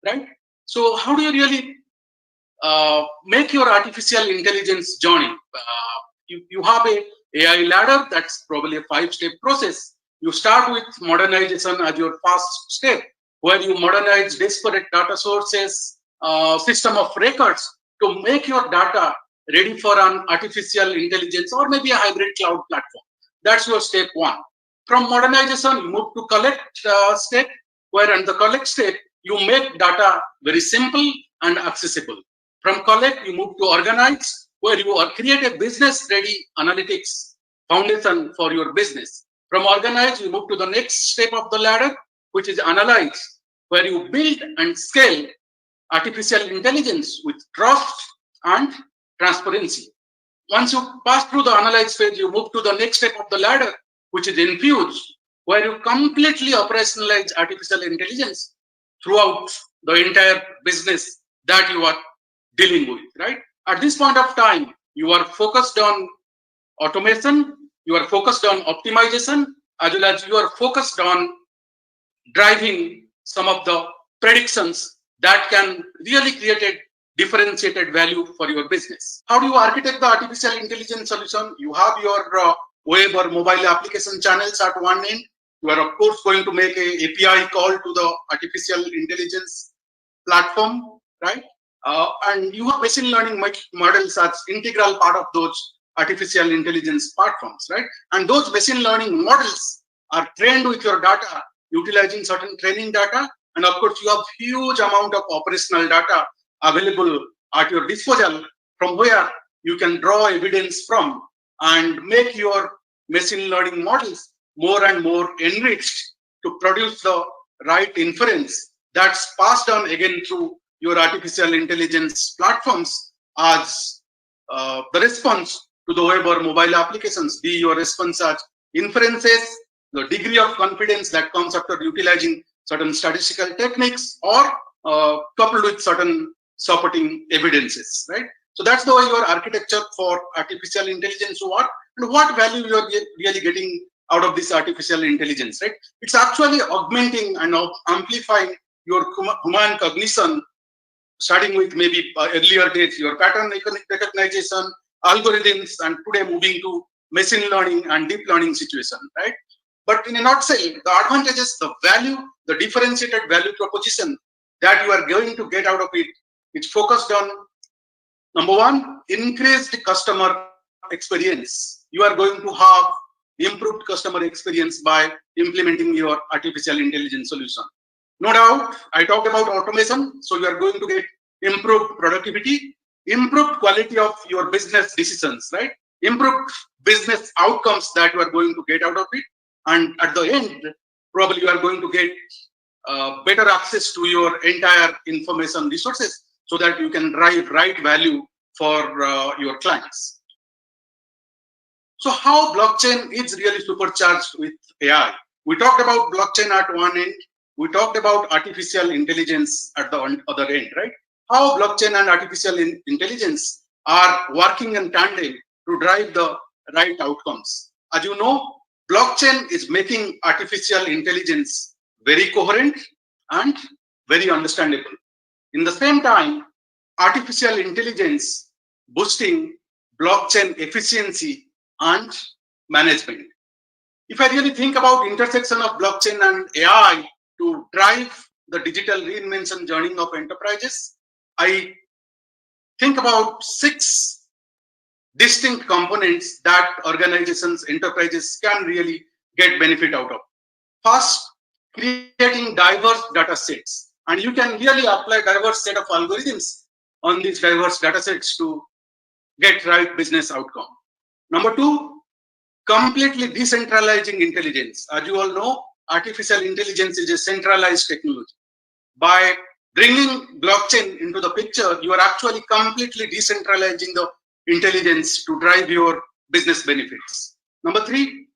right? So how do you really make your artificial intelligence journey? You have a AI ladder. That's probably a 5-step process. You start with modernization as your first step, where you modernize disparate data sources, system of records to make your data ready for an artificial intelligence or maybe a hybrid cloud platform. That's your step 1. From modernization, you move to collect step, where in the collect step, you make data very simple and accessible. From collect, you move to organize, where you create a business-ready analytics foundation for your business. From organize, you move to the next step of the ladder, which is analyze, where you build and scale artificial intelligence with trust and transparency. Once you pass through the analyze phase, you move to the next step of the ladder, which is infuse, where you completely operationalize artificial intelligence throughout the entire business that you are dealing with, right? At this point of time, you are focused on automation, you are focused on optimization, as well as you are focused on driving some of the predictions that can really create a differentiated value for your business. How do you architect the artificial intelligence solution? You have your web or mobile application channels at one end. You are, of course, going to make a API call to the artificial intelligence platform, right? And you have machine learning models as integral part of those artificial intelligence platforms, right? And those machine learning models are trained with your data, utilizing certain training data. And of course, you have huge amount of operational data available at your disposal from where you can draw evidence from and make your machine learning models more and more enriched to produce the right inference that's passed on again through your artificial intelligence platforms as the response to the web or mobile applications, be your response as inferences, the degree of confidence that comes after utilizing certain statistical techniques, or coupled with certain supporting evidences, right? So that's the way your architecture for artificial intelligence work, and what value you are really getting out of this artificial intelligence, right? It's actually augmenting and amplifying your human cognition, starting with maybe earlier days, your pattern recognition, algorithms, and today moving to machine learning and deep learning situation, right? But in a nutshell, the advantages, the value, the differentiated value proposition that you are going to get out of it, it's focused on, number one, increased customer experience. You are going to have improved customer experience by implementing your artificial intelligence solution. No doubt, I talked about automation, so you are going to get improved productivity, improved quality of your business decisions, right? Improved business outcomes that you are going to get out of it. And at the end, probably you are going to get better access to your entire information resources so that you can drive right value for your clients. So how blockchain is really supercharged with AI? We talked about blockchain at one end. We talked about artificial intelligence at the other end, right? How blockchain and artificial intelligence are working in tandem to drive the right outcomes. As you know, blockchain is making artificial intelligence very coherent and very understandable. In the same time, artificial intelligence boosting blockchain efficiency and management. If I really think about intersection of blockchain and AI to drive the digital reinvention journey of enterprises, I think about 6 distinct components that organizations, enterprises can really get benefit out of. First, creating diverse data sets. And you can really apply diverse set of algorithms on these diverse data sets to get right business outcome. Number 2, completely decentralizing intelligence. As you all know, artificial intelligence is a centralized technology. By bringing blockchain into the picture, you are actually completely decentralizing the intelligence to drive your business benefits. Number 3,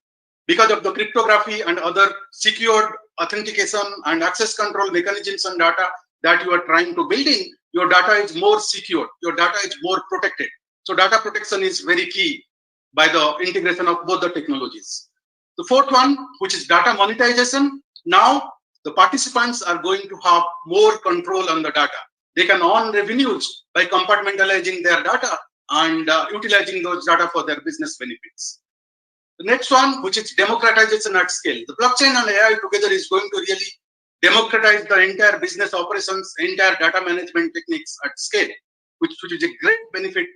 because of the cryptography and other secured authentication and access control mechanisms and data that you are trying to build in, your data is more secure, your data is more protected. So data protection is very key by the integration of both the technologies. The 4th one, which is data monetization. Now the participants are going to have more control on the data. They can earn revenues by compartmentalizing their data and utilizing those data for their business benefits. The next one, which is democratization at scale. The blockchain and AI together is going to really democratize the entire business operations, entire data management techniques at scale, which is a great benefit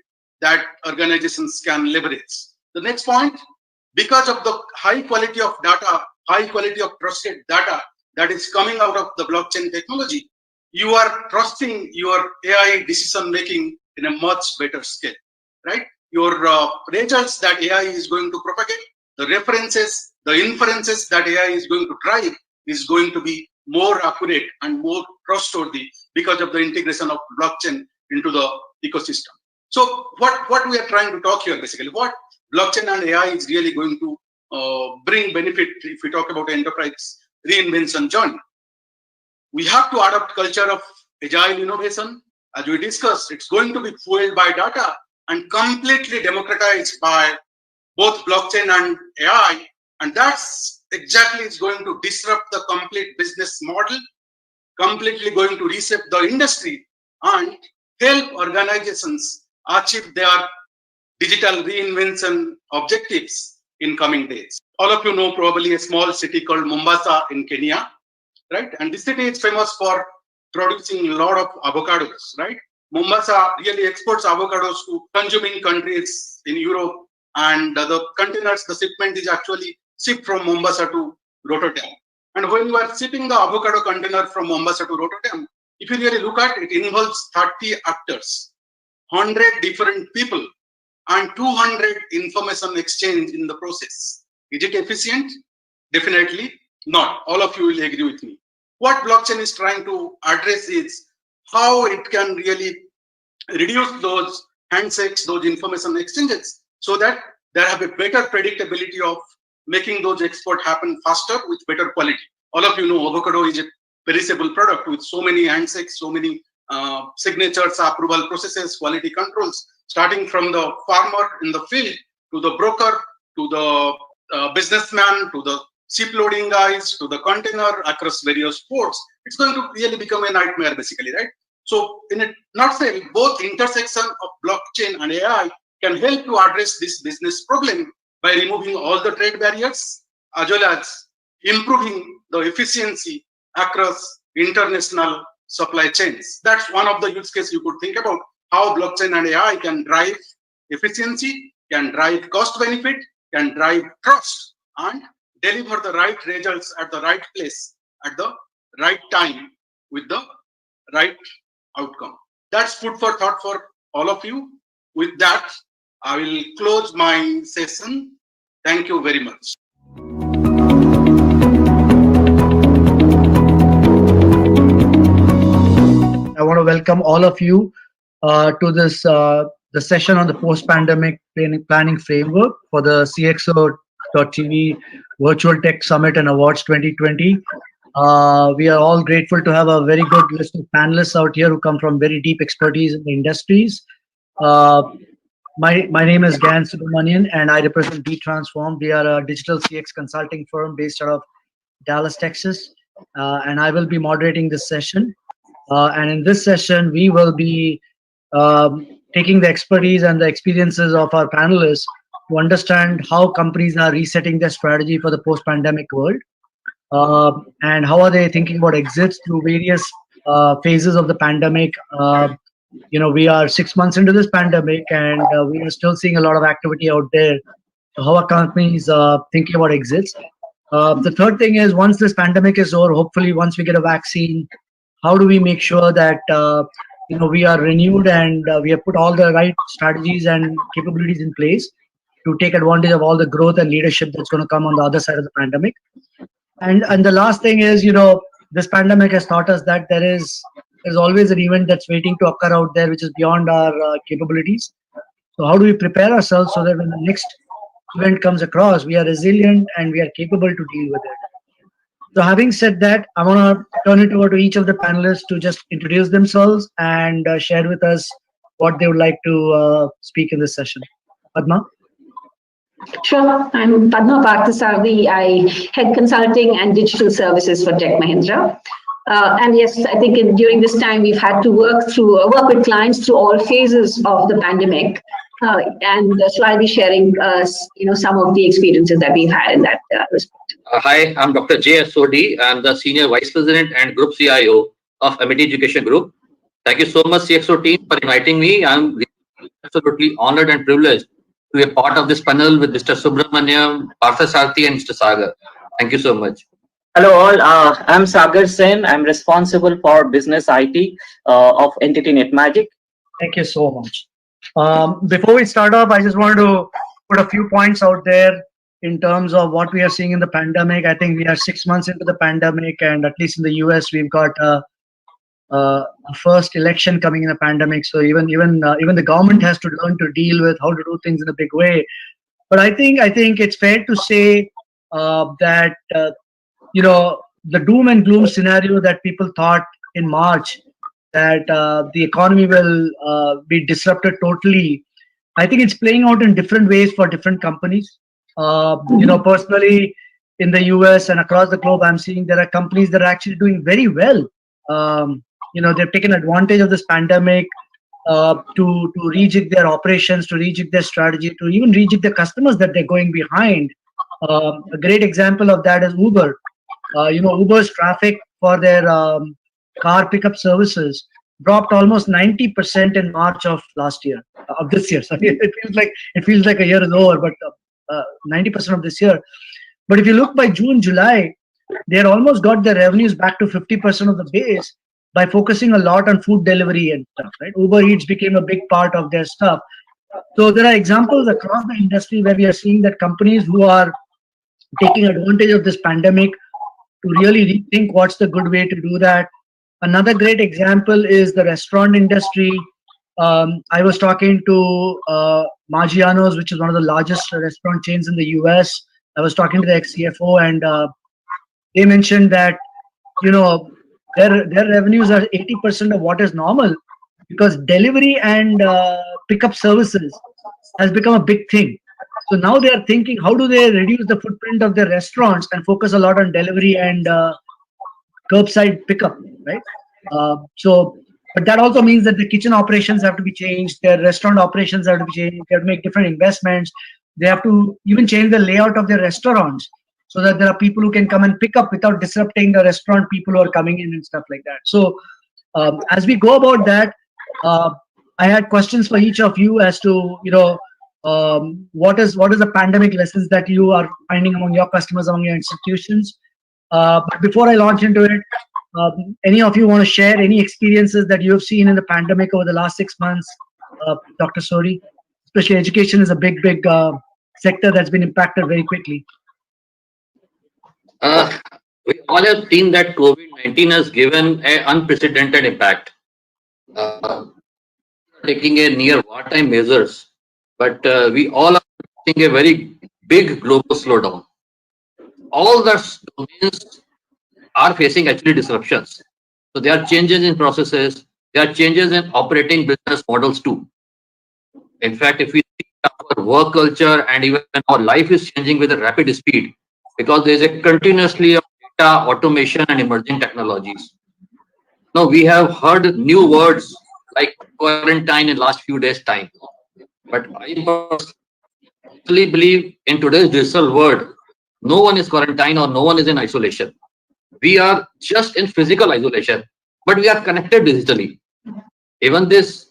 that organizations can leverage. The next point, because of the high quality of data, high quality of trusted data that is coming out of the blockchain technology, you are trusting your AI decision making in a much better scale, right? Your results that AI is going to propagate, the references, the inferences that AI is going to drive is going to be more accurate and more trustworthy because of the integration of blockchain into the ecosystem. So what we are trying to talk here basically, what blockchain and AI is really going to bring benefit if we talk about enterprise reinvention journey. We have to adopt culture of agile innovation. As we discussed, it's going to be fueled by data and completely democratized by both blockchain and AI. And that's exactly it's going to disrupt the complete business model, completely going to reshape the industry, and help organizations achieve their digital reinvention objectives in coming days. All of you know probably a small city called Mombasa in Kenya, right? And this city is famous for producing a lot of avocados, right? Mombasa really exports avocados to consuming countries in Europe, and the containers, the shipment is actually shipped from Mombasa to Rotterdam. And when you are shipping the avocado container from Mombasa to Rotterdam, if you really look at it, it involves 30 actors, 100 different people, and 200 information exchange in the process. Is it efficient? Definitely not. All of you will agree with me. What blockchain is trying to address is how it can really reduce those handshakes, those information exchanges, so that there have a better predictability of making those exports happen faster with better quality. All of you know avocado is a perishable product with so many handshakes, so many signatures, approval processes, quality controls, starting from the farmer in the field to the broker, to the businessman, to the ship loading guys, to the container across various ports. It's going to really become a nightmare basically, right? So in a nutshell, both intersection of blockchain and AI can help to address this business problem by removing all the trade barriers as well as improving the efficiency across international supply chains. That's one of the use cases you could think about, how blockchain and AI can drive efficiency, can drive cost benefit, can drive trust, and deliver the right results at the right place, at the right time, with the right outcome. That's food for thought for all of you. With that, I will close my session. Thank you very much. I want to welcome all of you to this the session on the post-pandemic planning framework for the CXO.TV Virtual Tech Summit and Awards 2020. We are all grateful to have a very good list of panelists out here who come from very deep expertise in the industries. My name is Gan Subramanian, and I represent B-Transform. We are a digital CX consulting firm based out of Dallas, Texas, and I will be moderating this session. And in this session, we will be taking the expertise and the experiences of our panelists to understand how companies are resetting their strategy for the post-pandemic world, and how are they thinking about exits through various phases of the pandemic. We are 6 months into this pandemic, and we are still seeing a lot of activity out there. So how are companies thinking about exits? The third thing is, once this pandemic is over, hopefully once we get a vaccine, how do we make sure that we are renewed and we have put all the right strategies and capabilities in place to take advantage of all the growth and leadership that's going to come on the other side of the pandemic. And the last thing is, this pandemic has taught us that there's always an event that's waiting to occur out there which is beyond our capabilities. So how do we prepare ourselves so that when the next event comes across, we are resilient and we are capable to deal with it? So having said that, I want to turn it over to each of the panelists to just introduce themselves and share with us what they would like to speak in this session. Padma? Sure. I'm Padma Parthasarathy. I head consulting and digital services for Tech Mahindra. And yes, I think during this time we've had to work with clients through all phases of the pandemic. And so I'll be sharing, some of the experiences that we've had in that respect. Hi, I'm Dr. JSOD. I'm the Senior Vice President and Group CIO of Amity Education Group. Thank you so much, CXO team, for inviting me. I'm absolutely honored and privileged to be a part of this panel with Mr. Subramaniam, Parthasarathy, and Mr. Sagar. Thank you so much. Hello all, I'm Sagar Sen. I'm responsible for business IT of Entity NetMagic. Thank you so much. Before we start off, I just wanted to put a few points out there in terms of what we are seeing in the pandemic. I think we are 6 months into the pandemic, and at least in the US, we've got a first election coming in the pandemic. So even the government has to learn to deal with how to do things in a big way. But I think it's fair to say that the doom and gloom scenario that people thought in March, that the economy will be disrupted totally, I think it's playing out in different ways for different companies. Personally, in the US and across the globe, I'm seeing there are companies that are actually doing very well. They've taken advantage of this pandemic to rejig their operations, to rejig their strategy, to even rejig the customers that they're going behind. A great example of that is Uber. Uber's traffic for their car pickup services dropped almost 90% in March of last year, of this year. Sorry, it feels like a year is over, but 90% of this year. But if you look by June, July, they had almost got their revenues back to 50% of the base by focusing a lot on food delivery and stuff, right? Uber Eats became a big part of their stuff. So there are examples across the industry where we are seeing that companies who are taking advantage of this pandemic to really rethink what's the good way to do that. Another great example is the restaurant industry. I was talking to Maggiano's, which is one of the largest restaurant chains in the US. I was talking to the ex-CFO, and they mentioned that their revenues are 80% of what is normal, because delivery and pickup services has become a big thing. So now they are thinking, how do they reduce the footprint of their restaurants and focus a lot on delivery and curbside pickup, right? But that also means that the kitchen operations have to be changed, their restaurant operations have to be changed, they have to make different investments, they have to even change the layout of their restaurants so that there are people who can come and pick up without disrupting the restaurant people who are coming in and stuff like that. So as we go about that, I had questions for each of you as to, what is the pandemic lessons that you are finding among your customers, among your institutions. But before I launch into it, any of you want to share any experiences that you have seen in the pandemic over the last 6 months? Dr. Sori, especially education is a big sector that's been impacted very quickly. We all have seen that COVID-19 has given an unprecedented impact. Taking a near wartime measures, but we all are seeing a very big global slowdown. All the domains are facing actually disruptions. So there are changes in processes, there are changes in operating business models too. In fact, if we see our work culture and even our life is changing with a rapid speed, because there is a continuously of data, automation and emerging technologies. Now we have heard new words like quarantine in last few days time. But I personally believe in today's digital world, no one is quarantined or no one is in isolation. We are just in physical isolation, but we are connected digitally. Even this,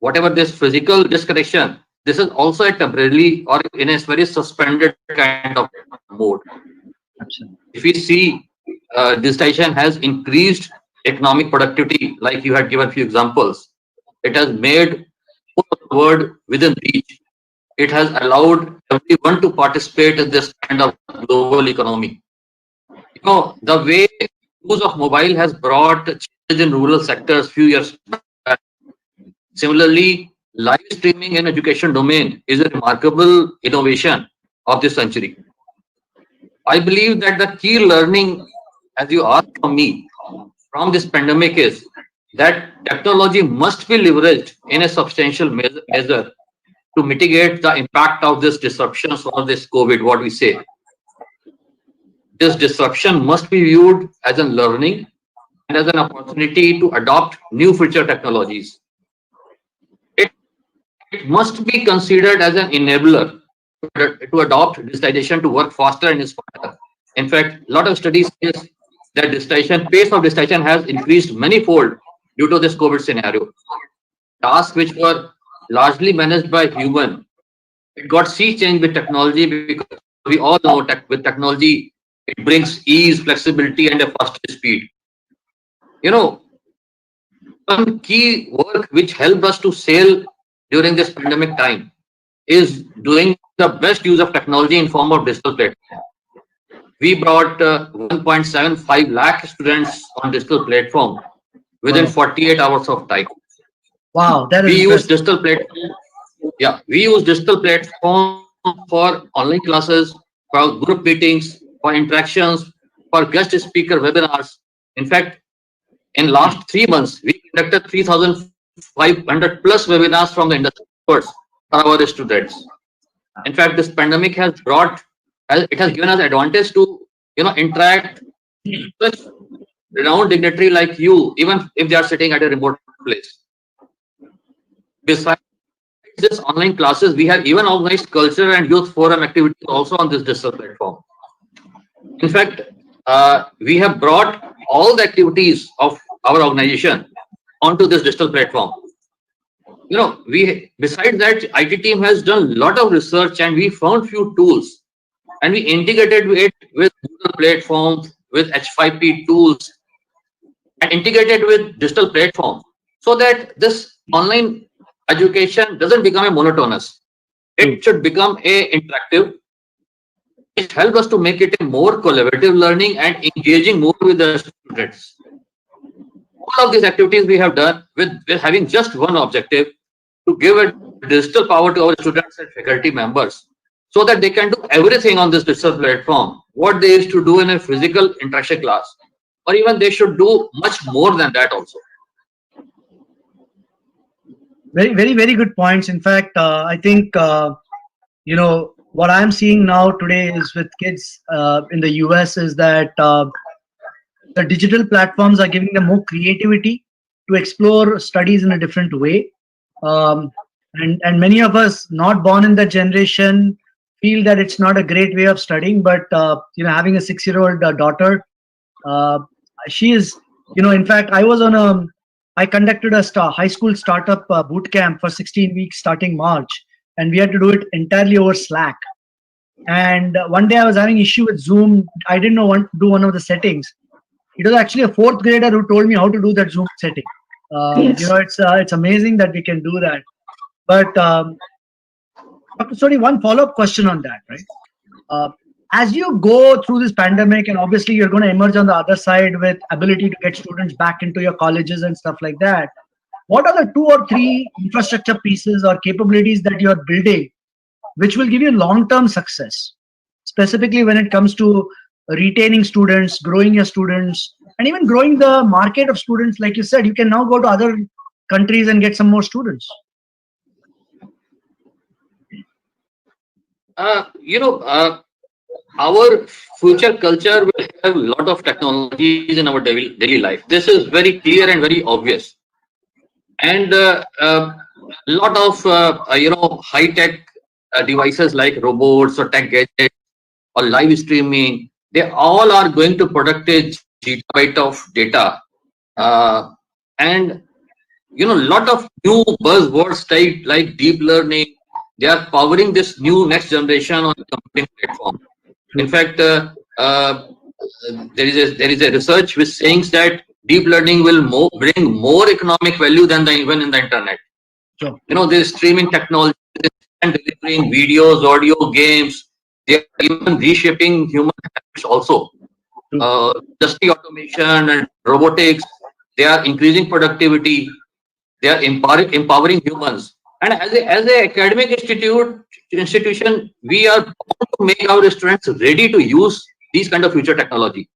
whatever this physical disconnection, this is also a temporarily or in a very suspended kind of mode. If we see digitization has increased economic productivity, like you had given a few examples, it has made the world within reach. It has allowed everyone to participate in this kind of global economy. The way use of mobile has brought changes in rural sectors few years back. Similarly, live streaming in education domain is a remarkable innovation of this century. I believe that the key learning, as you asked from me, from this pandemic is that technology must be leveraged in a substantial measure to mitigate the impact of this disruptions or this COVID, what we say. This disruption must be viewed as a learning and as an opportunity to adopt new future technologies. It must be considered as an enabler to adopt digitization to work faster and smarter. In fact, a lot of studies say that pace of digitization has increased manifold due to this COVID scenario. Tasks which were largely managed by human, it got sea change with technology, because we all know with technology, it brings ease, flexibility, and a faster speed. One key work which helped us to sail during this pandemic time is doing the best use of technology in form of digital platform. We brought 1.75 lakh students on digital platform within 48 hours of time. Wow, that is. We use digital platform. Yeah, we use digital platform for online classes, for group meetings, for interactions, for guest speaker webinars. In fact, in last 3 months, we conducted 3,500 plus webinars from the industry experts for our students. In fact, this pandemic has given us advantage to interact with renowned dignitary like you, even if they are sitting at a remote place. besides this online classes, we have even organized culture and youth forum activities also on this digital platform. In fact, we have brought all the activities of our organization onto this digital platform. You know, besides that, IT team has done a lot of research and we found few tools and we integrated it with Google platforms, with H5P tools, and integrated with digital platforms so that this online education doesn't become a monotonous. It should become a interactive. It helps us to make it a more collaborative learning and engaging more with the students. All of these activities we have done with having just one objective, to give a digital power to our students and faculty members so that they can do everything on this digital platform, what they used to do in a physical interaction class, or even they should do much more than that also. Very good points. In fact, I think, you know, what I'm seeing now today is with kids in the US is that the digital platforms are giving them more creativity to explore studies in a different way. And many of us not born in that generation feel that it's not a great way of studying, but you know, having a 6-year-old daughter, she is, you know, in fact, I conducted a high school startup boot camp for 16 weeks starting March, and we had to do it entirely over Slack. And one day I was having issue with Zoom. I didn't know what to do one of the settings. It was actually a 4th grader who told me how to do that Zoom setting. Yes. You know, it's amazing that we can do that. But Dr. Soni, one follow-up question on that, right? As you go through this pandemic, and obviously you're going to emerge on the other side with ability to get students back into your colleges and stuff like that, what are the 2 or 3 infrastructure pieces or capabilities that you're building which will give you long-term success, specifically when it comes to retaining students, growing your students, and even growing the market of students? Like you said, you can now go to other countries and get some more students. You know, our future culture will have a lot of technologies in our daily life. This is very clear and very obvious. And a lot of you know, high-tech devices like robots or tech gadgets or live streaming, they all are going to product a gigabyte of data. And you know, a lot of new buzzwords like deep learning, they are powering this new next generation on the computing platform. In fact, there is a research which says that deep learning will bring more economic value than even in the internet. Sure. You know, there's streaming technology and delivering videos, audio, games. They are even reshaping human habits also. Industry automation and robotics, they are increasing productivity. They are empowering humans. And as an academic institution, we are bound to make our students ready to use these kind of future technology.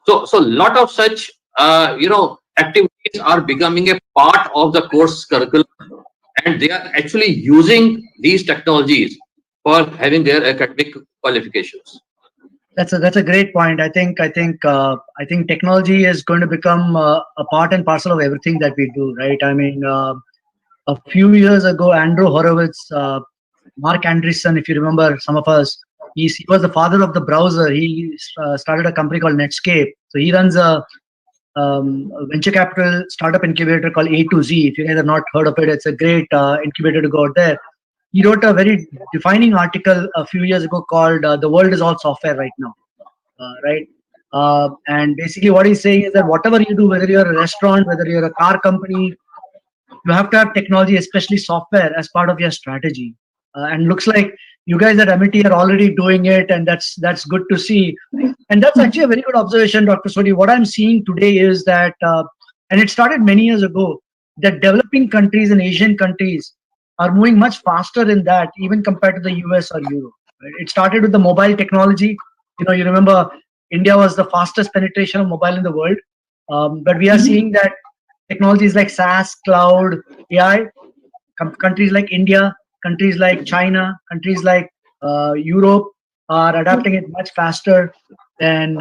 So a lot of such you know, activities are becoming a part of the course curriculum, and they are actually using these technologies for having their academic qualifications. That's a great point. I think technology is going to become a part and parcel of everything that we do, right? I mean, a few years ago, Andrew Horowitz, Mark Andreessen, if you remember, some of us, he was the father of the browser. He started a company called Netscape. So he runs a venture capital startup incubator called A to Z. If you guys have not heard of it, it's a great incubator to go out there. He wrote a very defining article a few years ago called "The World is All Software Right Now," right? And basically, what he's saying is that whatever you do, whether you're a restaurant, whether you're a car company, you have to have technology, especially software, as part of your strategy. And looks like you guys at MIT are already doing it, and that's good to see. And that's actually a very good observation, Dr. Soni. What I'm seeing today is that, and it started many years ago, that developing countries and Asian countries are moving much faster in that, even compared to the US or Europe. Right? It started with the mobile technology. You know, you remember India was the fastest penetration of mobile in the world, but we are seeing that technologies like SaaS, cloud, AI, countries like India, countries like China, countries like Europe are adapting it much faster than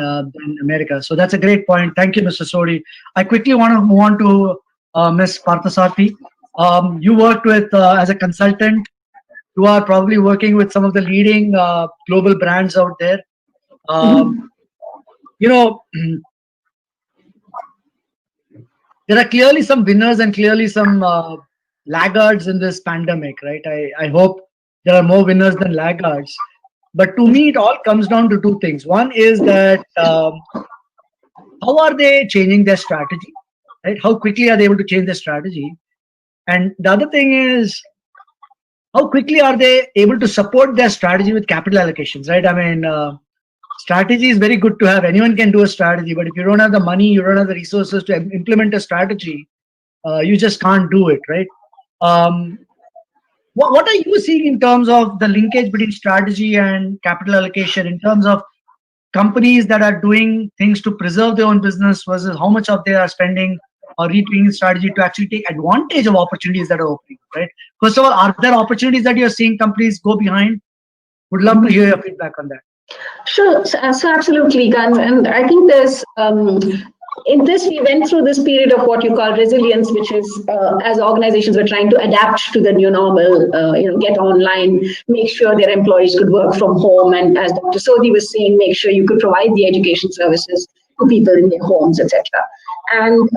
America. So that's a great point. Thank you, Mr. Soni. I quickly want to move on to Ms. Parthasarthi. You worked with, as a consultant, you are probably working with some of the leading global brands out there. You know, there are clearly some winners and clearly some laggards in this pandemic, right? I hope there are more winners than laggards. But to me, it all comes down to two things. One is that how are they changing their strategy, right? How quickly are they able to change their strategy? And the other thing is, how quickly are they able to support their strategy with capital allocations, right? I mean, strategy is very good to have. Anyone can do a strategy, but if you don't have the money, you don't have the resources to implement a strategy, you just can't do it, right? What are you seeing in terms of the linkage between strategy and capital allocation, in terms of companies that are doing things to preserve their own business versus how much of they are spending or retweaking strategy to actually take advantage of opportunities that are opening, right? First of all, are there opportunities that you're seeing companies go behind? Would love to hear your feedback on that. Sure, so absolutely, Gan. And I think there's, in this, we went through this period of what you call resilience, which is as organizations were trying to adapt to the new normal, get online, make sure their employees could work from home. And as Dr. Sodhi was saying, make sure you could provide the education services to people in their homes, etc. And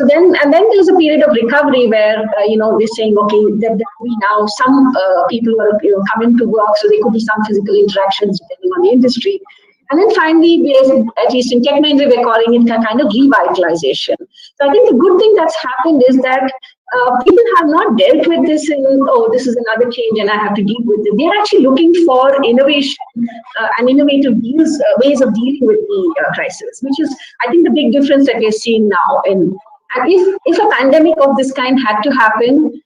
then there's a period of recovery where we're saying, okay, there will be now some people who are coming to work, so there could be some physical interactions depending on the industry. And then finally, at least in Tech Mahindra, we're calling it a kind of revitalization. So I think the good thing that's happened is that people have not dealt with this in, oh, this is another change and I have to deal with it. They're actually looking for innovation and innovative ways of dealing with the crisis, which is, I think, the big difference that we're seeing now. And if a pandemic of this kind had to happen,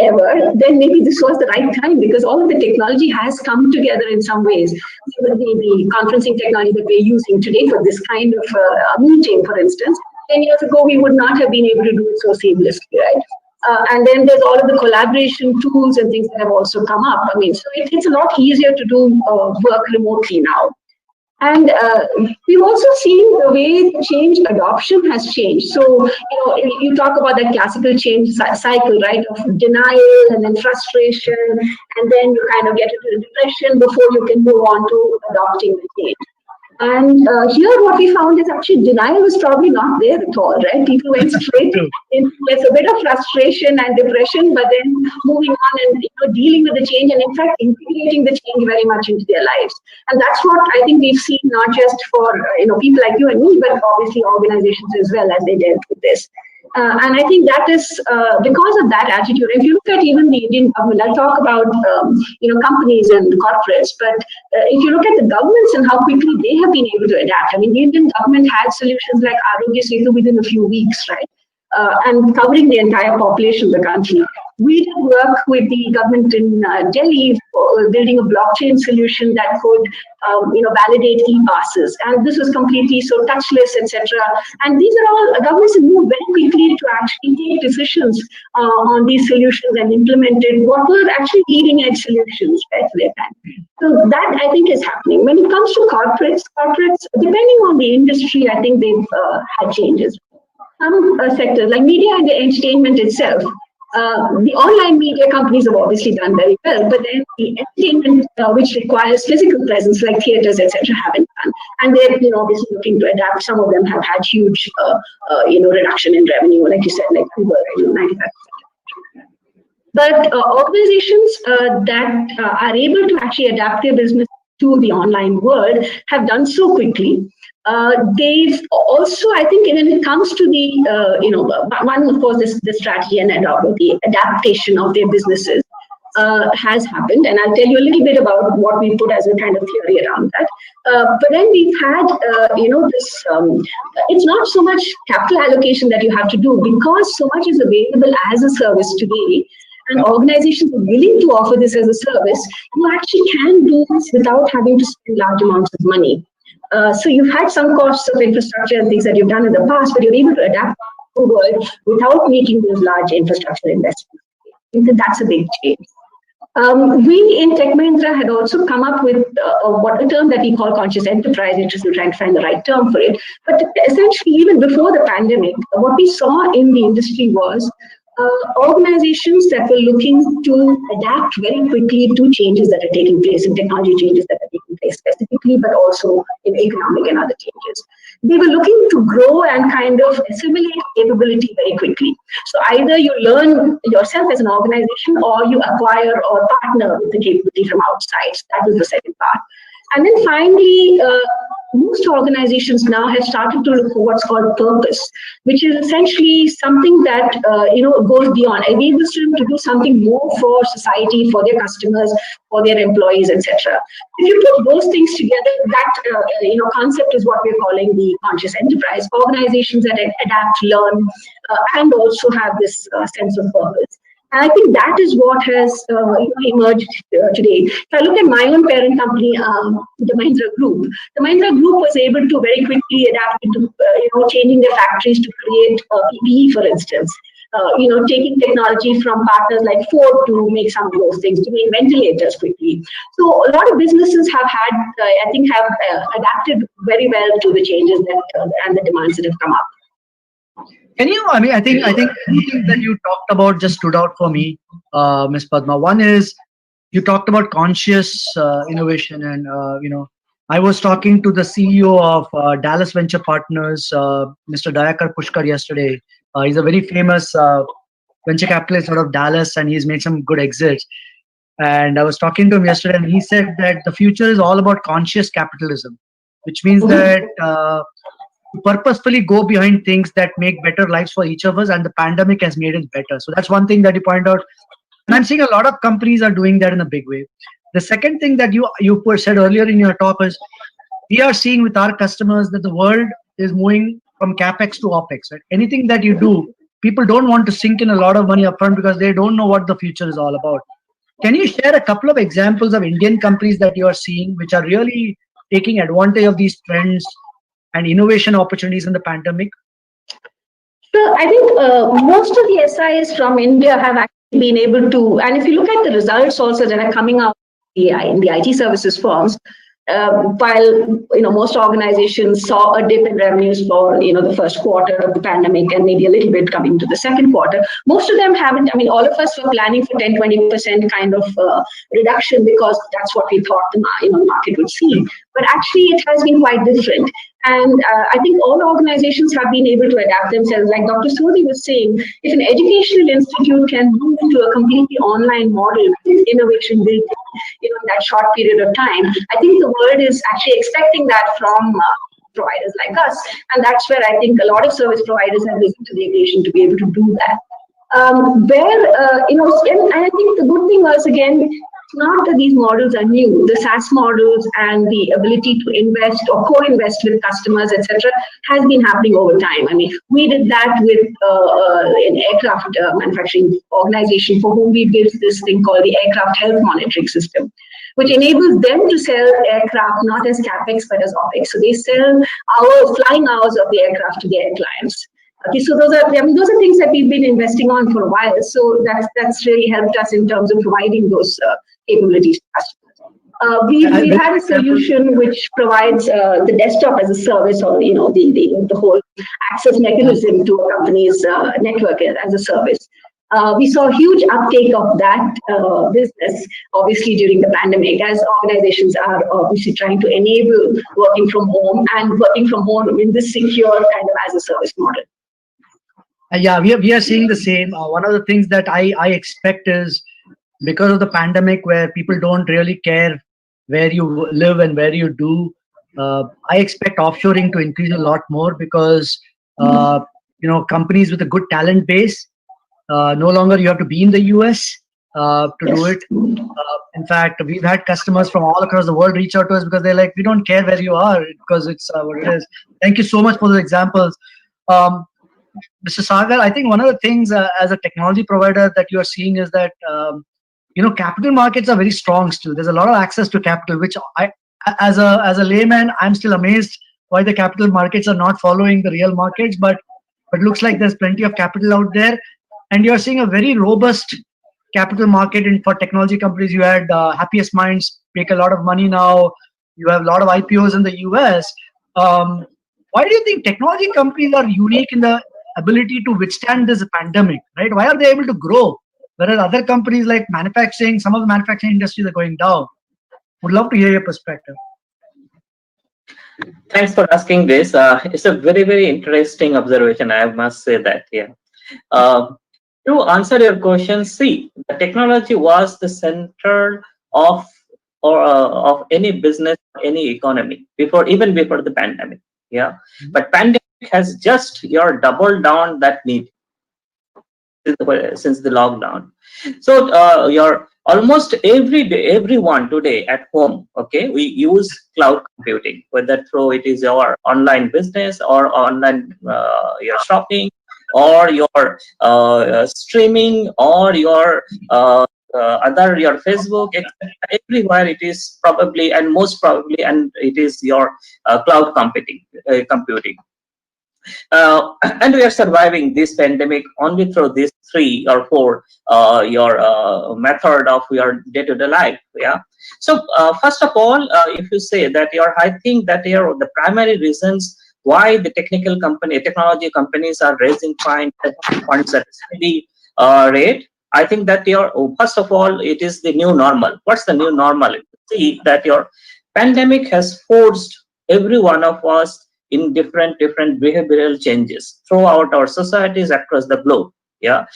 ever, then maybe this was the right time, because all of the technology has come together in some ways. The conferencing technology that we're using today for this kind of meeting, for instance, 10 years ago, we would not have been able to do it so seamlessly, right? And then there's all of the collaboration tools and things that have also come up. I mean, so it's a lot easier to do work remotely now. And we've also seen the way change adoption has changed. So, you talk about that classical change cycle, right, of denial and then frustration, and then you kind of get into depression before you can move on to adopting the change. And here what we found is actually denial was probably not there at all, right? People went straight into a bit of frustration and depression, but then moving on and dealing with the change and in fact integrating the change very much into their lives. And that's what I think we've seen, not just for people like you and me, but obviously organizations as well, as they dealt with this. And I think that is because of that attitude. If you look at even the Indian government, I'll talk about companies and corporates, but if you look at the governments and how quickly they have been able to adapt. I mean, the Indian government had solutions like Arogya Setu within a few weeks, right? And covering the entire population of the country. We did work with the government in Delhi, building a blockchain solution that could, validate e-passes, and this was completely so touchless, etc. And these are all governments who moved very quickly to actually take decisions on these solutions and implemented what were actually leading-edge solutions, right, for their time. So that I think is happening. When it comes to corporates, depending on the industry, I think they've had changes. Some sectors like media and the entertainment itself. The online media companies have obviously done very well, but then the entertainment, which requires physical presence, like theaters, etc., haven't done. And they're obviously looking to adapt. Some of them have had huge, reduction in revenue, like you said, like Uber, 95%. But organizations that are able to actually adapt their business to the online world have done so quickly. They've also, I think, when it comes to the, one, of course, the strategy and the adaptation of their businesses has happened. And I'll tell you a little bit about what we put as a kind of theory around that. But then we've had, this, it's not so much capital allocation that you have to do, because so much is available as a service today. And organizations are willing to offer this as a service. You actually can do this without having to spend large amounts of money. So you've had some costs of infrastructure and things that you've done in the past, but you're able to adapt to the world without making those large infrastructure investments. I think that's a big change. We in Tech Mahindra had also come up with a term that we call conscious enterprise, which is we're trying to find the right term for it. But essentially, even before the pandemic, what we saw in the industry was organizations that were looking to adapt very quickly to changes that are taking place in technology changes that are taking place specifically, but also in economic and other changes. They were looking to grow and kind of assimilate capability very quickly. So either you learn yourself as an organization or you acquire or partner with the capability from outside. That was the second part. And then finally, most organizations now have started to look for what's called purpose, which is essentially something that goes beyond, enables them to do something more for society, for their customers, for their employees, etc. If you put those things together, that concept is what we're calling the conscious enterprise. Organizations that adapt, learn, and also have this sense of purpose. And I think that is what has emerged today. If I look at my own parent company, the Mahindra Group, was able to very quickly adapt into changing their factories to create PPE, for instance. Taking technology from partners like Ford to make some of those things, to make ventilators quickly. So a lot of businesses have adapted very well to the changes and the demands that have come up. I think anything that you talked about just stood out for me, Ms. Padma. One is you talked about conscious innovation, and I was talking to the CEO of Dallas Venture Partners, Mr. Dayakar Pushkar, yesterday. He's a very famous venture capitalist out of Dallas, and he's made some good exits. And I was talking to him yesterday, and he said that the future is all about conscious capitalism, which means that purposefully go behind things that make better lives for each of us, and the pandemic has made it better. So that's one thing that you point out, and I'm seeing a lot of companies are doing that in a big way. The second thing that you said earlier in your talk is we are seeing with our customers that the world is moving from capex to opex. Right? Anything that you do, people don't want to sink in a lot of money upfront because they don't know what the future is all about. Can you share a couple of examples of Indian companies that you are seeing which are really taking advantage of these trends and innovation opportunities in the pandemic? So I think most of the SIs from India have actually been able to, and if you look at the results also that are coming out in the IT services firms, while most organizations saw a dip in revenues for the first quarter of the pandemic and maybe a little bit coming to the second quarter, most of them haven't. I mean, all of us were planning for 10-20% kind of reduction because that's what we thought the market would see. But actually, it has been quite different. And I think all organizations have been able to adapt themselves. Like Dr. Sodhi was saying, if an educational institute can move to a completely online model with innovation built in that short period of time, I think the world is actually expecting that from providers like us. And that's where I think a lot of service providers have risen to the occasion to be able to do that. And I think the good thing was, again, not that these models are new. The SaaS models and the ability to invest or co-invest with customers, etc., has been happening over time. I mean, we did that with an aircraft manufacturing organization for whom we built this thing called the Aircraft Health Monitoring System, which enables them to sell aircraft not as capex but as opex. So they sell flying hours of the aircraft to their clients. Okay, so those are things that we've been investing on for a while. So that's really helped us in terms of providing those capabilities to customers. We've had a solution which provides the desktop as a service, or the whole access mechanism to a company's network as a service. We saw a huge uptake of that business, obviously, during the pandemic, as organizations are obviously trying to enable working from home and working from home in this secure kind of as a service model. Yeah, we are seeing the same. One of the things that I expect is because of the pandemic, where people don't really care where you live and where you do, I expect offshoring to increase a lot more because companies with a good talent base, no longer you have to be in the US to do it. In fact, we've had customers from all across the world reach out to us because they're like, we don't care where you are because it's what it is. Thank you so much for the examples. Mr. Sagar, I think one of the things as a technology provider that you are seeing is that capital markets are very strong still. There's a lot of access to capital, which I, as a layman, I'm still amazed why the capital markets are not following the real markets. But looks like there's plenty of capital out there, and you're seeing a very robust capital market for technology companies. You had Happiest Minds make a lot of money now. You have a lot of IPOs in the US. Why do you think technology companies are unique in the ability to withstand this pandemic, right? Why are they able to grow? Whereas other companies like manufacturing, some of the manufacturing industries are going down. Would love to hear your perspective. Thanks for asking this. It's a very, very interesting observation. I must say that. Yeah. To answer your question, see, the technology was the center of of any business, any economy even before the pandemic. Yeah. But pandemic has just doubled down that need since the lockdown. So your almost everyone today at home, okay, we use cloud computing, whether through it is your online business or online your shopping or your streaming or your other your Facebook, etc. Everywhere it is probably and most probably, and it is your cloud computing. And we are surviving this pandemic only through these 3 or 4 your method of your day-to-day life. Yeah. So first of all, if you say that I think that the primary reasons why the technology companies are raising funds at a steady rate. I think that first of all, it is the new normal. What's the new normal? See that your pandemic has forced every one of us in different behavioral changes throughout our societies across the globe. Yeah,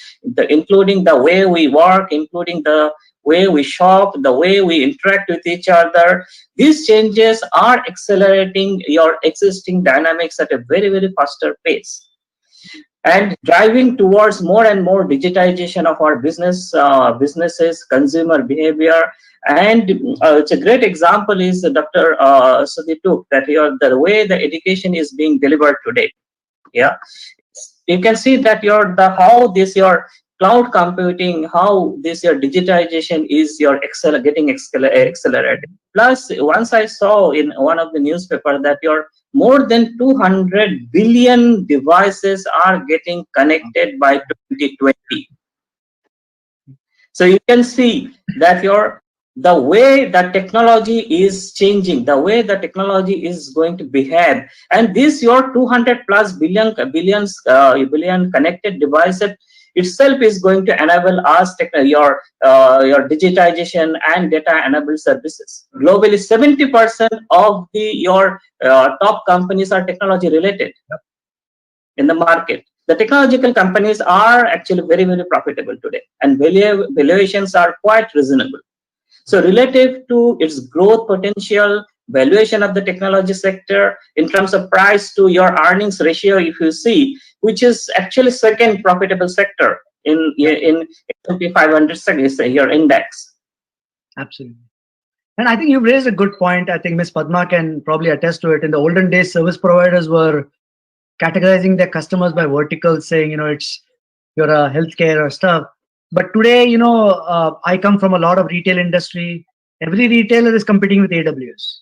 including the way we work, including the way we shop, the way we interact with each other. These changes are accelerating your existing dynamics at a very, very faster pace and driving towards more and more digitization of our businesses, consumer behavior. And it's a great example is Dr. Sudhi took that the way the education is being delivered today. Yeah, you can see that how this your cloud computing, how this your digitization is getting accelerated. Plus, once I saw in one of the newspaper that more than 200 billion devices are getting connected by 2020. So you can see that the way that technology is changing, the way the technology is going to behave, and this 200 plus billion connected devices itself is going to enable us your digitization and data enabled services. Globally, 70% of your top companies are technology related in the market. The technological companies are actually very, very profitable today, and valuations are quite reasonable. So relative to its growth potential, valuation of the technology sector in terms of price to your earnings ratio, if you see, which is actually second profitable sector in S&P 500 your index. Absolutely. And I think you've raised a good point. I think Ms. Padma can probably attest to it. In the olden days, service providers were categorizing their customers by verticals, saying, you're a healthcare or stuff. But today, I come from a lot of retail industry. Every retailer is competing with AWS.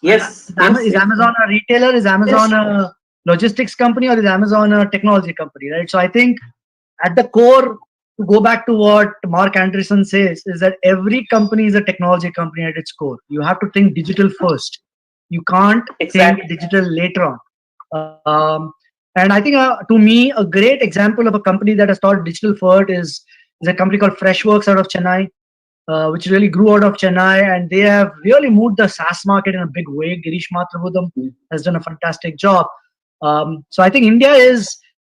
Yes. Is Amazon a retailer? Is Amazon a logistics company, or is Amazon a technology company, right? So I think at the core, to go back to what Mark Anderson says, is that every company is a technology company at its core. You have to think digital first. You can't think digital later on. And I think to me, a great example of a company that has thought digital first is a company called Freshworks out of Chennai, which really grew out of Chennai, and they have really moved the SaaS market in a big way. Girish Mathrubootham has done a fantastic job. So I think I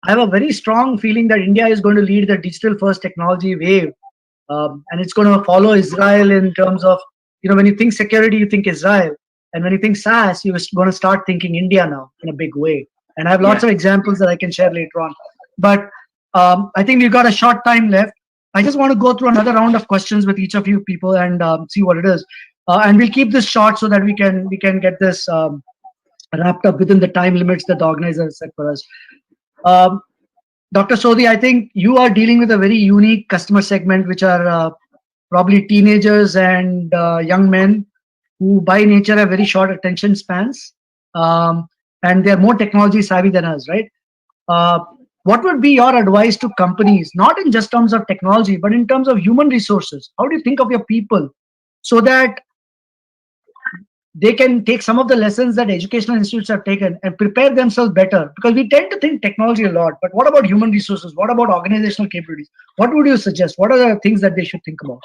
have a very strong feeling that India is going to lead the digital first technology wave. And it's going to follow Israel in terms of, when you think security, you think Israel. And when you think SaaS, you're going to start thinking India now in a big way. And I have lots of examples that I can share later on. But I think we've got a short time left. I just want to go through another round of questions with each of you people and see what it is. And we'll keep this short so that we can get this wrapped up within the time limits that the organizer set for us. Dr. Sodhi, I think you are dealing with a very unique customer segment, which are probably teenagers and young men who by nature have very short attention spans. And they're more technology savvy than us, right? What would be your advice to companies, not in just terms of technology, but in terms of human resources? How do you think of your people so that they can take some of the lessons that educational institutes have taken and prepare themselves better? Because we tend to think technology a lot, but what about human resources? What about organizational capabilities? What would you suggest? What are the things that they should think about?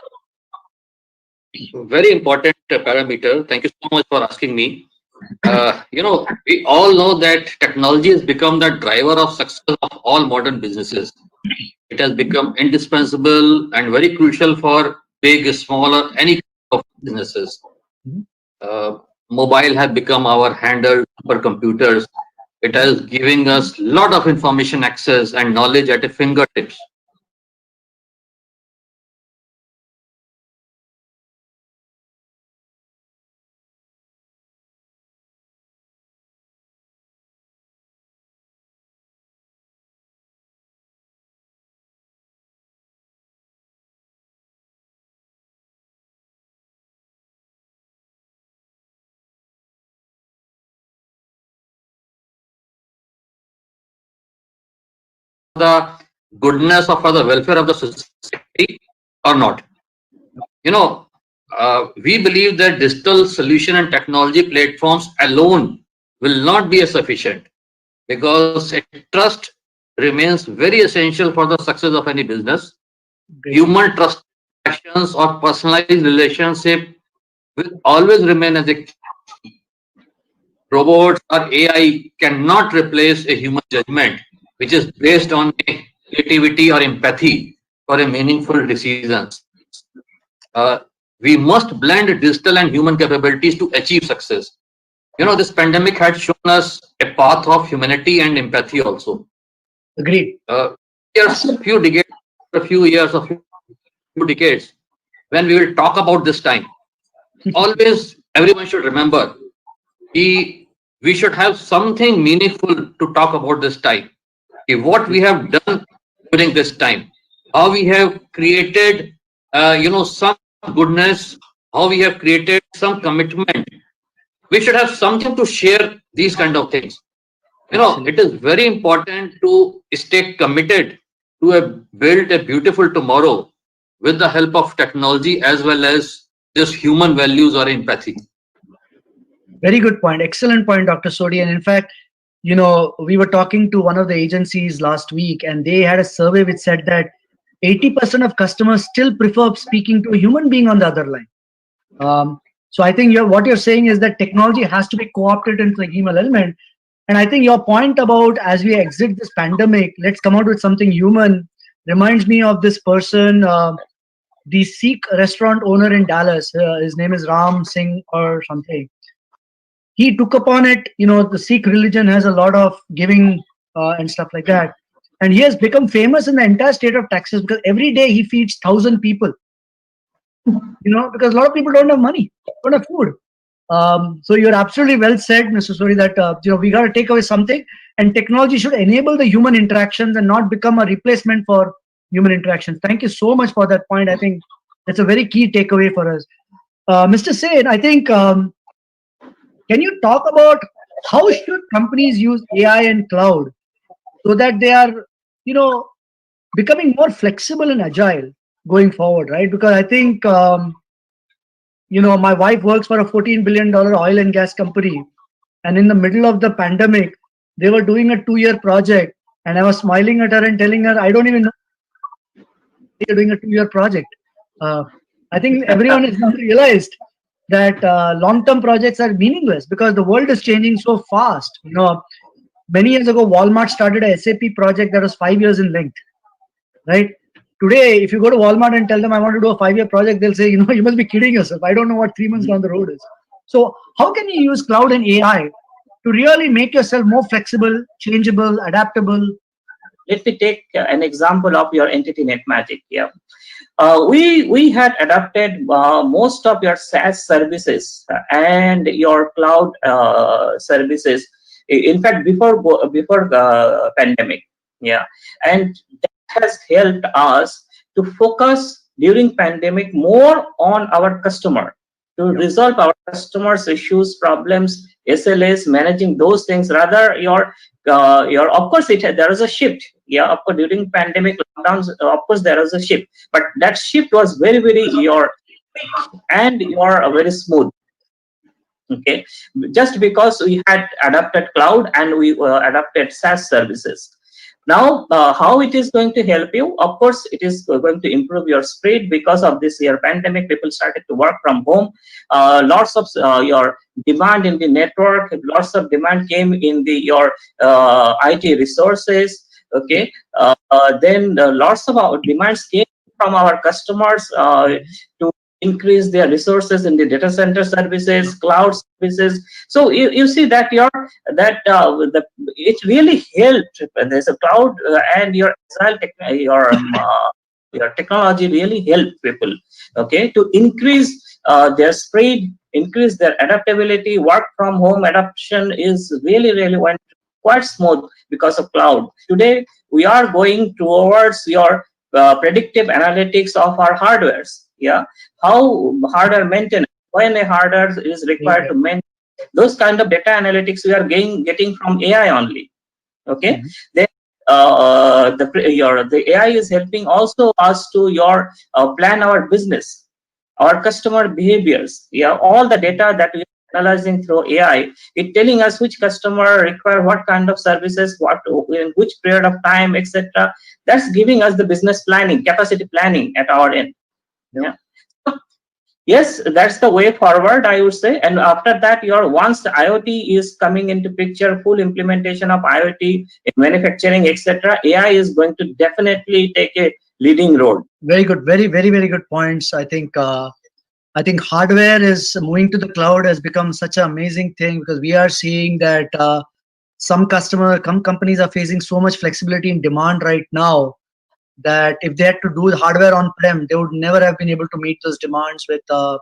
Very important parameter. Thank you so much for asking me. We all know that technology has become the driver of success of all modern businesses. It has become indispensable and very crucial for big, small, or any kind of businesses. Mobile have become our handheld supercomputers. It is giving us a lot of information access and knowledge at a fingertips. The goodness or for the welfare of the society or not. We believe that digital solution and technology platforms alone will not be sufficient, because trust remains very essential for the success of any business. Human trust actions or personalized relationship will always remain as a key. Robots or AI cannot replace a human judgment, which is based on creativity or empathy for a meaningful decisions. We must blend digital and human capabilities to achieve success. This pandemic had shown us a path of humanity and empathy also. Agreed. There's a few decades, when we will talk about this time, always everyone should remember, we should have something meaningful to talk about this time. What we have done during this time, how we have created, some goodness, how we have created some commitment. We should have something to share these kind of things. It is very important to stay committed to build a beautiful tomorrow with the help of technology as well as just human values or empathy. Very good point. Excellent point, Dr. Sodhi. And in fact, we were talking to one of the agencies last week, and they had a survey which said that 80% of customers still prefer speaking to a human being on the other line. So I think what you're saying is that technology has to be co-opted into the human element. And I think your point about as we exit this pandemic, let's come out with something human, reminds me of this person, the Sikh restaurant owner in Dallas. His name is Ram Singh or something. He took upon it, the Sikh religion has a lot of giving and stuff like that. And he has become famous in the entire state of Texas because every day he feeds 1,000 people. Because a lot of people don't have money, don't have food. So you're absolutely well said, Mr. Suri, that we got to take away something, and technology should enable the human interactions and not become a replacement for human interactions. Thank you so much for that point. I think that's a very key takeaway for us. Mr. Sen, I think, can you talk about how should companies use AI and cloud so that they are, becoming more flexible and agile going forward, right? Because I think, my wife works for a $14 billion oil and gas company. And in the middle of the pandemic, they were doing a 2-year project. And I was smiling at her and telling her, I don't even know they're doing a 2-year project. I think everyone has now realized that long-term projects are meaningless because the world is changing so fast. Many years ago, Walmart started a SAP project that was 5 years in length, right? Today, if you go to Walmart and tell them I want to do a 5-year project, they'll say, you must be kidding yourself. I don't know what 3 months down the road is. So how can you use cloud and AI to really make yourself more flexible, changeable, adaptable? Let me take an example of your entity net magic. Yeah. We had adapted most of your SaaS services and your cloud services. In fact, before the pandemic, yeah, and that has helped us to focus during pandemic more on our customer, to resolve our customers' issues, problems, SLAs, managing those things. Rather, your of course there is a shift. Yeah, of course during pandemic lockdowns, of course there is a shift, but that shift was very quick and very smooth. Okay, just because we had adapted cloud and we adapted SaaS services. Now, how it is going to help you? Of course, it is going to improve your speed because of this year pandemic. People started to work from home. Lots of your demand in the network, lots of demand came in the your IT resources. Okay, then lots of our demands came from our customers to increase their resources in the data center services, cloud services. So you see that it really helped. There's a cloud and your your technology really helped people, okay, to increase their speed, increase their adaptability. Work from home adoption is really went quite smooth because of cloud. Today we are going towards your predictive analytics of our hardwares. Yeah, how hardware maintenance, when a hardware is required to maintain, those kind of data analytics we are getting from AI only. Okay, then the AI is helping also us to plan our business, our customer behaviors. Yeah, all the data that we are analyzing through AI, it telling us which customer require what kind of services, what in which period of time, etc. That's giving us the business planning, capacity planning at our end. Yeah. Yes, that's the way forward, I would say. And after that, once the IoT is coming into picture, full implementation of IoT in manufacturing, etc., AI is going to definitely take a leading role. Very good, very good points. I think hardware is moving to the cloud has become such an amazing thing, because we are seeing that some companies are facing so much flexibility in demand right now, that if they had to do the hardware on-prem, they would never have been able to meet those demands with there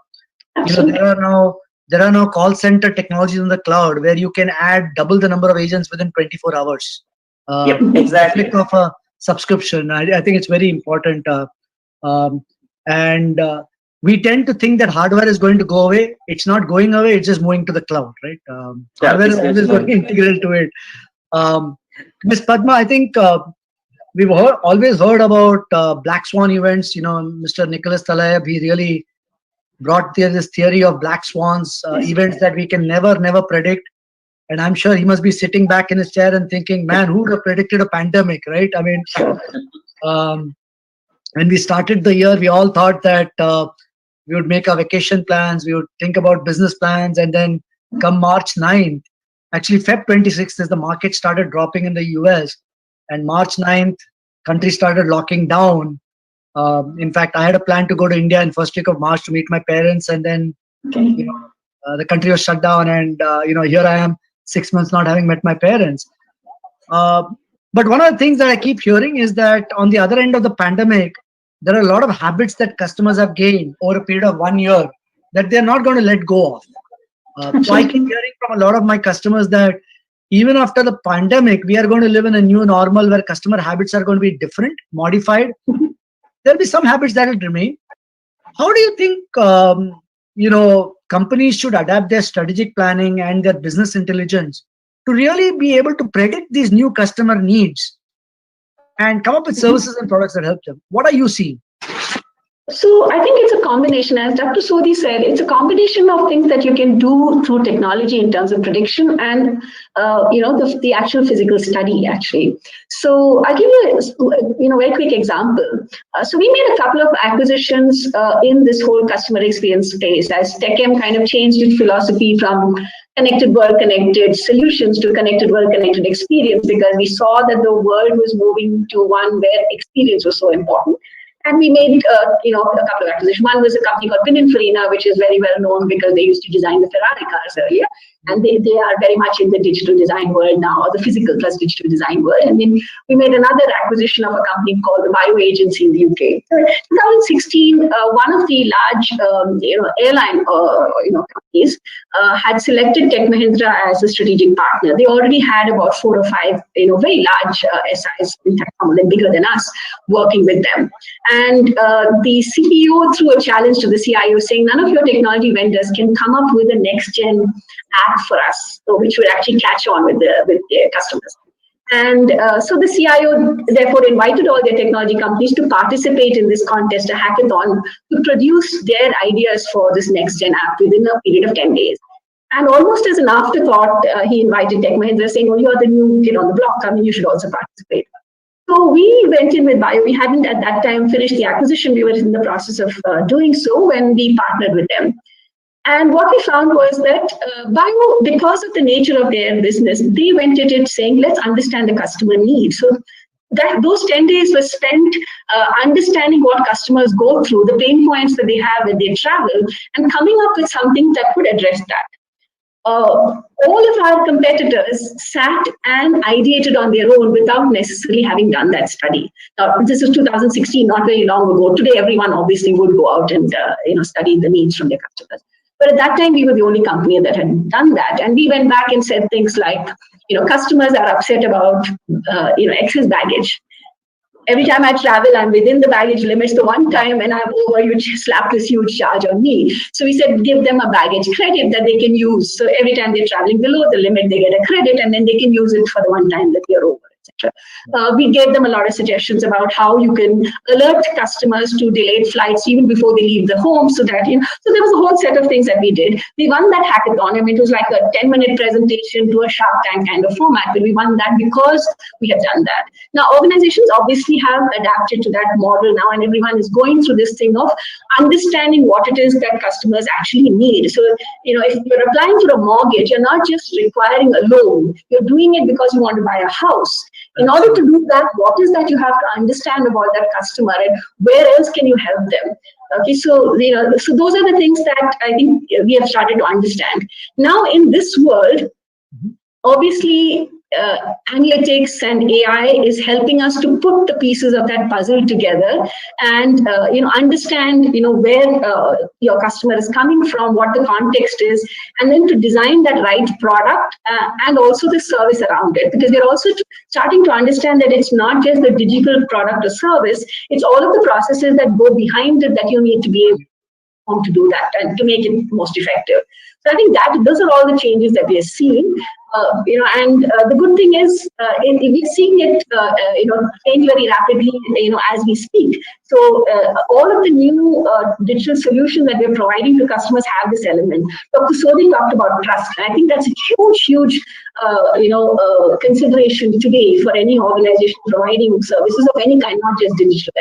are now call center technologies in the cloud where you can add double the number of agents within 24 hours. Yep, exactly. Click of a subscription. I think it's very important. We tend to think that hardware is going to go away. It's not going away. It's just moving to the cloud, right? Hardware is always going to integrate to it. Ms. Padma, I think we've always heard about black swan events. Mr. Nicholas Taleb, he really brought this theory of black swans, events that we can never predict. And I'm sure he must be sitting back in his chair and thinking, man, who would have predicted a pandemic, right? I mean, when we started the year, we all thought that we would make our vacation plans, we would think about business plans, and then come March 9th, actually Feb 26th, as the market started dropping in the US, and March 9th, country started locking down. In fact, I had a plan to go to India in first week of March to meet my parents, and then the country was shut down, and here I am 6 months not having met my parents. But one of the things that I keep hearing is that on the other end of the pandemic, there are a lot of habits that customers have gained over a period of 1 year that they're not going to let go of. So I keep hearing from a lot of my customers that even after the pandemic, we are going to live in a new normal where customer habits are going to be different, modified. There'll be some habits that will remain. How do you think companies should adapt their strategic planning and their business intelligence to really be able to predict these new customer needs and come up with services and products that help them? What are you seeing? So I think it's a combination, as Dr. Sodhi said, it's a combination of things that you can do through technology in terms of prediction and the actual physical study actually. So I'll give you a very quick example. So we made a couple of acquisitions in this whole customer experience space, as TechM kind of changed its philosophy from connected world, connected solutions to connected world, connected experience, because we saw that the world was moving to one where experience was so important. And we made a couple of acquisitions. One was a company called Pininfarina, which is very well known because they used to design the Ferrari cars earlier. And they are very much in the digital design world now, or the physical plus digital design world. And then we made another acquisition of a company called the Bio Agency in the UK. So in 2016, one of the large airline companies had selected Tech Mahindra as a strategic partner. They already had about 4 or 5 very large SIs, in fact some of them bigger than us, working with them. And the CEO threw a challenge to the CIO saying, none of your technology vendors can come up with a next gen app for us, which would actually catch on with their customers. And so the CIO therefore invited all their technology companies to participate in this contest, a hackathon, to produce their ideas for this next gen app within a period of 10 days. And almost as an afterthought, he invited Tech Mahindra, saying, "Oh, you're the new kid on the block. I mean, you should also participate." So we went in with Bio. We hadn't at that time finished the acquisition. We were in the process of doing so when we partnered with them. And what we found was that Bio, because of the nature of their business, they went at it saying, let's understand the customer needs. So that those 10 days were spent understanding what customers go through, the pain points that they have when they travel, and coming up with something that could address that. All of our competitors sat and ideated on their own without necessarily having done that study. Now, this is 2016, not very long ago. Today, everyone obviously would go out and study the needs from their customers. But at that time, we were the only company that had done that. And we went back and said things like, customers are upset about, excess baggage. Every time I travel, I'm within the baggage limits. The one time when I'm over, you just slap this huge charge on me. So we said, give them a baggage credit that they can use. So every time they're traveling below the limit, they get a credit, and then they can use it for the one time that they're over, etc. We gave them a lot of suggestions about how you can alert customers to delayed flights even before they leave the home, so that, so there was a whole set of things that we did. We won that hackathon. I mean, it was like a 10-minute presentation to a Shark Tank kind of format, but we won that because we had done that. Now, organizations obviously have adapted to that model now, and everyone is going through this thing of understanding what it is that customers actually need. So, if you're applying for a mortgage, you're not just requiring a loan, you're doing it because you want to buy a house. In order to do that, what is that you have to understand about that customer, and where else can you help them? Okay, so so those are the things that I think we have started to understand. Now, in this world, obviously, analytics and AI is helping us to put the pieces of that puzzle together and understand where your customer is coming from, what the context is, and then to design that right product and also the service around it. Because we're also starting to understand that it's not just the digital product or service; it's all of the processes that go behind it that you need to be able to do that and to make it most effective. So I think that those are all the changes that we are seeing. And the good thing is we're seeing it, change very rapidly, as we speak. So all of the new digital solutions that we're providing to customers have this element. Dr. Sodhi talked about trust. And I think that's a huge, consideration today for any organization providing services of any kind, not just digital.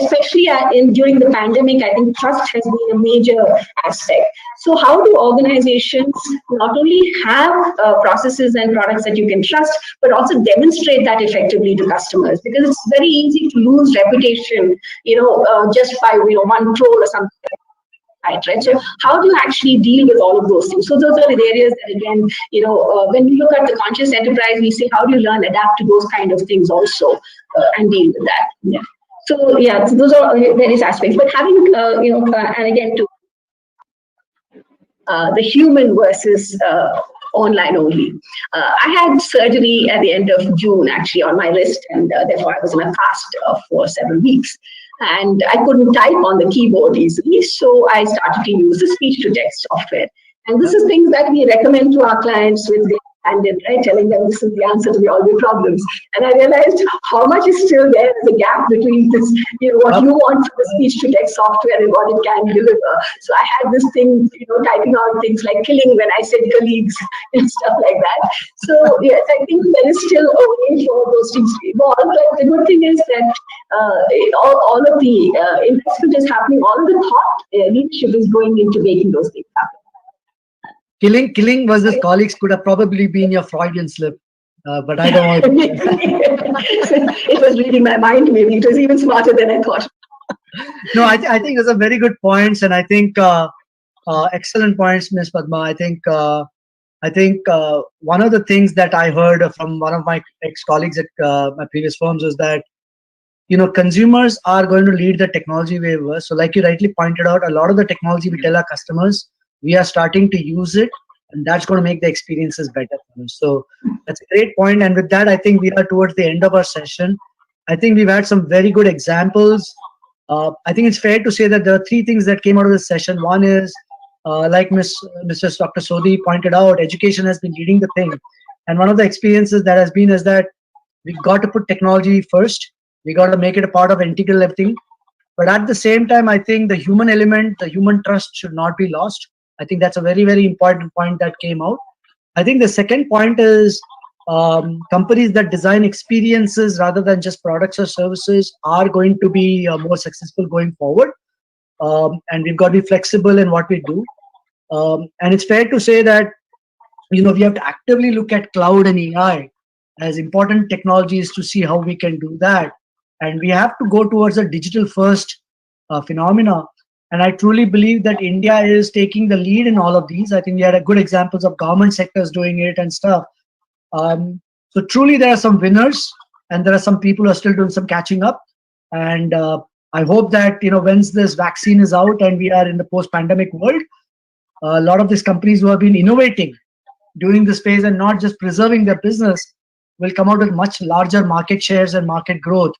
Especially during the pandemic, I think trust has been a major aspect. So how do organizations not only have processes and products that you can trust, but also demonstrate that effectively to customers? Because it's very easy to lose reputation, just by one troll or something. Right. So how do you actually deal with all of those things? So those are the areas that, again, when we look at the conscious enterprise, we say, how do you learn, adapt to those kind of things also and deal with that? Yeah. So those are various aspects. But having, and again, to the human versus online only. I had surgery at the end of June, actually, on my wrist, and therefore I was in a cast for several weeks. And I couldn't type on the keyboard easily, so I started to use the speech-to-text software. And this is things that we recommend to our clients with the right, telling them this is the answer to all your problems. And I realized how much is still there as a gap between this, what you want from the speech-to-text software and what it can deliver. So I had this thing, typing out things like killing when I said colleagues and stuff like that. So yes, I think there is still a way for those things to evolve. But the good thing is that all of the investment is happening, all of the thought leadership is going into making those things happen. Killing versus colleagues could have probably been your Freudian slip, but I don't want to. It was reading my mind, maybe. It was even smarter than I thought. No, I think those are very good points, and I think excellent points, Ms. Padma. I think one of the things that I heard from one of my ex-colleagues at my previous firms was that, consumers are going to lead the technology wave. So like you rightly pointed out, a lot of the technology we tell our customers, we are starting to use it, and that's going to make the experiences better for them. So that's a great point. And with that, I think we are towards the end of our session. I think we've had some very good examples. I think it's fair to say that there are three things that came out of this session. One is, like Mr. Dr. Sodhi pointed out, education has been leading the thing. And one of the experiences that has been is that we've got to put technology first. We got to make it a part of integral everything. But at the same time, I think the human element, the human trust should not be lost. I think that's a very, very important point that came out. I think the second point is companies that design experiences rather than just products or services are going to be more successful going forward. And we've got to be flexible in what we do. And it's fair to say that, we have to actively look at cloud and AI as important technologies to see how we can do that. And we have to go towards a digital first phenomena. And I truly believe that India is taking the lead in all of these. I think we had good examples of government sectors doing it and stuff. So truly there are some winners and there are some people who are still doing some catching up. And I hope that, once this vaccine is out and we are in the post-pandemic world, a lot of these companies who have been innovating during this phase and not just preserving their business will come out with much larger market shares and market growth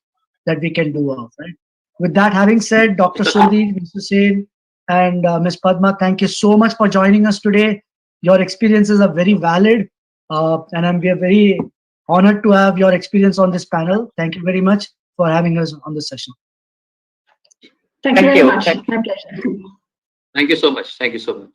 that we can do of, right? With that having said, Dr. Sudhi, Mr. Sen, and Ms. Padma, thank you so much for joining us today. Your experiences are very valid, and we are very honored to have your experience on this panel. Thank you very much for having us on this session. Thank you very much. My pleasure. Thank you so much. Thank you so much.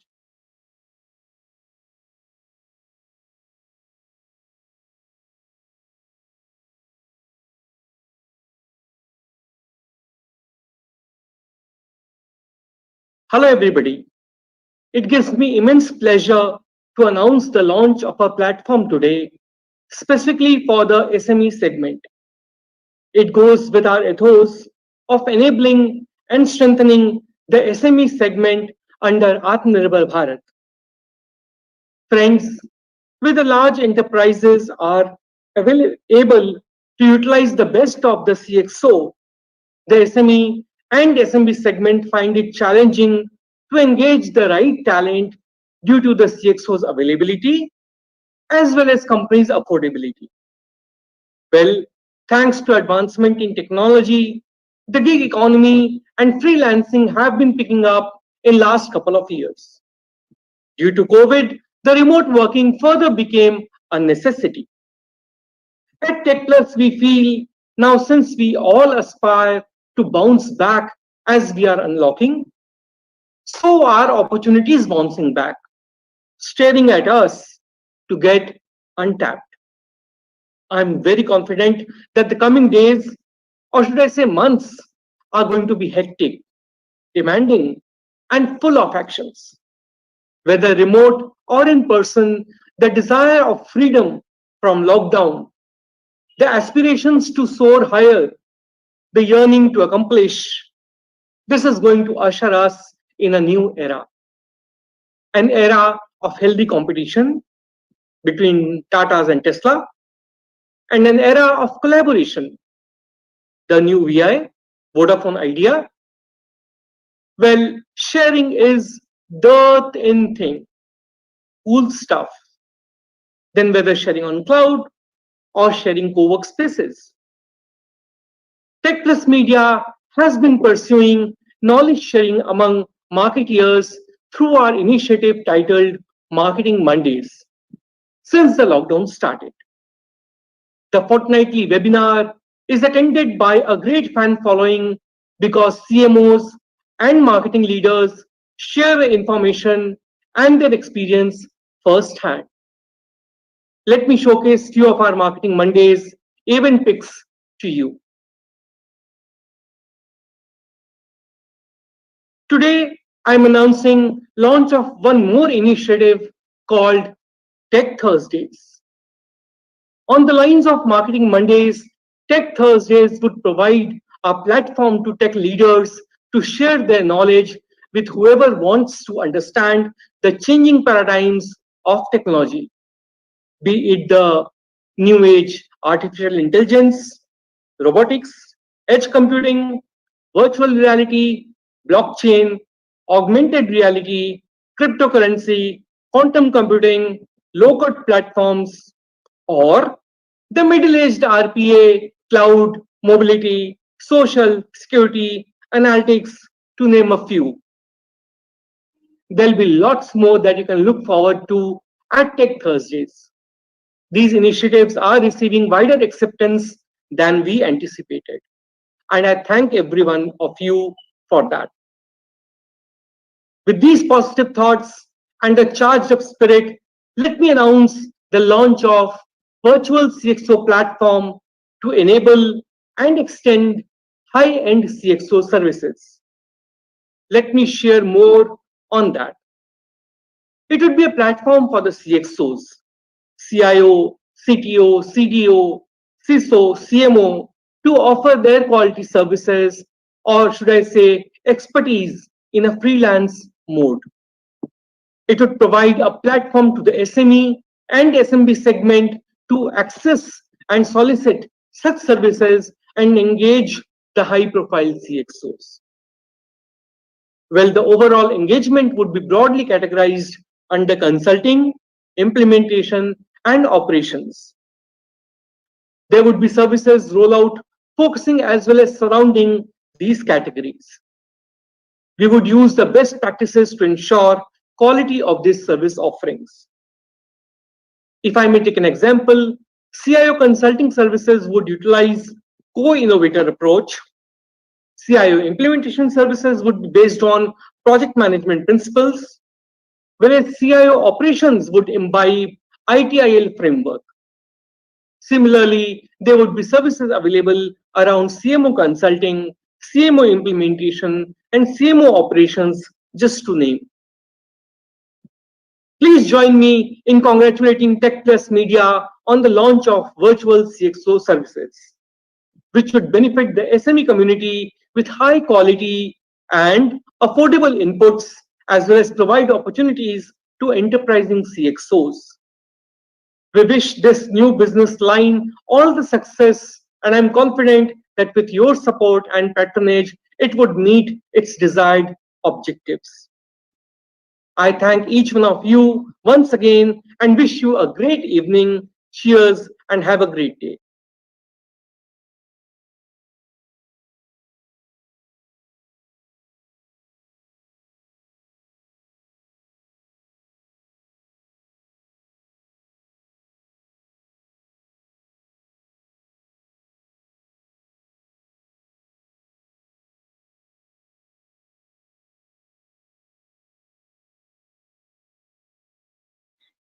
Hello, everybody. It gives me immense pleasure to announce the launch of our platform today, specifically for the SME segment. It goes with our ethos of enabling and strengthening the SME segment under Atmanirbhar Bharat. Friends, with the large enterprises are able to utilize the best of the CXO, the SME and SMB segment find it challenging to engage the right talent due to the CXO's availability as well as companies' affordability. Well, thanks to advancement in technology, the gig economy and freelancing have been picking up in last couple of years. Due to COVID, the remote working further became a necessity. At Techplus, we feel now, since we all aspire to bounce back as we are unlocking, so are opportunities bouncing back, staring at us to get untapped. I'm very confident that the coming days, or should I say months, are going to be hectic, demanding, and full of actions. Whether remote or in person, the desire of freedom from lockdown, the aspirations to soar higher, the yearning to accomplish, this is going to usher us in a new era. An era of healthy competition between Tatas and Tesla, and an era of collaboration. The new VI, Vodafone Idea. Well, sharing is the in thing, cool stuff. Then whether sharing on cloud or sharing co-work spaces. Techplus Media has been pursuing knowledge sharing among marketeers through our initiative titled Marketing Mondays since the lockdown started. The fortnightly webinar is attended by a great fan following because CMOs and marketing leaders share the information and their experience firsthand. Let me showcase few of our Marketing Mondays event picks to you. Today, I'm announcing launch of one more initiative called Tech Thursdays. On the lines of Marketing Mondays, Tech Thursdays would provide a platform to tech leaders to share their knowledge with whoever wants to understand the changing paradigms of technology, be it the new age artificial intelligence, robotics, edge computing, virtual reality, blockchain, augmented reality, cryptocurrency, quantum computing, low-code platforms, or the middle-aged RPA, cloud, mobility, social, security, analytics, to name a few. There'll be lots more that you can look forward to at Tech Thursdays. These initiatives are receiving wider acceptance than we anticipated. And I thank every one of you for that. With these positive thoughts, and a charged up spirit, let me announce the launch of virtual CXO platform to enable and extend high-end CXO services. Let me share more on that. It would be a platform for the CXOs, CIO, CTO, CDO, CISO, CMO to offer their quality services, or should I say expertise, in a freelance mode. It would provide a platform to the SME and SMB segment to access and solicit such services and engage the high-profile CXOs. Well, the overall engagement would be broadly categorized under consulting, implementation, and operations. There would be services rollout focusing as well as surrounding these categories. We would use the best practices to ensure quality of these service offerings. If I may take an example, CIO consulting services would utilize co-innovator approach. CIO implementation services would be based on project management principles, whereas CIO operations would imbibe ITIL framework. Similarly, there would be services available around CMO consulting, CMO implementation, and CMO operations, just to name. Please join me in congratulating Techplus Media on the launch of virtual CXO services, which would benefit the SME community with high quality and affordable inputs, as well as provide opportunities to enterprising CXOs. We wish this new business line all the success, and I'm confident that with your support and patronage, it would meet its desired objectives. I thank each one of you once again and wish you a great evening. Cheers and have a great day.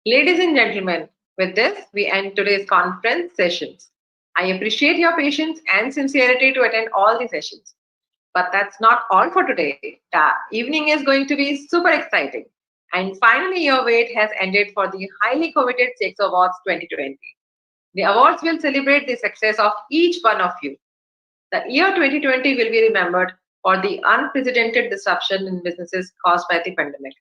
Ladies and gentlemen, with this, we end today's conference sessions. I appreciate your patience and sincerity to attend all the sessions. But that's not all for today. The evening is going to be super exciting. And finally, your wait has ended for the highly coveted CXO Awards 2020. The awards will celebrate the success of each one of you. The year 2020 will be remembered for the unprecedented disruption in businesses caused by the pandemic.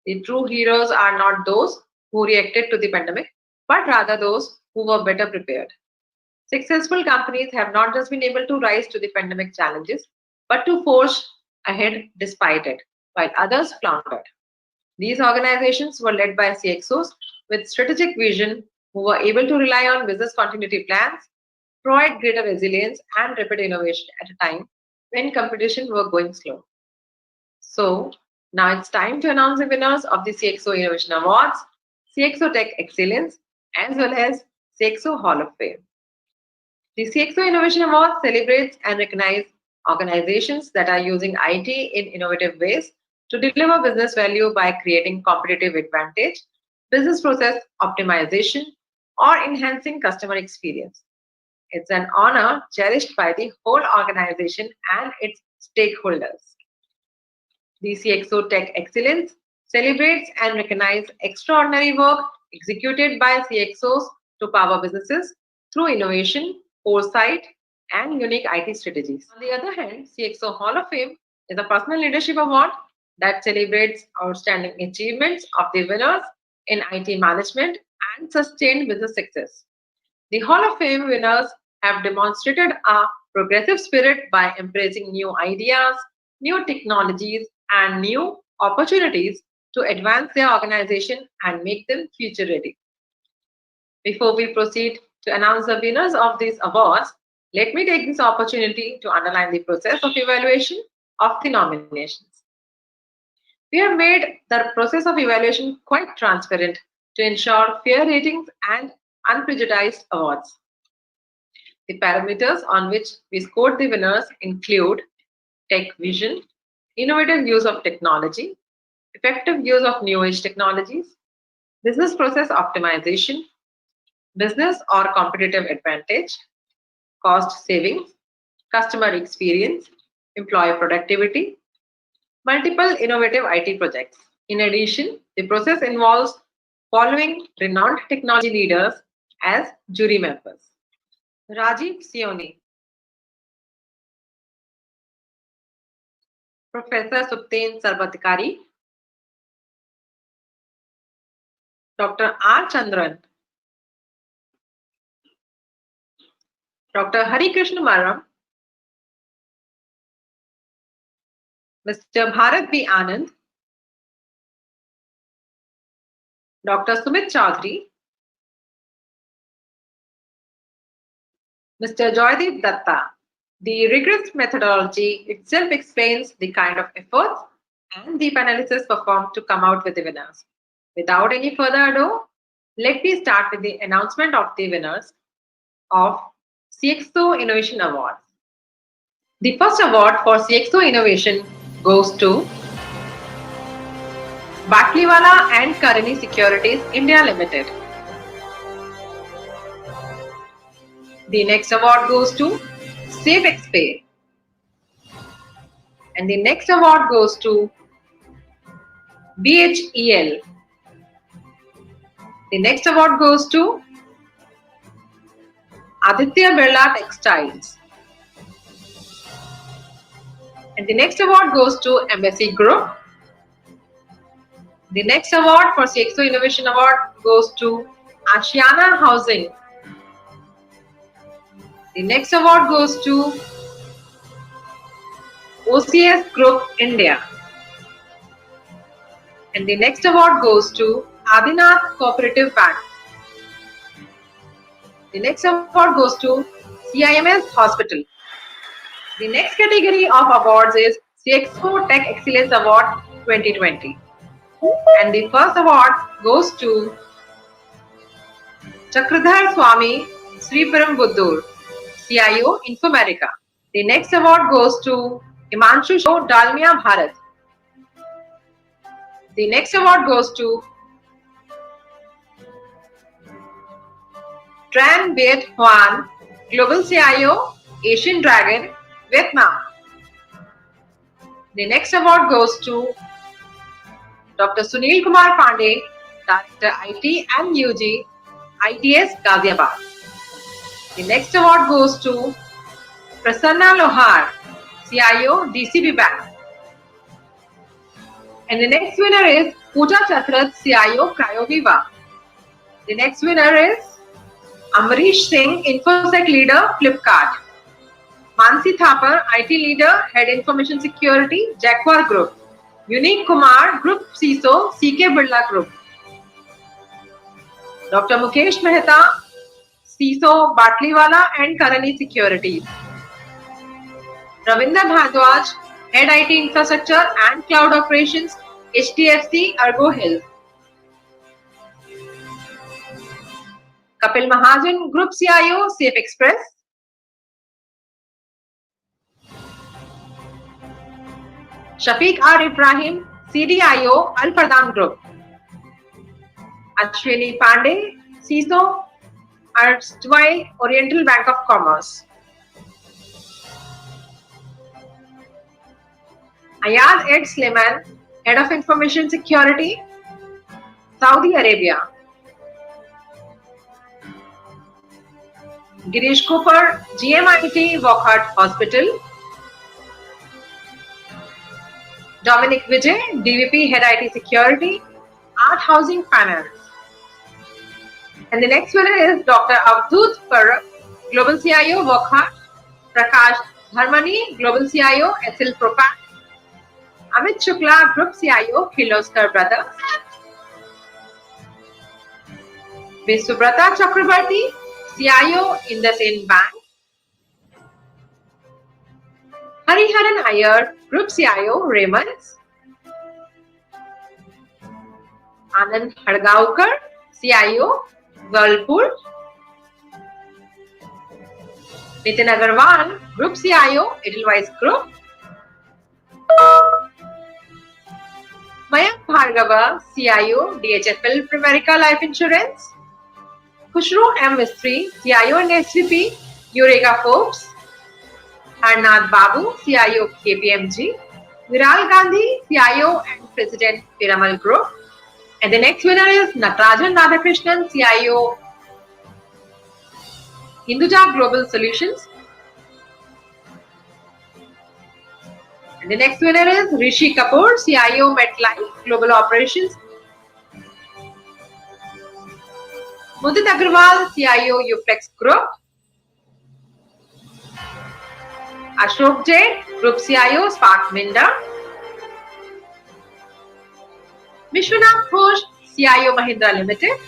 The true heroes are not those who reacted to the pandemic, but rather those who were better prepared. Successful companies have not just been able to rise to the pandemic challenges, but to forge ahead despite it, while others floundered. These organizations were led by CXOs with strategic vision who were able to rely on business continuity plans, provide greater resilience and rapid innovation at a time when competition were going slow. So now it's time to announce the winners of the CXO Innovation Awards, CXO Tech Excellence, as well as CXO Hall of Fame. The CXO Innovation Awards celebrates and recognizes organizations that are using IT in innovative ways to deliver business value by creating competitive advantage, business process optimization, or enhancing customer experience. It's an honor cherished by the whole organization and its stakeholders. The CXO Tech Excellence celebrates and recognizes extraordinary work executed by CXOs to power businesses through innovation, foresight, and unique IT strategies. On the other hand, CXO Hall of Fame is a personal leadership award that celebrates outstanding achievements of the winners in IT management and sustained business success. The Hall of Fame winners have demonstrated a progressive spirit by embracing new ideas, new technologies, and new opportunities to advance their organization and make them future ready. Before we proceed to announce the winners of these awards, let me take this opportunity to underline the process of evaluation of the nominations. We have made the process of evaluation quite transparent to ensure fair ratings and unprejudiced awards. The parameters on which we scored the winners include tech vision, innovative use of technology, effective use of new age technologies, business process optimization, business or competitive advantage, cost savings, customer experience, employee productivity, multiple innovative IT projects. In addition, the process involves following renowned technology leaders as jury members. Rajiv Sioni, Professor Supten Sarvatikari, Dr. R. Chandran, Dr. Hari Krishna Maram, Mr. Bharat B. Anand, Dr. Sumit Chaudhary, Mr. Joydeep Datta. The rigorous methodology itself explains the kind of efforts and deep analysis performed to come out with the winners. Without any further ado, let me start with the announcement of the winners of CXO Innovation Awards. The first award for CXO Innovation goes to Batliwala and Karani Securities India Limited. The next award goes to SafeXpay. And the next award goes to BHEL. The next award goes to Aditya Birla Textiles. And the next award goes to Embassy Group. The next award for CXO Innovation Award goes to Ashiana Housing. The next award goes to OCS Group India. And the next award goes to Adinath Cooperative Bank. The next award goes to CIMS Hospital. The next category of awards is CXO Tech Excellence Award 2020. And the first award goes to Chakradhar Swami Sriparam Buddur, CIO Informatica. The next award goes to Himanshu Shah Dalmia Bharat. The next award goes to Tran Viet Hoan, Global CIO, Asian Dragon, Vietnam. The next award goes to Dr. Sunil Kumar Pandey, Director IT and UG, ITS Ghaziabad. The next award goes to Prasanna Lohar, CIO, DCB Bank. And the next winner is Pooja Chakrath, CIO, Cryoviva. The next winner is Amrish Singh, InfoSec Leader, Flipkart. Mansi Thapar, IT Leader, Head Information Security, Jaguar Group. Unique Kumar, Group CISO, CK Birla Group. Dr. Mukesh Mehta, CISO, Batliwala and Karani Securities. Ravinder Bhardwaj, Head IT Infrastructure and Cloud Operations, HDFC Argo Hill. Kapil Mahajan, Group CIO, Safe Express. Shafiq R. Ibrahim, CDIO, Al Fardan Group. Ashwini Pandey, CISO, erstwhile Oriental Bank of Commerce. Ayaz Ed Sliman, Head of Information Security, Saudi Arabia. Girish Cooper, GMIT Wockhardt Hospital. Dominic Vijay, DVP Head IT Security, Art Housing Finance. And the next winner is Dr. Avdut Parak, Global CIO, Wockhardt. Prakash Dharmani, Global CIO, SL Propack. Amit Shukla, Group CIO, Kirloskar Brothers. Ms. Subrata Chakrabarti, CIO, IndusInd Bank. Hariharan Iyer, Group CIO, Raymond's. Anand Hadgaonkar, CIO, Whirlpool. Nitin Agarwal, Group CIO, Edelweiss Group. Mayank Bhargava, CIO, DHFL Pramerica Life Insurance. Khushru M. Mistry, CIO and SVP, Eureka Forbes. Harnath Babu, CIO, KPMG. Viral Gandhi, CIO and President, Piramal Group. And the next winner is Natarajan Radhakrishnan, CIO, Hinduja Global Solutions. And the next winner is Rishi Kapoor, CIO, MetLife Global Operations. Mudit Agrawal, CIO, Uflex Group. Ashok Jain, Group CIO, Spark Minda. Vishwanath Ghosh, CIO, Mahindra Limited.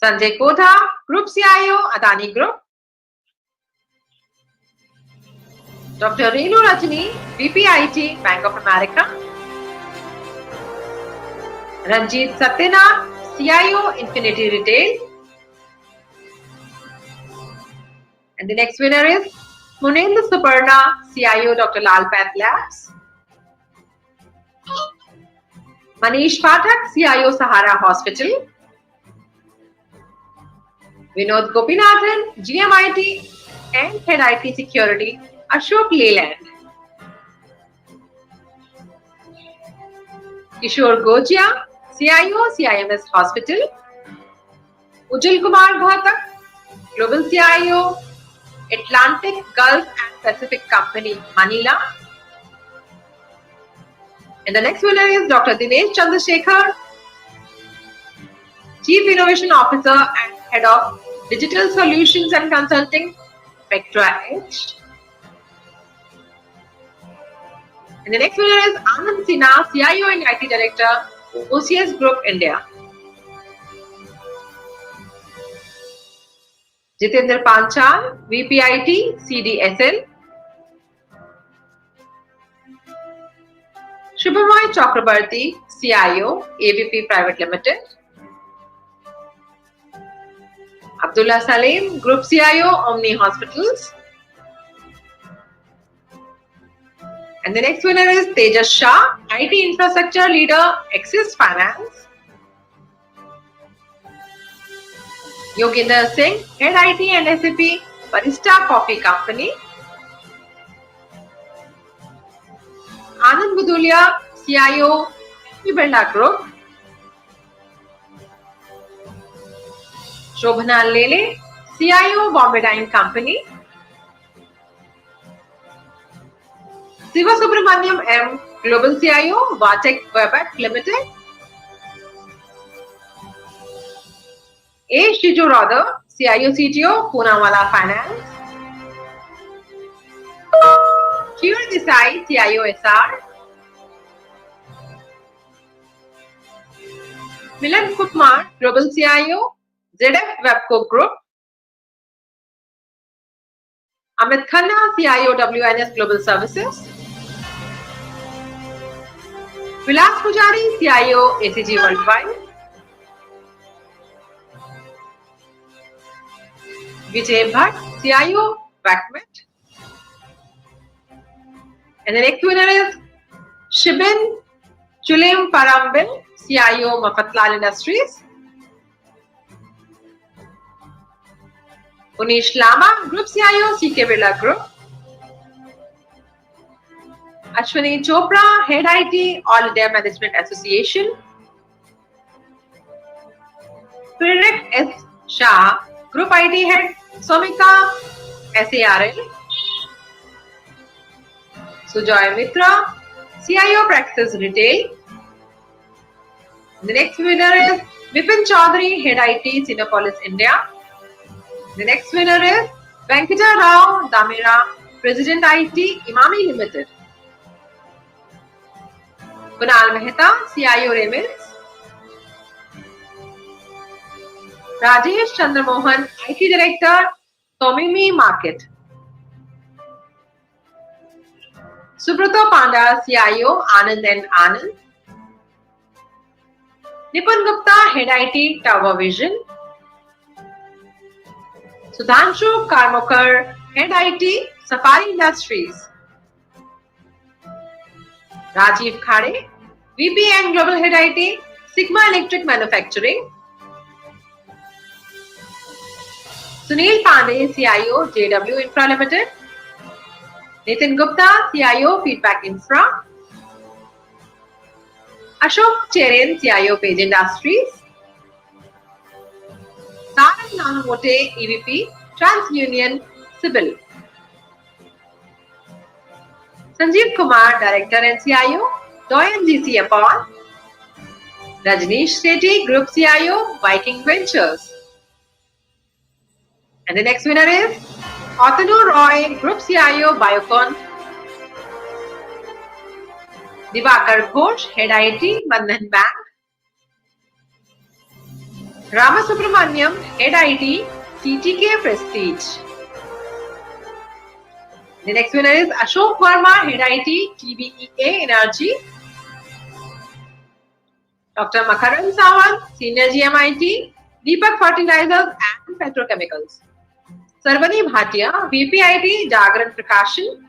Sanjay Kodha, Group CIO, Adani Group. Dr. Renu Rajani, VP IT, Bank of America. Ranjit Satyanath, CIO, Infinity Retail. And the next winner is Munendra Suparna, CIO, Dr. Lal Path Labs. Manish Pathak, CIO, Sahara Hospital. Vinod Gopinathan, GMIT and Head IT Security, Ashok Leyland. Kishore Gojia, CIO, CIMS Hospital. Ujjwal Kumar Bhatak, Global CIO, Atlantic, Gulf and Pacific Company, Manila. And the next winner is Dr. Dinesh Chandrasekhar, Chief Innovation Officer and Head of Digital Solutions and Consulting, Spectra Edge. And the next winner is Anand Sinha, CIO and IT Director, OCS Group India. Jitendra Panchal, VP IT, CDSL. Shubhamoy Chakrabarti, CIO, ABP Private Limited. Abdullah Salim, Group CIO, Omni Hospitals. And the next winner is Tejas Shah, IT Infrastructure Leader, Axis Finance. Yoginder Singh, Head IT and SAP, Barista Coffee Company. Anand Budulia, CIO, Birla Group. Shobhana Lele, CIO, Bombay Dyeing Company. Siva Subramaniam M, Global CIO, Vatek Webec Limited. A. Shijo Radha, CIO CTO, Poonawalla Finance. Shiva Desai, CIO SR. Milan Kumar, Global CIO, ZF Webco Group. Amit Khanna, CIO, WNS Global Services. Vilas Pujari, CIO, ACG Worldwide. Vijay Bhatt, CIO, Vacmet. And the next winner is Shibin Chulim Parambil, CIO, Mafatlal Industries. Unish Lama, Group CIO, CK Birla Group. Ashwini Chopra, Head IT, All India Management Association. Prerak S. Shah, Group IT Head, Somika SARL. Sujoy Mitra, CIO Praxis Retail. The next winner is Vipin Chaudhary, Head IT, Cinepolis India. The next winner is Venkata Rao Damira, President IT, Imami Limited. Kunal Mehta, CIO Remits. Rajesh Chandramohan, IT Director, Tomimi Market. Subrata Panda, CIO, Anand and Anand. Nipun Gupta, Head IT, Tower Vision. Sudhanshu Karmokar, Head IT, Safari Industries. Rajiv Khare, VP and Global Head IT, Sigma Electric Manufacturing. Sunil Pandey, CIO, JW Infra Limited. Nitin Gupta, CIO, Feedback Infra. Ashok Cherian, CIO, Page Industries. Tarak Nanamote, EVP, TransUnion Civil. Sanjeev Kumar, Director and CIO, Doyen GC Upon. Rajneesh Sethi, Group CIO, Viking Ventures. And the next winner is Atanu Roy, Group CIO, Biocon. Divakar Ghosh, Head IT, Bandhan Bank. Ramasubramaniam, Head IT, TTK Prestige. The next winner is Ashok Verma, Head IT, TBEA Energy. Dr. Makaran Sawant, Senior GMIT, Deepak Fertilizers and Petrochemicals. Sarvani Bhatia, VP IT, Jagran Prakashan.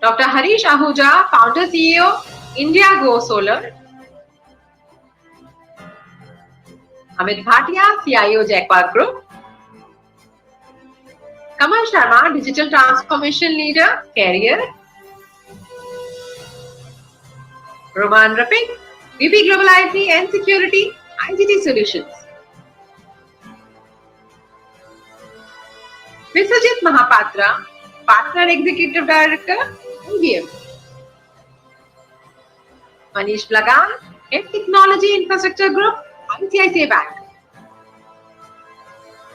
Dr. Harish Ahuja, Founder CEO, India Go Solar. Amit Bhatia, CIO, Jaguar Group. Kamal Sharma, Digital Transformation Leader, Career. Roman Rapik, VP Global IT and Security, IGT Solutions. Viswajit Mahapatra, Partner Executive Director, IBM. Manish Blagan, Head Technology Infrastructure Group, ICICI Bank.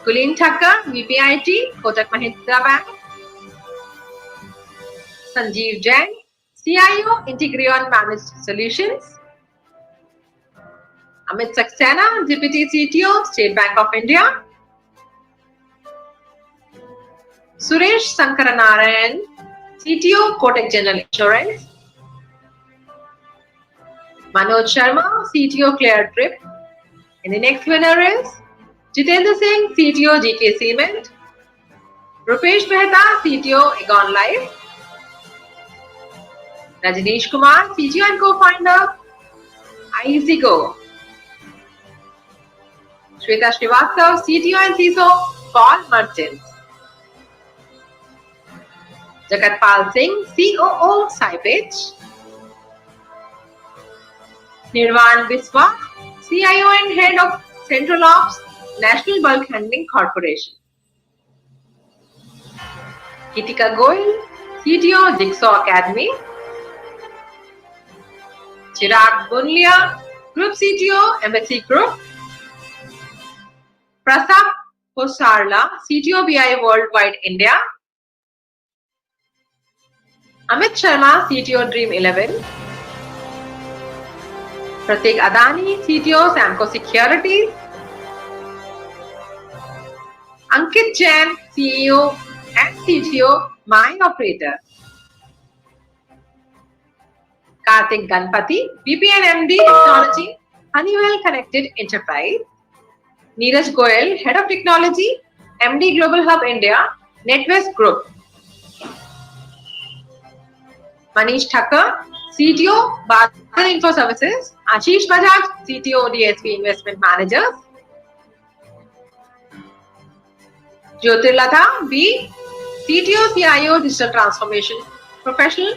Kulin Thakkar, VP IT, Kotak Mahindra Bank. Sanjeev Jain, CIO, Integrion Managed Solutions. Amit Saxena, Deputy CTO, State Bank of India. Suresh Sankaranarayan, CTO, Kotak General Insurance. Manoj Sharma, CTO, Clear Trip. And the next winner is Jitendra Singh, CTO, GK Cement. Rupesh Mehta, CTO, Egon Life. Rajneesh Kumar, CTO and co-founder, EasyGo. Shweta Srivastav, CTO and CISO, Paul Merchants. Jagatpal Singh, COO, Sipage. Nirvan Biswa, CIO and Head of Central Ops, National Bulk Handling Corporation. Kitika Goyal, CTO, Jigsaw Academy. Chirag Bunlia, Group CTO, MSC Group. Prasad Posarla, CTO, BI Worldwide India. Amit Sharma, CTO, Dream 11. Pratik Adani, CTO, Samco Securities. Ankit Jain, CEO and CTO, My Operator. Karthik Ganpati, VP and MD Technology, Honeywell Connected Enterprise. Neeraj Goyal, Head of Technology, MD Global Hub India, NetWest Group. Manish Thakkar, CTO, Bharat Info Services. Ashish Bajaj, CTO, DSP Investment Managers. Jyotirlatha B, CTO, CIO, Digital Transformation Professional,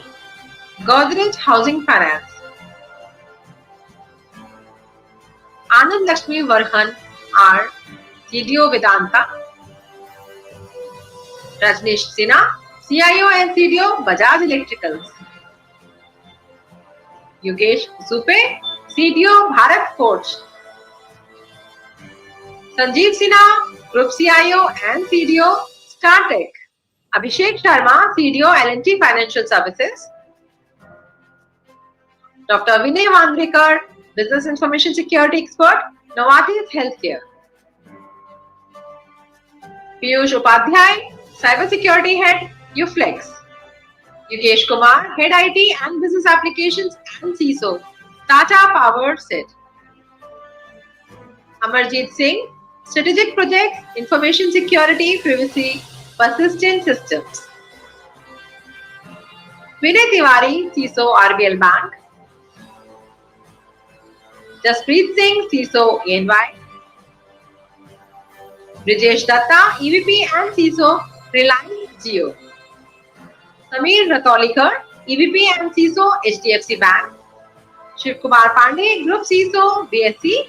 Godrej Housing Finance. Anand Lakshmi Varhan R, CTO, Vedanta. Rajneesh Sinha, CIO and CTO, Bajaj Electricals. Yogesh Zupe, CTO, Bharat Forge. Sanjeev Sinha, Group CIO and CTO, StarTech. Abhishek Sharma, CTO, L&T Financial Services. Dr. Vinay Vandrekar, Business Information Security Expert, Novartis Healthcare. Piyush Upadhyay, Cybersecurity Head, Uflex. Yukesh Kumar, Head IT and Business Applications and CISO, Tata Power Set. Amarjeet Singh, Strategic Projects, Information Security, Privacy, Persistent Systems. Vinay Tiwari, CISO RBL Bank. Jaspreet Singh, CISO ENY. Brijesh Datta, EVP and CISO Reliance Jio. Sameer Rataulikar, EVP and CISO HDFC Bank. Shiv Kumar Pandey, Group CISO BSC.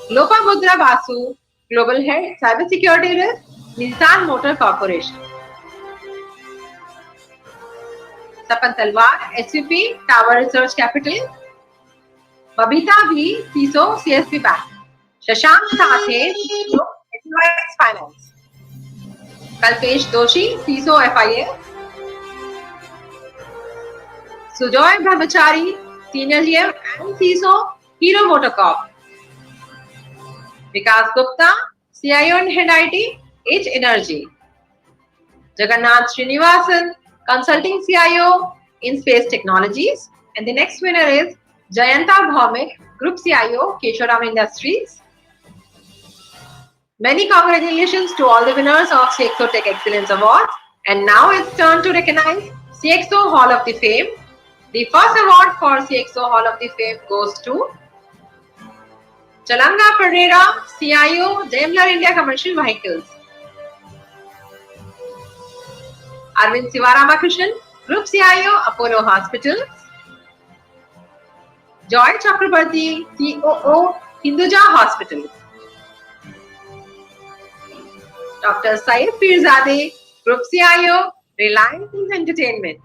Lopamudra Basu, Global Head Cybersecurity Risk, Nissan Motor Corporation. Tapan Talwar, SVP Tower Research Capital. Babita V, CISO CSP Bank. Shashank Sathe, CISO Edelweiss Finance. Kalpesh Doshi, CISO FIA. Sujoy Brahmachari, Senior GM and CISO Hero Motorcorp. Vikas Gupta, CIO and Head IT, H Energy. Jagannath Srinivasan, Consulting CIO in Space Technologies. And the next winner is Jayanta Bhaumik, Group CIO, Kesharam Industries. Many congratulations to all the winners of CXO Tech Excellence Awards. And now it's turn to recognize CXO Hall of the Fame. The first award for CXO Hall of the Fame goes to Chalanga Pereira, CIO, Daimler India Commercial Vehicles. Arvind Sivaramakrishnan, Group CIO, Apollo Hospitals. Joy Chakrabarti, COO, Hinduja Hospital. Dr. Syed Pirzadeh, Group CIO, Reliance Entertainment.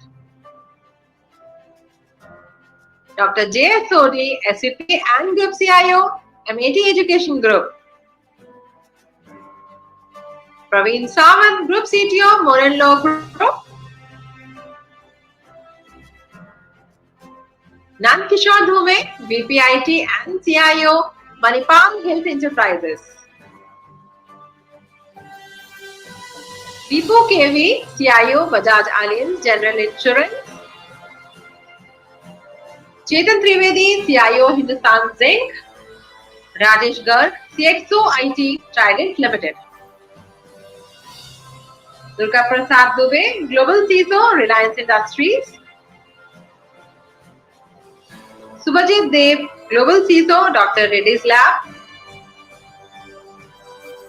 Dr. J. Sodhi, SVP and Group CIO, MAT Education Group. Praveen Sawant, Group CTO, Morenlo Group. Nankishore Dhume, VP IT and CIO, Manipal Health Enterprises. Deepu KV, CIO, Bajaj Allianz General Insurance. Chetan Trivedi, CIO, Hindustan Zinc. Rajesh Garg, CXO IT, Trident Limited. Durga Prasad Dubey, Global CISO, Reliance Industries. Subhajit Dev, Global CISO, Dr. Reddy's Lab.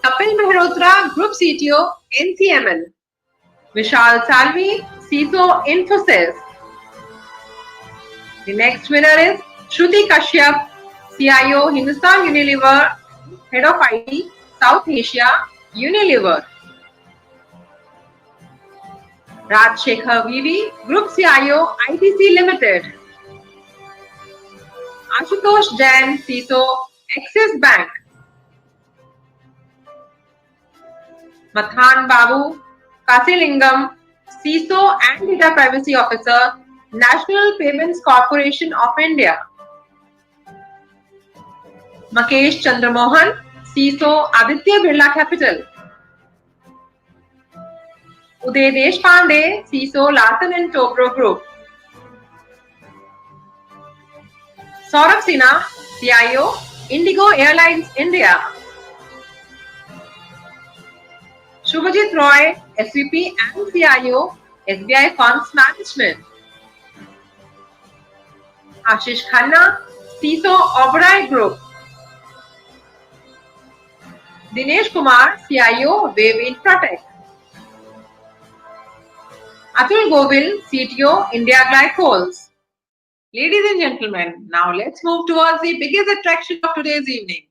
Kapil Mehrotra, Group CTO, NCML. Vishal Salvi, CISO, Infosys. The next winner is Shruti Kashyap, CIO, Hindustan Unilever, Head of IT, South Asia, Unilever. Raj Shekhar VV, Group CIO, ITC Limited. Ashutosh Jain, CISO, Axis Bank. Mathan Babu Kasilingam, CISO and Data Privacy Officer, National Payments Corporation of India. Makesh Chandramohan, CISO, Aditya Birla Capital. Uday Deshpande, CISO, Larsen and Toubro Group. Saurabh Sinha, CIO, Indigo Airlines India. Shubhajit Roy, SVP and CIO, SBI Funds Management. Ashish Khanna, CISO, Oberoi Group. Dinesh Kumar, CIO, Wave Infratech. Atul Govil, CTO, India Glycols. Ladies and gentlemen, now let's move towards the biggest attraction of today's evening.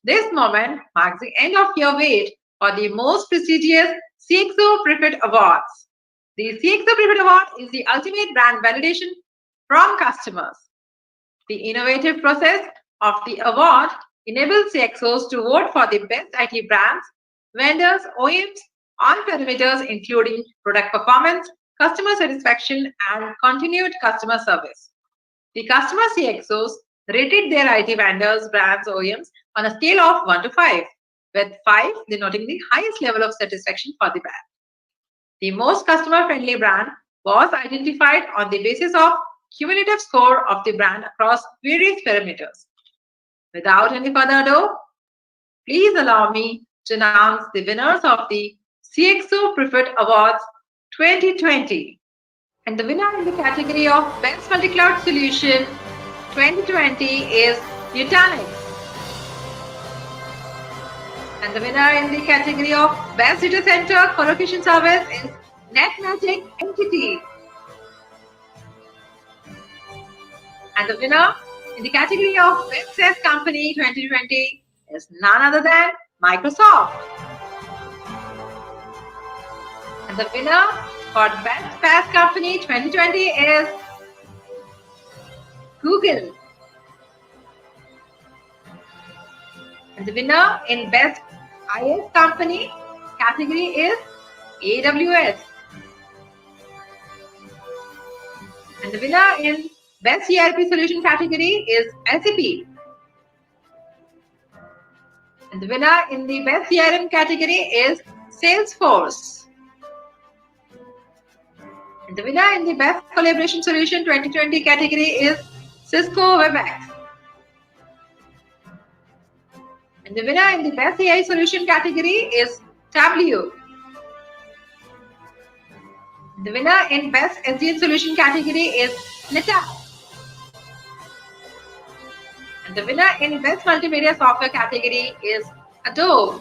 This moment marks the end of your wait for the most prestigious CXO Preferred Awards. The CXO Preferred Award is the ultimate brand validation from customers. The innovative process of the award enables CXOs to vote for the best IT brands, vendors, OEMs on parameters including product performance, customer satisfaction, and continued customer service. The customer CXOs rated their IT vendors, brands, OEMs on a scale of 1 to 5, with 5 denoting the highest level of satisfaction for the brand. The most customer-friendly brand was identified on the basis of cumulative score of the brand across various parameters. Without any further ado, please allow me to announce the winners of the CXO Preferred Awards 2020. And the winner in the category of Best Multi-Cloud Solution 2020 is Nutanix. And the winner in the category of Best Data Center Colocation Service is NetMagic Entity. And the winner in the category of Best SaaS Company 2020 is none other than Microsoft. And the winner for Best SaaS Company 2020 is Google. And the winner in Best IS Company category is AWS. And the winner in Best ERP Solution category is SAP. And the winner in the Best CRM category is Salesforce. And the winner in the Best Collaboration Solution 2020 category is Cisco WebEx. And the winner in the Best AI Solution category is Tableau. The winner in Best SDN Solution category is NetApp. And the winner in Best Multimedia Software category is Adobe.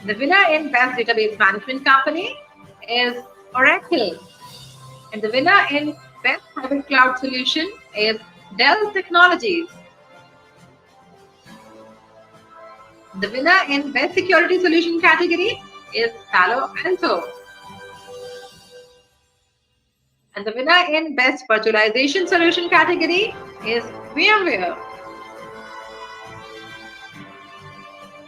The winner in Best Database Management Company is Oracle. And the winner in Best Private Cloud Solution is Dell Technologies. The winner in Best Security Solution category is Palo Alto. And the winner in Best Virtualization Solution category is VMware.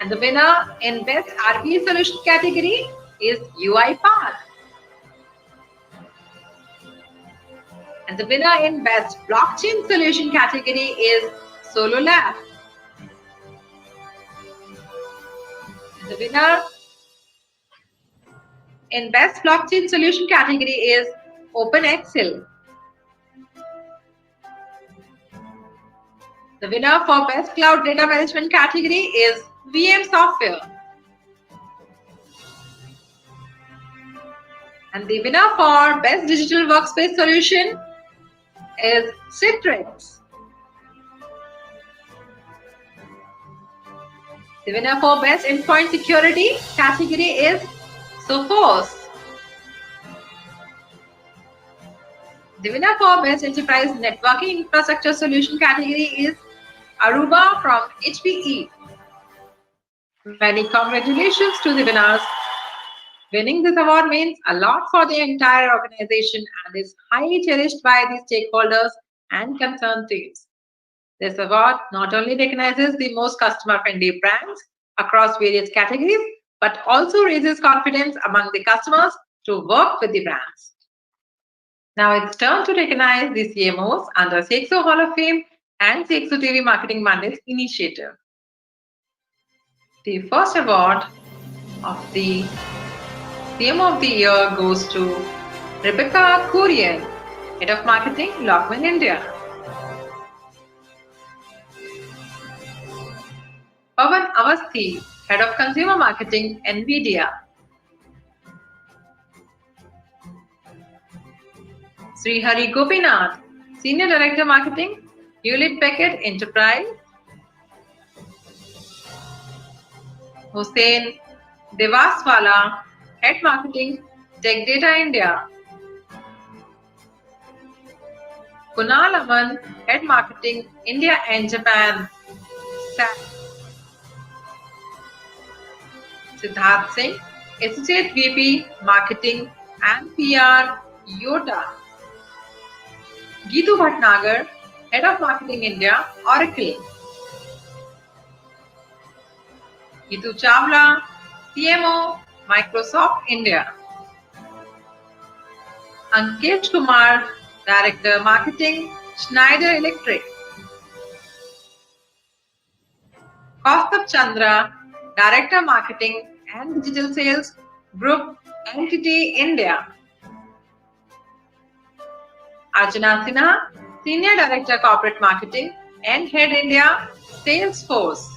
And the winner in Best RPA Solution category is UiPath. And the winner in Best Blockchain Solution category is SoloLab. And the winner in Best Blockchain Solution category is OpenExcel. The winner for Best Cloud Data Management category is VM Software. And the winner for Best Digital Workspace Solution is Citrix. The winner for Best Endpoint Security category is Sophos. The winner for Best Enterprise Networking Infrastructure Solution category is Aruba from HPE. Many congratulations to the winners. Winning this award means a lot for the entire organization and is highly cherished by the stakeholders and concerned teams. This award not only recognizes the most customer-friendly brands across various categories, but also raises confidence among the customers to work with the brands. Now it's turn to recognize the CMOs under CXO Hall of Fame and CXO TV Marketing Mondays initiative. The first award of the CMO of the Year goes to Rebecca Kurian, Head of Marketing, Lockman India. Pavan Avasthi, Head of Consumer Marketing, NVIDIA. Sri Hari Gopinath, Senior Director Marketing, Hewlett Packard Enterprise. Hussein Devaswala, Head Marketing, Tech Data India. Kunal Aman, Head Marketing, India and Japan. Siddharth Singh, Associate VP, Marketing and PR, Yoda. Geetu Bhatnagar, Head of Marketing India, Oracle. Geetu Chawla, CMO, Microsoft India. Ankesh Kumar, Director Marketing, Schneider Electric. Kaustubh Chandra, Director Marketing and Digital Sales, Group Entity India. Arjuna Sinha, Senior Director Corporate Marketing and Head India, Salesforce.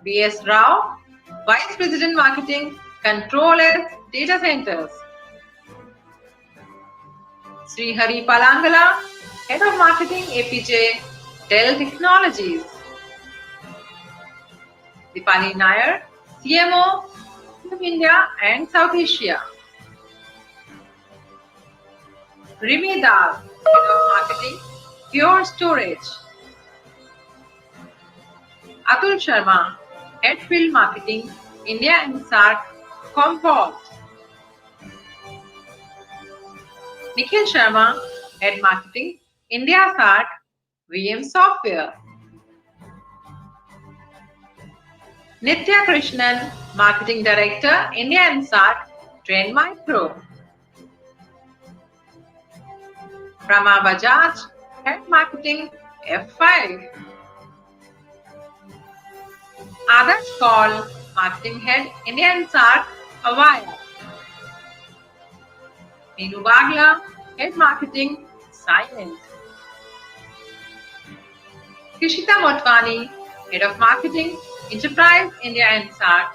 B.S. Rao, Vice President Marketing, Control S Data Centers. Sri Hari Palangala, Head of Marketing, APJ, Dell Technologies. Dipali Nair, CMO, India and South Asia. Rimi Das, Head of Marketing, Pure Storage. Atul Sharma, Head Field Marketing, India and SAARC, Comport. Nikhil Sharma, Head Marketing, India SAARC, VM Software. Nitya Krishnan, Marketing Director, India and SAARC, Trend Micro. Rama Bajaj, Head Marketing, F5. Adarsh Kaul, Marketing Head, India and SAARC, Avaya. Meenu Bagla, Head Marketing, Silent. Kishita Motwani, Head of Marketing, Enterprise, India and SAARC,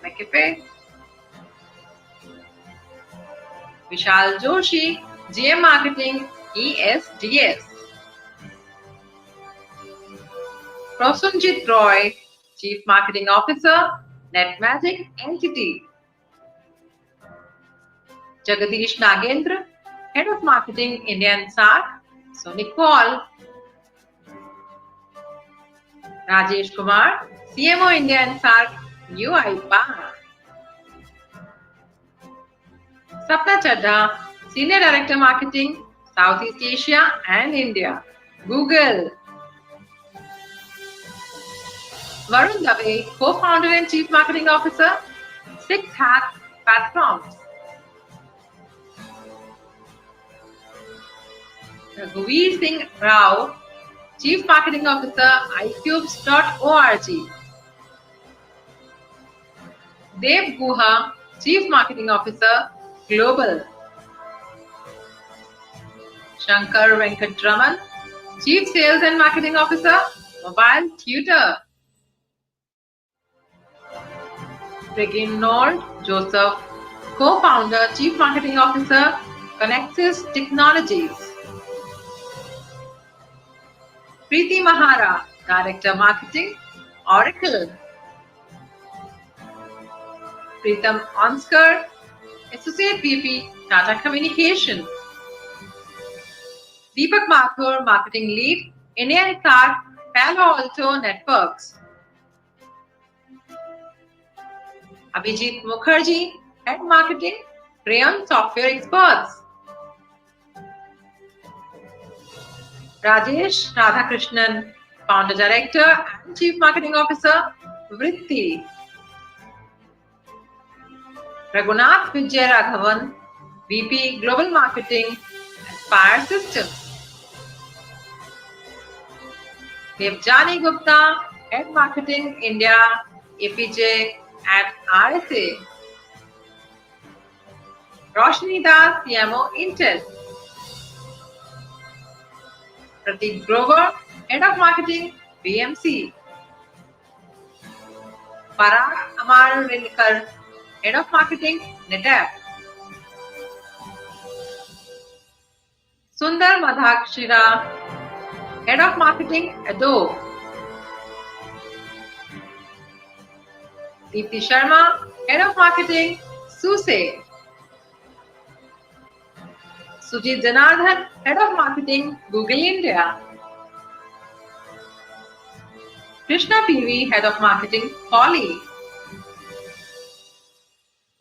McAfee. Vishal Joshi, GM Marketing, ESDS. Prosunjit Roy, Chief Marketing Officer, NetMagic Entity. Jagadish Nagendra, Head of Marketing, India and SAARC, Sonic Paul. Rajesh Kumar, CMO, India and SAARC, UiPath. Sapna Chadha, Senior Director Marketing, Southeast Asia and India, Google. Varun Dave, Co-founder and Chief Marketing Officer, Six Hat Platforms. Raghuveer Singh Rao, Chief Marketing Officer, iCubes.org. Dev Guha, Chief Marketing Officer, Global. Shankar Venkatraman, Chief Sales and Marketing Officer, Mobile Tutor. Reginald Joseph, Co-founder, Chief Marketing Officer, Connexus Technologies. Preeti Mahara, Director Marketing, Oracle. Pritam Onskar, Associate VP, Tata Communication. Deepak Mathur, Marketing Lead, India and SAARC, Palo Alto Networks. Abhijit Mukherjee, Head Marketing, Crayon Software Experts. Rajesh Radhakrishnan, Founder Director and Chief Marketing Officer, Vritti. Raghunath Vijayaraghavan, VP Global Marketing, Aspire Systems. Devjani Gupta, Head Marketing, India, APJ at RSA. Roshni Das, CMO, Intel. Prateek Grover, Head of Marketing, BMC. Parag Amar Rilkar, Head of Marketing, NetApp. Sundar Madhakshira, Head of Marketing, Adobe. Deepti Sharma, Head of Marketing, SUSE. Sujit Janardhan, Head of Marketing, Google India. Krishna PV, Head of Marketing, Poly.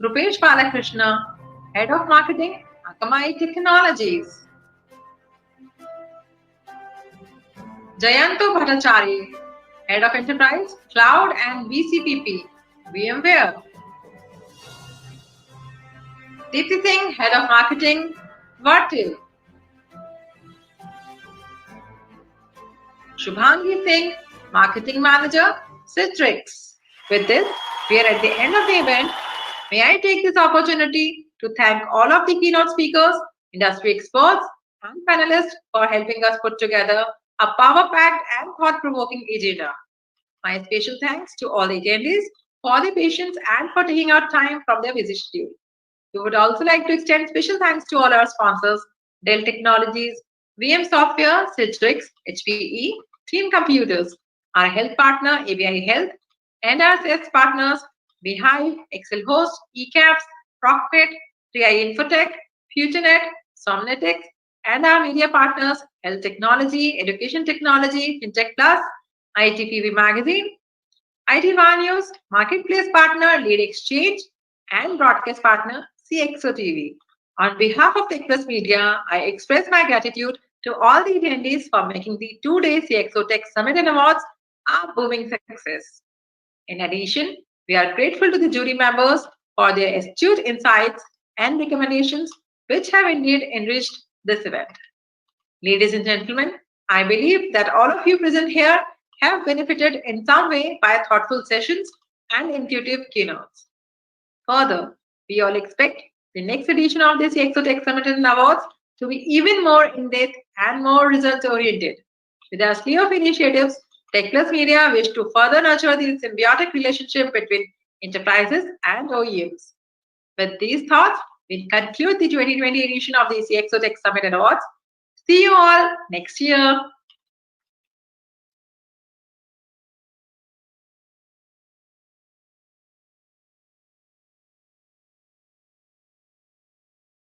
Rupesh Balakrishna, Head of Marketing, Akamai Technologies. Jayanto Bhattacharya, Head of Enterprise, Cloud and VCPP, VMware. Deepti Singh, Head of Marketing, Vertiv. Shubhangi Singh, Marketing Manager, Citrix. With this, we are at the end of the event. May I take this opportunity to thank all of the keynote speakers, industry experts, and panelists for helping us put together a power-packed and thought-provoking agenda. My special thanks to all attendees for their patience and for taking out time from their busy schedule. We would also like to extend special thanks to all our sponsors, Dell Technologies, VM Software, Citrix, HPE, Team Computers, our health partner, ABI Health, and our sales partners, Beehive, Excel Host, eCaps, Rockfit, 3i Infotech, FutureNet, Somnetics, and our media partners, Health Technology, Education Technology, FinTech Plus, ITPV Magazine, IT One News, Marketplace Partner, Lead Exchange, and Broadcast Partner, CXO TV. On behalf of Techplus Media, I express my gratitude to all the attendees for making the two-day CXO Tech Summit and Awards a booming success. In addition, we are grateful to the jury members for their astute insights and recommendations, which have indeed enriched this event. Ladies and gentlemen, I believe that all of you present here have benefited in some way by thoughtful sessions and intuitive keynotes. Further, we all expect the next edition of the CXO Tech Summit and Awards to be even more in-depth and more results-oriented. With our slew of initiatives, Techplus Media wish to further nurture the symbiotic relationship between enterprises and OEMs. With these thoughts, we conclude the 2020 edition of the CXO Tech Summit and Awards. See you all next year.